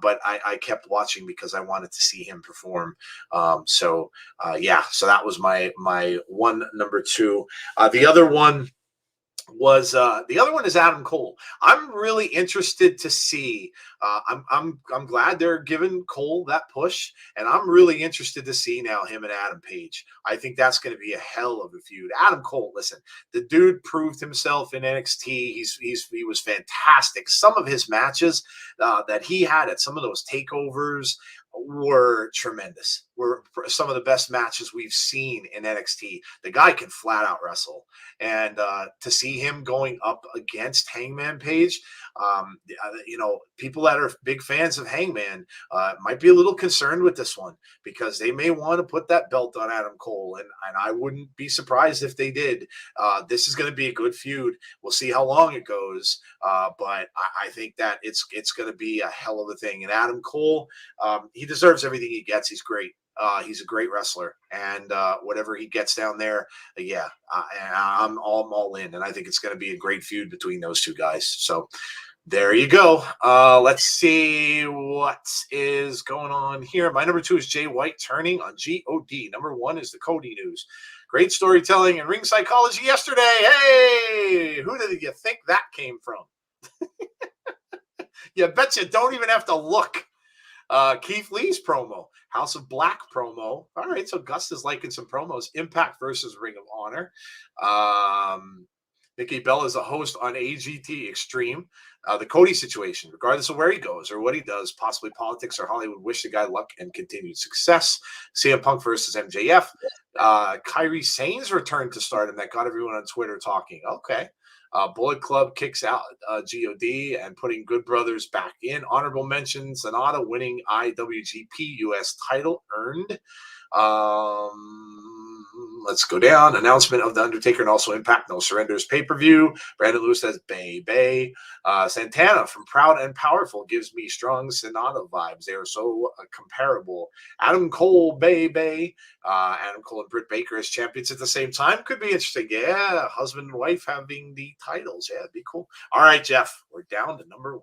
[SPEAKER 3] but I kept watching because I wanted to see him perform. So that was my one, number 2. The other one is Adam Cole. I'm really interested to see. I'm glad they're giving Cole that push, and I'm really interested to see now him and Adam Page. I think that's going to be a hell of a feud. Adam Cole, listen, the dude proved himself in NXT. He was fantastic. Some of his matches that he had at some of those takeovers were tremendous. Were some of the best matches we've seen in NXT. The guy can flat out wrestle, and to see him going up against Hangman Page, people that are big fans of Hangman might be a little concerned with this one because they may want to put that belt on Adam Cole, and I wouldn't be surprised if they did. This is going to be a good feud. We'll see how long it goes, but I think that it's going to be a hell of a thing. And Adam Cole, he deserves everything he gets. He's great. He's a great wrestler, and whatever he gets down there, I'm all in, and I think it's going to be a great feud between those two guys. So there you go. Let's see what is going on here. My number 2 is Jay White turning on G.O.D. Number 1 is the Cody news. Great storytelling and ring psychology yesterday. Hey, who did you think that came from? You bet you don't even have to look. Keith Lee's promo, House of Black promo. All right, so Gus is liking some promos. Impact versus Ring of Honor. Nikki Bella is a host on AGT Extreme. The Cody situation, regardless of where he goes or what he does, possibly politics or Hollywood, wish the guy luck and continued success. CM Punk versus MJF. Kairi Sane's return to stardom that got everyone on Twitter talking. Okay. Bullet Club kicks out G.O.D. and putting Good Brothers back in. Honorable mention, Sonata winning IWGP US title earned. Let's go down. Announcement of The Undertaker and also Impact No Surrenders pay-per-view. Brandon Lewis says, Bay Bay. Santana from Proud and Powerful gives me strong Sonata vibes. They are so comparable. Adam Cole, Bay Bay. Adam Cole and Britt Baker as champions at the same time. Could be interesting. Yeah, husband and wife having the titles. Yeah, it'd be cool. All right, Jeff, we're down to number 1.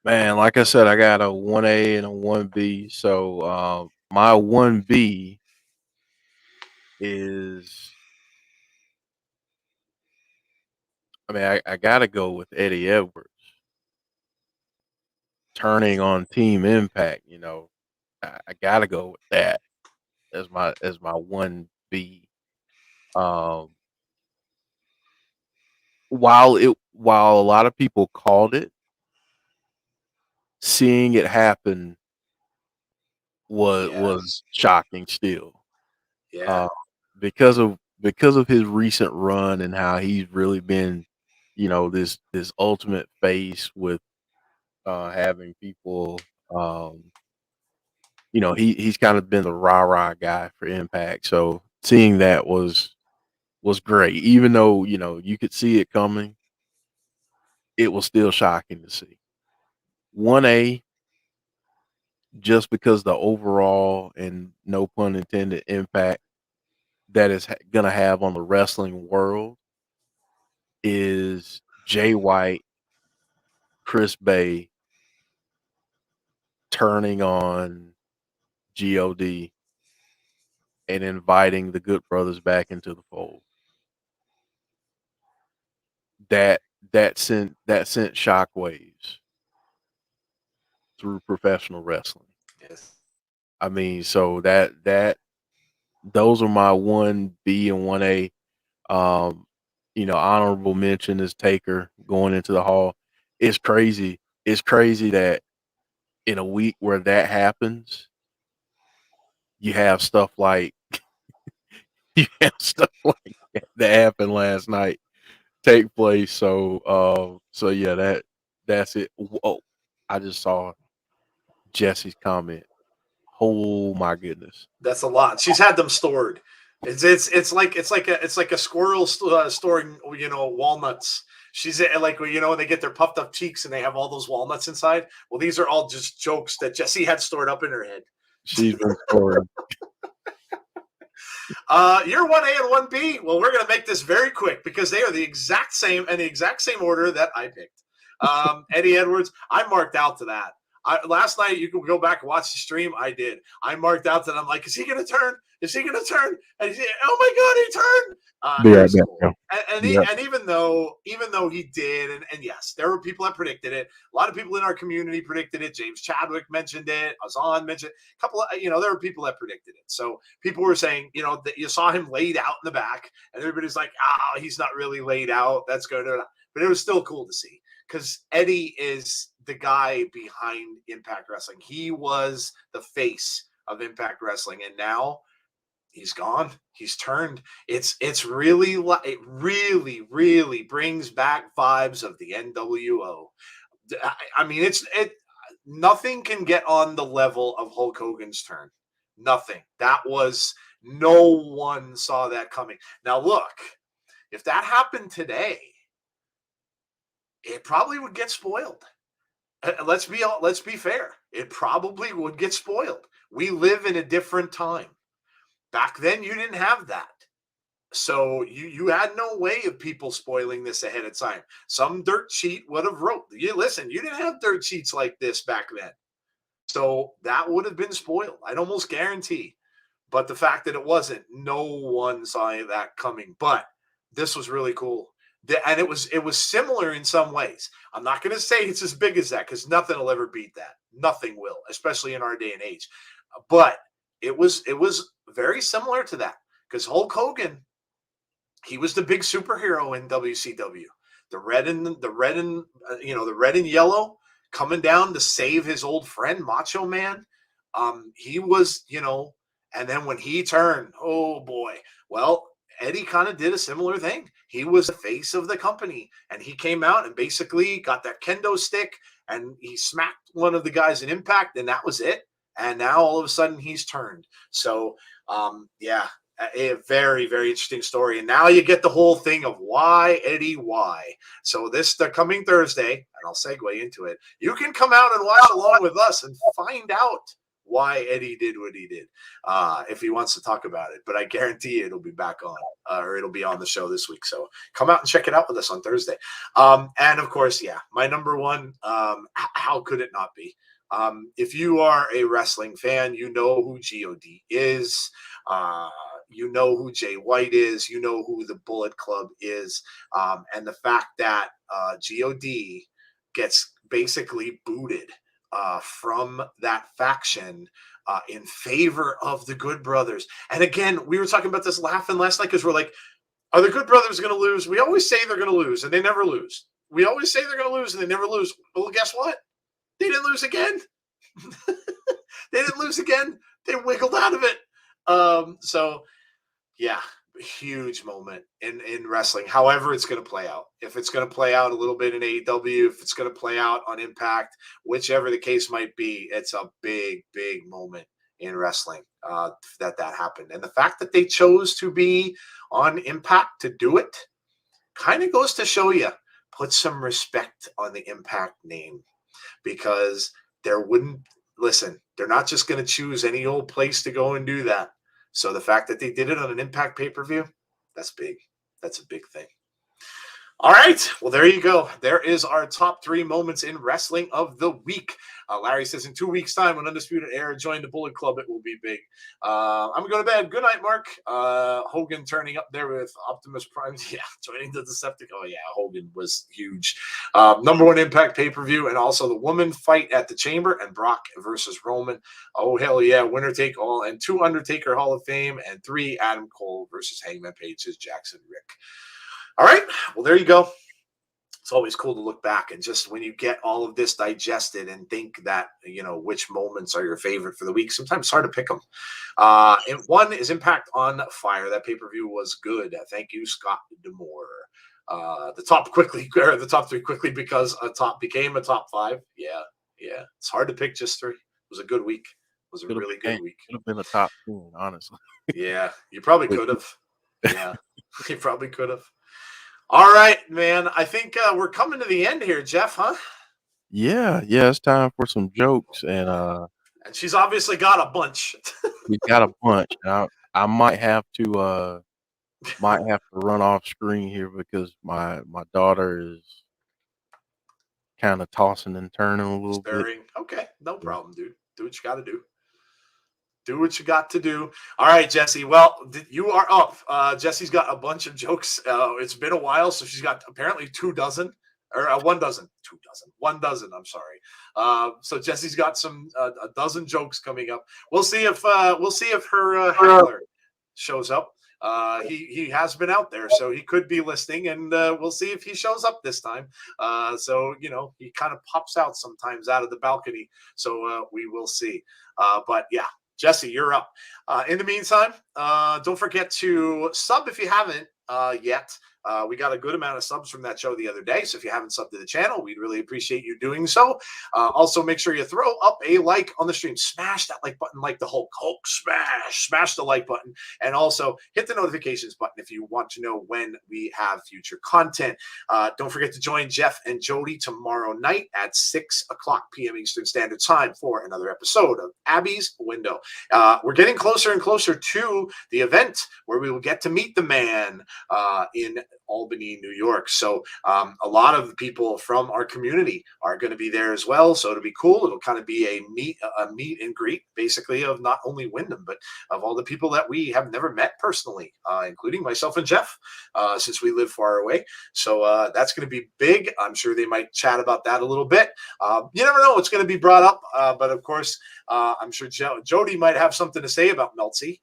[SPEAKER 4] Man, like I said, I got a 1A and a 1B. So my 1B is, I got to go with Eddie Edwards turning on Team Impact. I got to go with that as my 1B. While a lot of people called it, seeing it happen was
[SPEAKER 3] Yeah.
[SPEAKER 4] was shocking still.
[SPEAKER 3] Yeah.
[SPEAKER 4] Because of his recent run and how he's really been, this ultimate face with having people, he's kind of been the rah-rah guy for Impact. So seeing that was great. Even though, you could see it coming, it was still shocking to see. 1A, just because the overall, and no pun intended, impact that is going to have on the wrestling world is Jay White, Chris Bay turning on G.O.D. and inviting the Good Brothers back into the fold. That sent shockwaves through professional wrestling.
[SPEAKER 3] Yes.
[SPEAKER 4] I mean, so those are my 1B and 1A. Honorable mention is Taker going into the Hall. It's crazy. It's crazy that in a week where that happens, you have stuff like that happened last night take place. So yeah, that's it. Oh, I just saw Jesse's comment. Oh my goodness.
[SPEAKER 3] That's a lot. She's had them stored. It's like a squirrel storing walnuts. She's like when they get their puffed up cheeks and they have all those walnuts inside. Well, these are all just jokes that Jessie had stored up in her head.
[SPEAKER 4] She's been storing.
[SPEAKER 3] You're 1A and 1B. Well, we're gonna make this very quick because they are the exact same and the exact same order that I picked. Eddie Edwards, I marked out to that. Last night, you can go back and watch the stream. I did. I marked out that. I'm like, is he going to turn? Is he going to turn? And oh my God, he turned! Cool. And even though he did, and yes, there were people that predicted it. A lot of people in our community predicted it. James Chadwick mentioned it. Azan mentioned it. A couple of, there were people that predicted it. So people were saying, that you saw him laid out in the back, and everybody's like, he's not really laid out. That's good. But it was still cool to see because Eddie is the guy behind Impact Wrestling. He was the face of Impact Wrestling, and now he's gone. He's turned. It's really, it really, really brings back vibes of the NWO. I mean, nothing can get on the level of Hulk Hogan's turn. Nothing. No one saw that coming. Now look, if that happened today, it probably would get spoiled. Let's be fair. It probably would get spoiled. We live in a different time. Back then, you didn't have that. So you had no way of people spoiling this ahead of time. Some dirt sheet would have wrote, listen, you didn't have dirt sheets like this back then. So that would have been spoiled. I'd almost guarantee. But the fact that it wasn't, no one saw that coming. But this was really cool. And it was similar in some ways. I'm not going to say it's as big as that because nothing will ever beat that. Nothing will, especially in our day and age. But it was very similar to that because Hulk Hogan, he was the big superhero in WCW. The red and yellow coming down to save his old friend Macho Man. He was, and then when he turned, oh boy, well. Eddie kind of did a similar thing. He was the face of the company, and he came out and basically got that kendo stick, and he smacked one of the guys in Impact, and that was it. And now all of a sudden he's turned. So, a very, very interesting story. And now you get the whole thing of why, Eddie, why. So the coming Thursday, and I'll segue into it, you can come out and watch along with us and find out why Eddie did what he did, if he wants to talk about it. But I guarantee it'll be back on, or it'll be on the show this week. So come out and check it out with us on Thursday. And of course, my number one, how could it not be? If you are a wrestling fan, you know who G.O.D. is. You know who Jay White is. You know who the Bullet Club is. And the fact that G.O.D. gets basically booted from that faction in favor of the Good Brothers. And again, we were talking about this laughing last night because we're like, are the Good Brothers going to lose? We always say they're going to lose, and they never lose. We always say they're going to lose, and they never lose. Well, guess what? They didn't lose again. They didn't lose again. They wiggled out of it. So, yeah, huge moment in wrestling. However it's going to play out. If it's going to play out a little bit in AEW, if it's going to play out on Impact, whichever the case might be, it's a big, big moment in wrestling that happened. And the fact that they chose to be on Impact to do it kind of goes to show you, put some respect on the Impact name, because they're not just going to choose any old place to go and do that. So the fact that they did it on an Impact pay-per-view, that's big. That's a big thing. All right. Well, there you go. There is our top 3 moments in wrestling of the week. Larry says in 2 weeks' time, when Undisputed Era join the Bullet Club, it will be big. I'm going to go to bed. Good night, Mark. Hogan turning up there with Optimus Prime. Yeah, joining the Decepticon. Oh, yeah, Hogan was huge. Number 1 Impact pay-per-view, and also the woman fight at the Chamber, and Brock versus Roman. Oh, hell yeah. Winner take all. And 2 Undertaker Hall of Fame, and 3 Adam Cole versus Hangman Page's Jackson Rick. All right. Well, there you go. It's always cool to look back and just when you get all of this digested and think that, which moments are your favorite for the week. Sometimes it's hard to pick them. And 1 is Impact on Fire. That pay-per-view was good. Thank you, Scott Demore. The top 3 quickly because a top became a top 5. Yeah. It's hard to pick just 3. It was a good week. It was a really good week.
[SPEAKER 4] Could have been a top 10, honestly.
[SPEAKER 3] Yeah, you probably could have. Yeah, you probably could have. All right, man. I think we're coming to the end here, Jeff, huh?
[SPEAKER 4] Yeah, it's time for some jokes, and
[SPEAKER 3] she's obviously got a bunch.
[SPEAKER 4] we got a bunch. And I might have to run off screen here because my daughter is kind of tossing and turning a little bit.
[SPEAKER 3] Okay, no problem, dude. Do what you got to do. Do what you got to do. All right, Jesse. Well, you are up. Jesse's got a bunch of jokes. It's been a while, so she's got apparently 2 dozen or 1 dozen. 2 dozen. 1 dozen. I'm sorry. So Jesse's got a dozen jokes coming up. We'll see if her handler shows up. He has been out there, so he could be listening, and we'll see if he shows up this time. So he kind of pops out sometimes out of the balcony. So we will see. But yeah. Jesse, you're up. In the meantime, don't forget to sub if you haven't yet. We got a good amount of subs from that show the other day. So if you haven't subbed to the channel, we'd really appreciate you doing so. Also, make sure you throw up a like on the stream. Smash that like button like the Hulk. Smash the like button. And also hit the notifications button if you want to know when we have future content. Don't forget to join Jeff and Jody tomorrow night at 6:00 p.m. Eastern Standard Time for another episode of Abby's Window. We're getting closer and closer to the event where we will get to meet the man in Albany, New York. So a lot of the people from our community are going to be there as well. So it'll be cool. It'll kind of be a meet and greet, basically, of not only Wyndham, but of all the people that we have never met personally, including myself and Jeff, since we live far away. So that's going to be big. I'm sure they might chat about that a little bit. You never know what's going to be brought up. But of course, I'm sure Jody might have something to say about Meltzy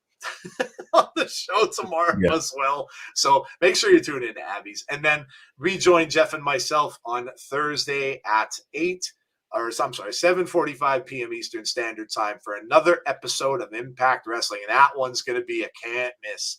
[SPEAKER 3] on the show tomorrow as well. So make sure you tune in to Abby's, and then rejoin Jeff and myself on Thursday at 7:45 p.m. Eastern Standard Time for another episode of Impact Wrestling. And that one's going to be a can't miss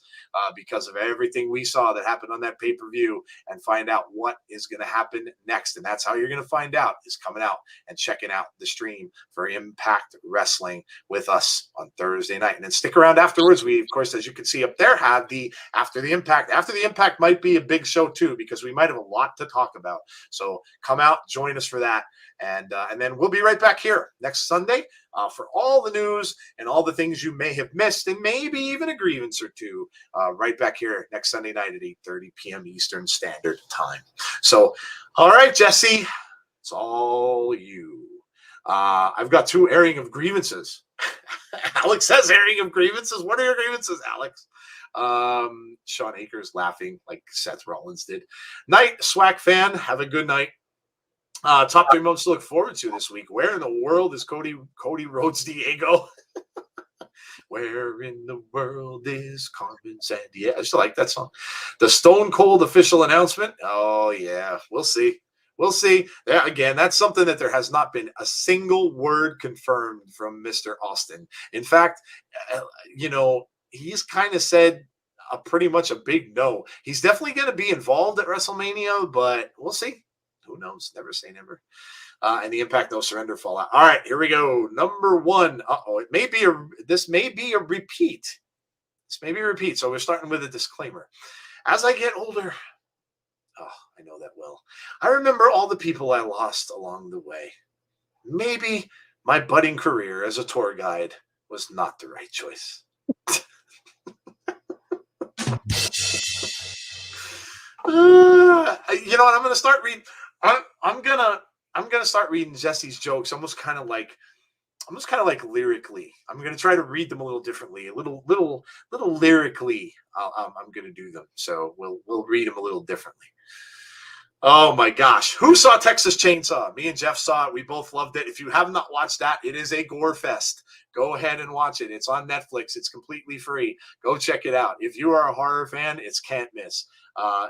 [SPEAKER 3] because of everything we saw that happened on that pay-per-view, and find out what is going to happen next. And that's how you're going to find out, is coming out and checking out the stream for Impact Wrestling with us on Thursday night. And then stick around afterwards. We, of course, as you can see up there, have the After the Impact. After the Impact might be a big show too, because we might have a lot to talk about. So come out, join us for that. And then we'll be right back here next Sunday for all the news and all the things you may have missed, and maybe even a grievance or two, right back here next Sunday night at 8:30 p.m. Eastern Standard Time. So, all right, Jesse, it's all you. I've got 2 airing of grievances. Alex says airing of grievances. What are your grievances, Alex? Sean Akers laughing like Seth Rollins did. Night, SWAC fan. Have a good night. Top 3 moments to look forward to this week. Where in the world is Cody Rhodes Diego? Where in the world is Carmen Sandiego? I just like that song. The Stone Cold official announcement. Oh, yeah. We'll see. We'll see. Yeah, again, that's something that there has not been a single word confirmed from Mr. Austin. In fact, he's kind of said pretty much a big no. He's definitely going to be involved at WrestleMania, but we'll see. Who knows? Never say never. And the Impact No Surrender fallout. All right, here we go. Number 1. This may be a repeat. So we're starting with a disclaimer. As I get older, I know that well, I remember all the people I lost along the way. Maybe my budding career as a tour guide was not the right choice. I'm going to start reading. I'm gonna start reading Jesse's jokes almost kind of like lyrically. I'm gonna try to read them a little differently, a little lyrically. I'm gonna do them, so we'll read them a little differently. Oh my gosh, who saw Texas Chainsaw? Me and Jeff saw it. We both loved it. If you have not watched that, it is a gore fest. Go ahead and watch it. It's on Netflix. It's completely free. Go check it out. If you are a horror fan, it's can't miss.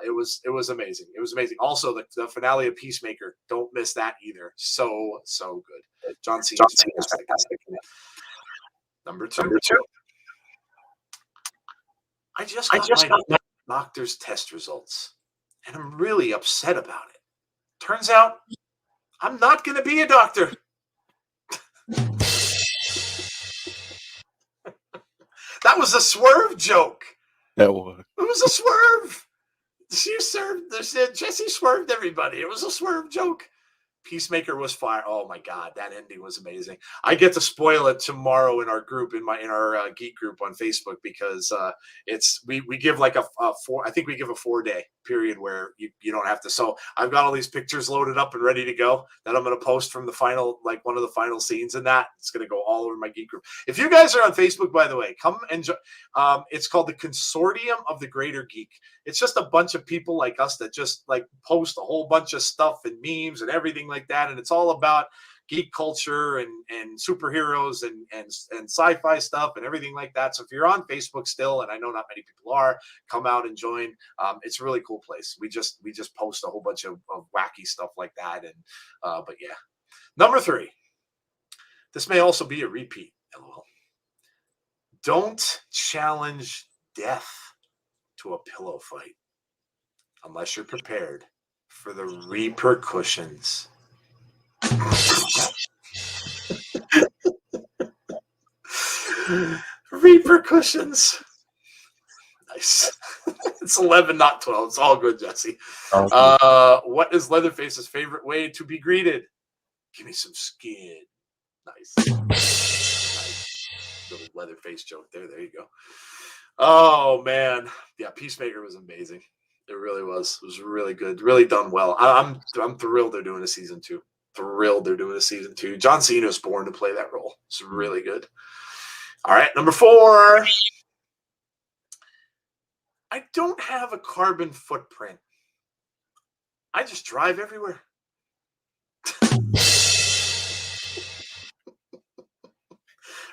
[SPEAKER 3] It was amazing. It was amazing. Also, the finale of Peacemaker. Don't miss that either. So good. John Cena's fantastic. Number two. I just got my doctor's test results, and I'm really upset about it. Turns out, I'm not going to be a doctor. That was a swerve joke.
[SPEAKER 4] That was.
[SPEAKER 3] It was a swerve. Jesse swerved everybody. It was a swerve joke. Peacemaker was fire. Oh my God, that ending was amazing. I get to spoil it tomorrow in our group, in our geek group on Facebook, because we give like a 4-day period where you don't have to. So I've got all these pictures loaded up and ready to go that I'm going to post from the final, like one of the final scenes in that. It's going to go all over my geek group. If you guys are on Facebook, by the way, come and it's called the Consortium of the Greater Geek. It's just a bunch of people like us that just like post a whole bunch of stuff and memes and everything like that. And it's all about geek culture and superheroes and sci-fi stuff and everything like that. So if you're on Facebook still, and I know not many people are, come out and join. It's a really cool place. We just post a whole bunch of wacky stuff like that. And but yeah. Number 3. This may also be a repeat. LOL. Don't challenge death to a pillow fight unless you're prepared for the repercussions. Repercussions. Nice. It's 11, not 12. It's all good, Jesse. What is Leatherface's favorite way to be greeted? Give me some skin. Nice. Little Leatherface joke there. There you go. Oh man, yeah, Peacemaker was amazing. It really was. It was really good. Really done well. I'm thrilled they're doing a season 2. John Cena is born to play that role. It's really good. All right, number 4. I don't have a carbon footprint. I just drive everywhere.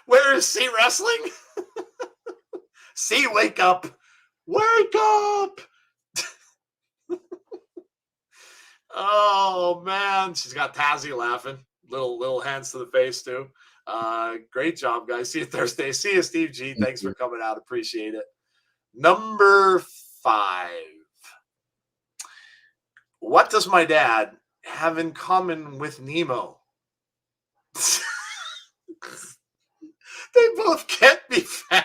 [SPEAKER 3] Where is C Wrestling? C, wake up. Wake up. Oh, man. She's got Tazzy laughing. Little hands to the face, too. Great job, guys. See you Thursday. See you, Steve G. Thanks for coming out. Appreciate it. Number 5. What does my dad have in common with Nemo? They both can't be found.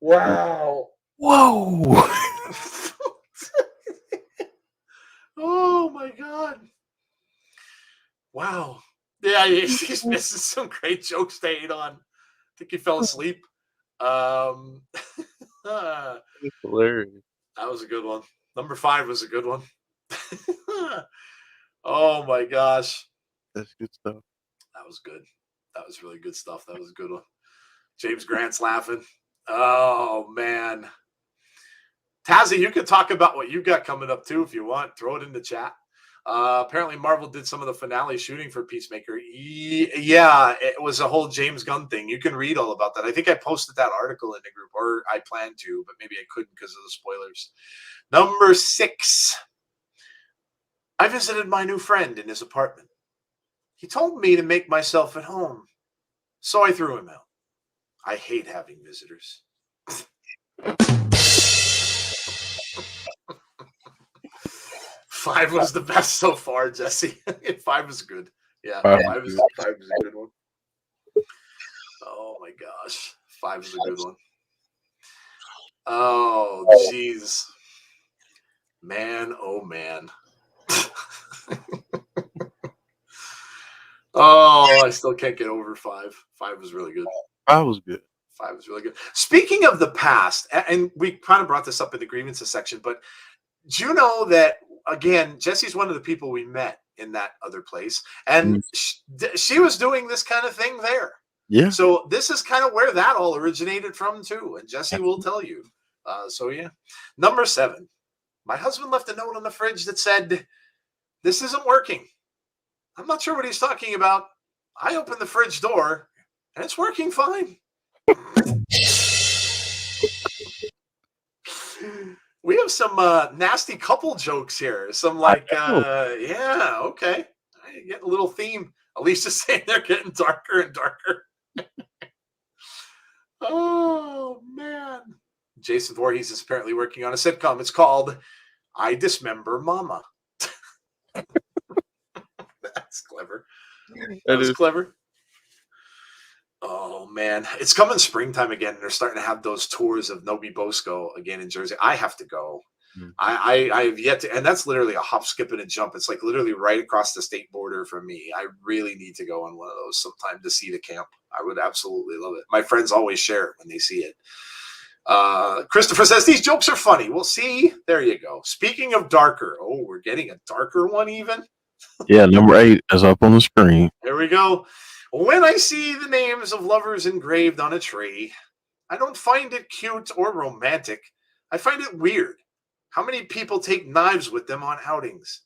[SPEAKER 3] Wow.
[SPEAKER 4] Whoa.
[SPEAKER 3] Oh my God. Wow. Yeah, he's missing some great jokes to hate on. I think he fell asleep.
[SPEAKER 4] Hilarious.
[SPEAKER 3] That was a good one. Number 5 was a good one. Oh my gosh.
[SPEAKER 4] That's good stuff.
[SPEAKER 3] That was good. That was really good stuff. That was a good one. James Grant's laughing. Oh, man. Tazzy, you can talk about what you got coming up, too, if you want. Throw it in the chat. Apparently, Marvel did some of the finale shooting for Peacemaker. Yeah, it was a whole James Gunn thing. You can read all about that. I think I posted that article in the group, or I planned to, but maybe I couldn't because of the spoilers. Number 6. I visited my new friend in his apartment. He told me to make myself at home, so I threw him out. I hate having visitors. 5 was the best so far, Jesse. 5 was good. Yeah, 5 is a good one. Oh my gosh, 5 is a good one. Oh jeez, man, oh man. Oh, I still can't get over 5. 5 was really good.
[SPEAKER 4] 5 was good.
[SPEAKER 3] 5 was really good. Speaking of the past, and we kind of brought this up in the grievances section, but do you know that, again, Jesse's one of the people we met in that other place, and she was doing this kind of thing there.
[SPEAKER 4] Yeah.
[SPEAKER 3] So this is kind of where that all originated from too, and Jesse will tell you. So yeah. Number 7. My husband left a note on the fridge that said, "This isn't working." I'm not sure what he's talking about. I opened the fridge door, and it's working fine. We have some nasty couple jokes here. Some like, yeah, okay. I get a little theme. Alicia's saying they're getting darker and darker. Oh, man. Jason Voorhees is apparently working on a sitcom. It's called I Dismember Mama. That's clever. That was clever. Oh, man. It's coming springtime again, and they're starting to have those tours of Nobi Bosco again in Jersey. I have to go. I have yet to, and that's literally a hop, skip, and a jump. It's like literally right across the state border from me. I really need to go on one of those sometime to see the camp. I would absolutely love it. My friends always share it when they see it. Christopher says, these jokes are funny. Well, see, there you go. Speaking of darker, oh, we're getting a darker one even.
[SPEAKER 4] Yeah, number 8 is up on the screen.
[SPEAKER 3] There we go. When I see the names of lovers engraved on a tree, I don't find it cute or romantic. I find it weird. How many people take knives with them on outings?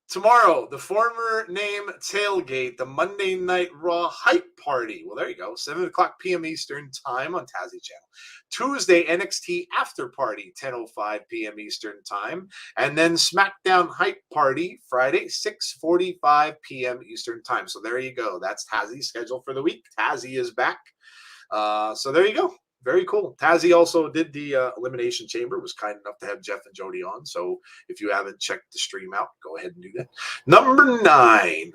[SPEAKER 3] Tomorrow, the former name Tailgate, the Monday Night Raw Hype Party. Well, there you go. 7 o'clock p.m. Eastern Time on Tazzy Channel. Tuesday, NXT After Party, 10:05 p.m. Eastern Time. And then SmackDown Hype Party, Friday, 6:45 p.m. Eastern Time. So there you go. That's Tazzy's schedule for the week. Tazzy is back. So there you go. Very cool. Tazzy also did the Elimination Chamber, was kind enough to have Jeff and Jody on. So if you haven't checked the stream out, go ahead and do that. Number 9.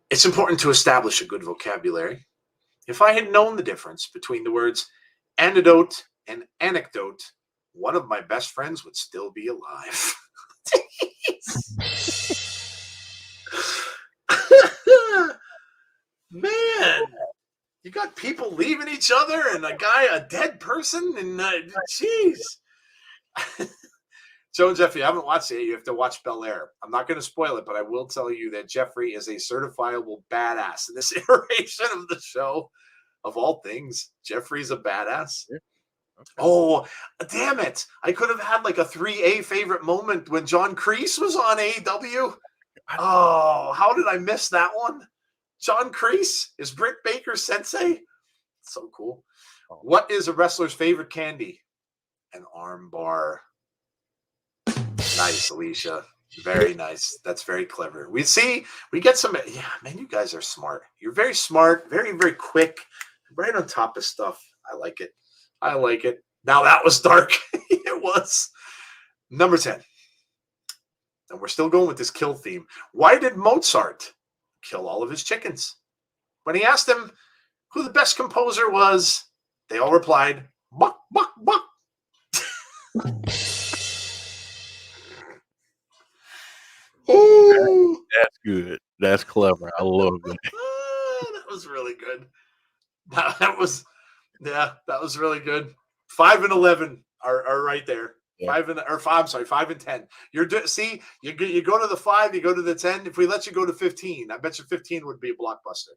[SPEAKER 3] It's important to establish a good vocabulary. If I had known the difference between the words antidote and anecdote, one of my best friends would still be alive. Man. You got people leaving each other and a dead person, and jeez. Joe and Jeffrey, I haven't watched it yet. You have to watch Bel Air. I'm not going to spoil it, but I will tell you that Jeffrey is a certifiable badass in this iteration of the show. Of all things, Jeffrey's a badass. Yeah. Okay. Oh, damn it. I could have had like a 3A favorite moment when John Kreese was on AEW. Oh, how did I miss that one? John Kreese is Britt Baker's sensei. So cool. What is a wrestler's favorite candy? An arm bar. Nice, Alicia. Very nice. That's very clever. We get some. Yeah, man, you guys are smart. You're very smart, very, very quick, right on top of stuff. I like it. I like it. Now that was dark. It was. Number 10. And we're still going with this kill theme. Why did Mozart kill all of his chickens? When he asked them who the best composer was, they all replied, "Buck, buck, buck."
[SPEAKER 4] Oh, that's good. That's clever. I love that.
[SPEAKER 3] That was really good. That was really good. 5 and 11 are right there. Yeah. 5 and 10. You go to the 5, you go to the 10. If we let you go to 15, I bet you 15 would be a blockbuster.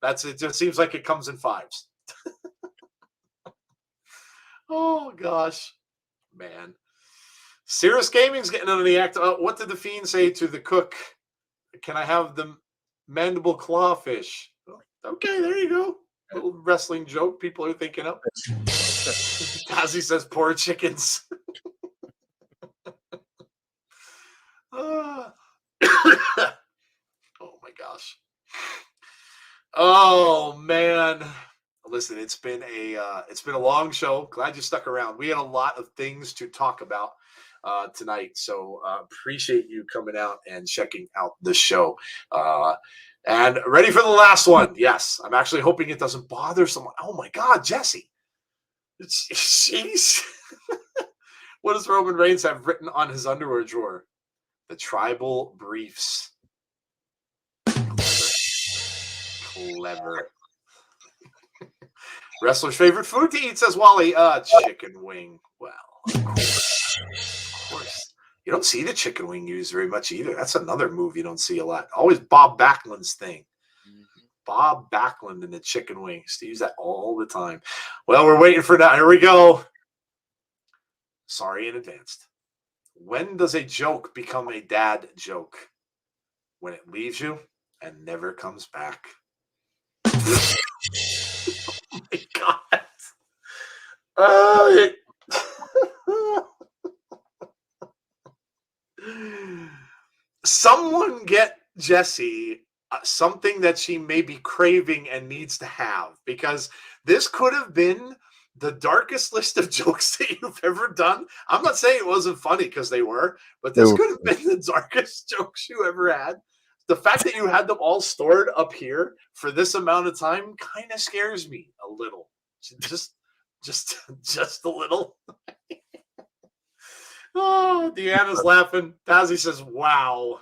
[SPEAKER 3] It just seems like it comes in 5s. Oh gosh, man. Cirrus Gaming's getting under the act. What did the Fiend say to the cook? Can I have the mandible clawfish? Okay, there you go. Little wrestling joke people are thinking of. Tazzy says, poor chickens. Oh my gosh. Oh man. Listen, it's been a long show. Glad you stuck around. We had a lot of things to talk about tonight, so appreciate you coming out and checking out the show. And ready for the last one. Yes, I'm actually hoping it doesn't bother someone. Oh my God, Jesse. Jeez. What does Roman Reigns have written on his underwear drawer? The tribal briefs. Clever. Wrestler's favorite food to eat, says Wally. Chicken wing. Well, of course. You don't see the chicken wing used very much either. That's another move you don't see a lot. Always Bob Backlund's thing. Bob Backlund and the chicken wings. They use that all the time. Well, we're waiting for that. Here we go. Sorry in advance. When does a joke become a dad joke? When it leaves you and never comes back. Oh my God. Someone get Jessie something that she may be craving and needs to have, because this could have been the darkest list of jokes that you've ever done. I'm not saying it wasn't funny, because they were, but this could have been the darkest jokes you ever had. The fact that you had them all stored up here for this amount of time kind of scares me a little. Just a little. Oh, Deanna's laughing. Tazzy says, wow.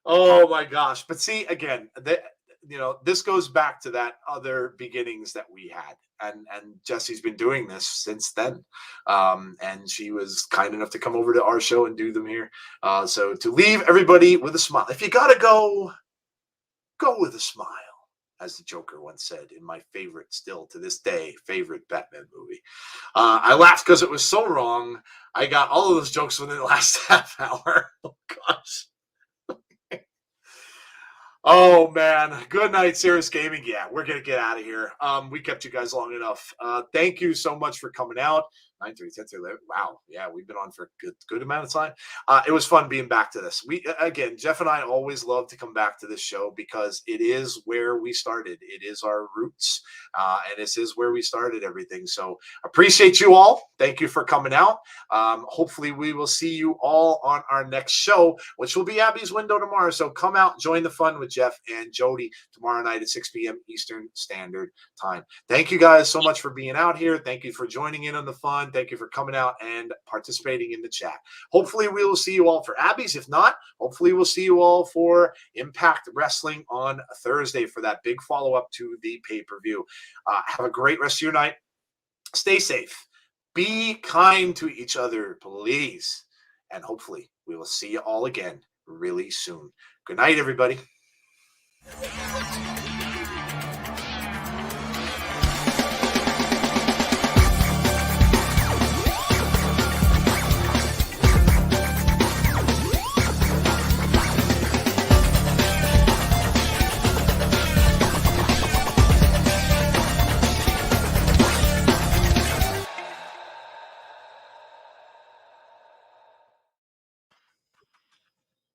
[SPEAKER 3] Oh my gosh. But see, again, this goes back to that other beginnings that we had. And Jesse's been doing this since then. And she was kind enough to come over to our show and do them here. So to leave everybody with a smile. If you gotta go with a smile, as the Joker once said in my favorite, still to this day, favorite Batman movie. I laughed because it was so wrong. I got all of those jokes within the last half hour. Oh gosh. Oh man, good night, Cirrus Gaming. Yeah, we're gonna get out of here. We kept you guys long enough. Thank you so much for coming out. 9, 3, 10, 11. Wow, yeah, we've been on for a good amount of time. It was fun being back to this. Jeff and I always love to come back to this show because it is where we started. It is our roots, and this is where we started everything. So appreciate you all. Thank you for coming out. Hopefully we will see you all on our next show, which will be Abby's Window tomorrow. So come out, join the fun with Jeff and Jody tomorrow night at 6 p.m. Eastern Standard Time. Thank you guys so much for being out here. Thank you for joining in on the fun. Thank you for coming out and participating in the chat. Hopefully we will see you all for Abby's. If not, hopefully we'll see you all for Impact Wrestling on Thursday for that big follow-up to the pay-per-view. Have a great rest of your night. Stay safe. Be kind to each other, please. And hopefully we will see you all again really soon. Good night, everybody.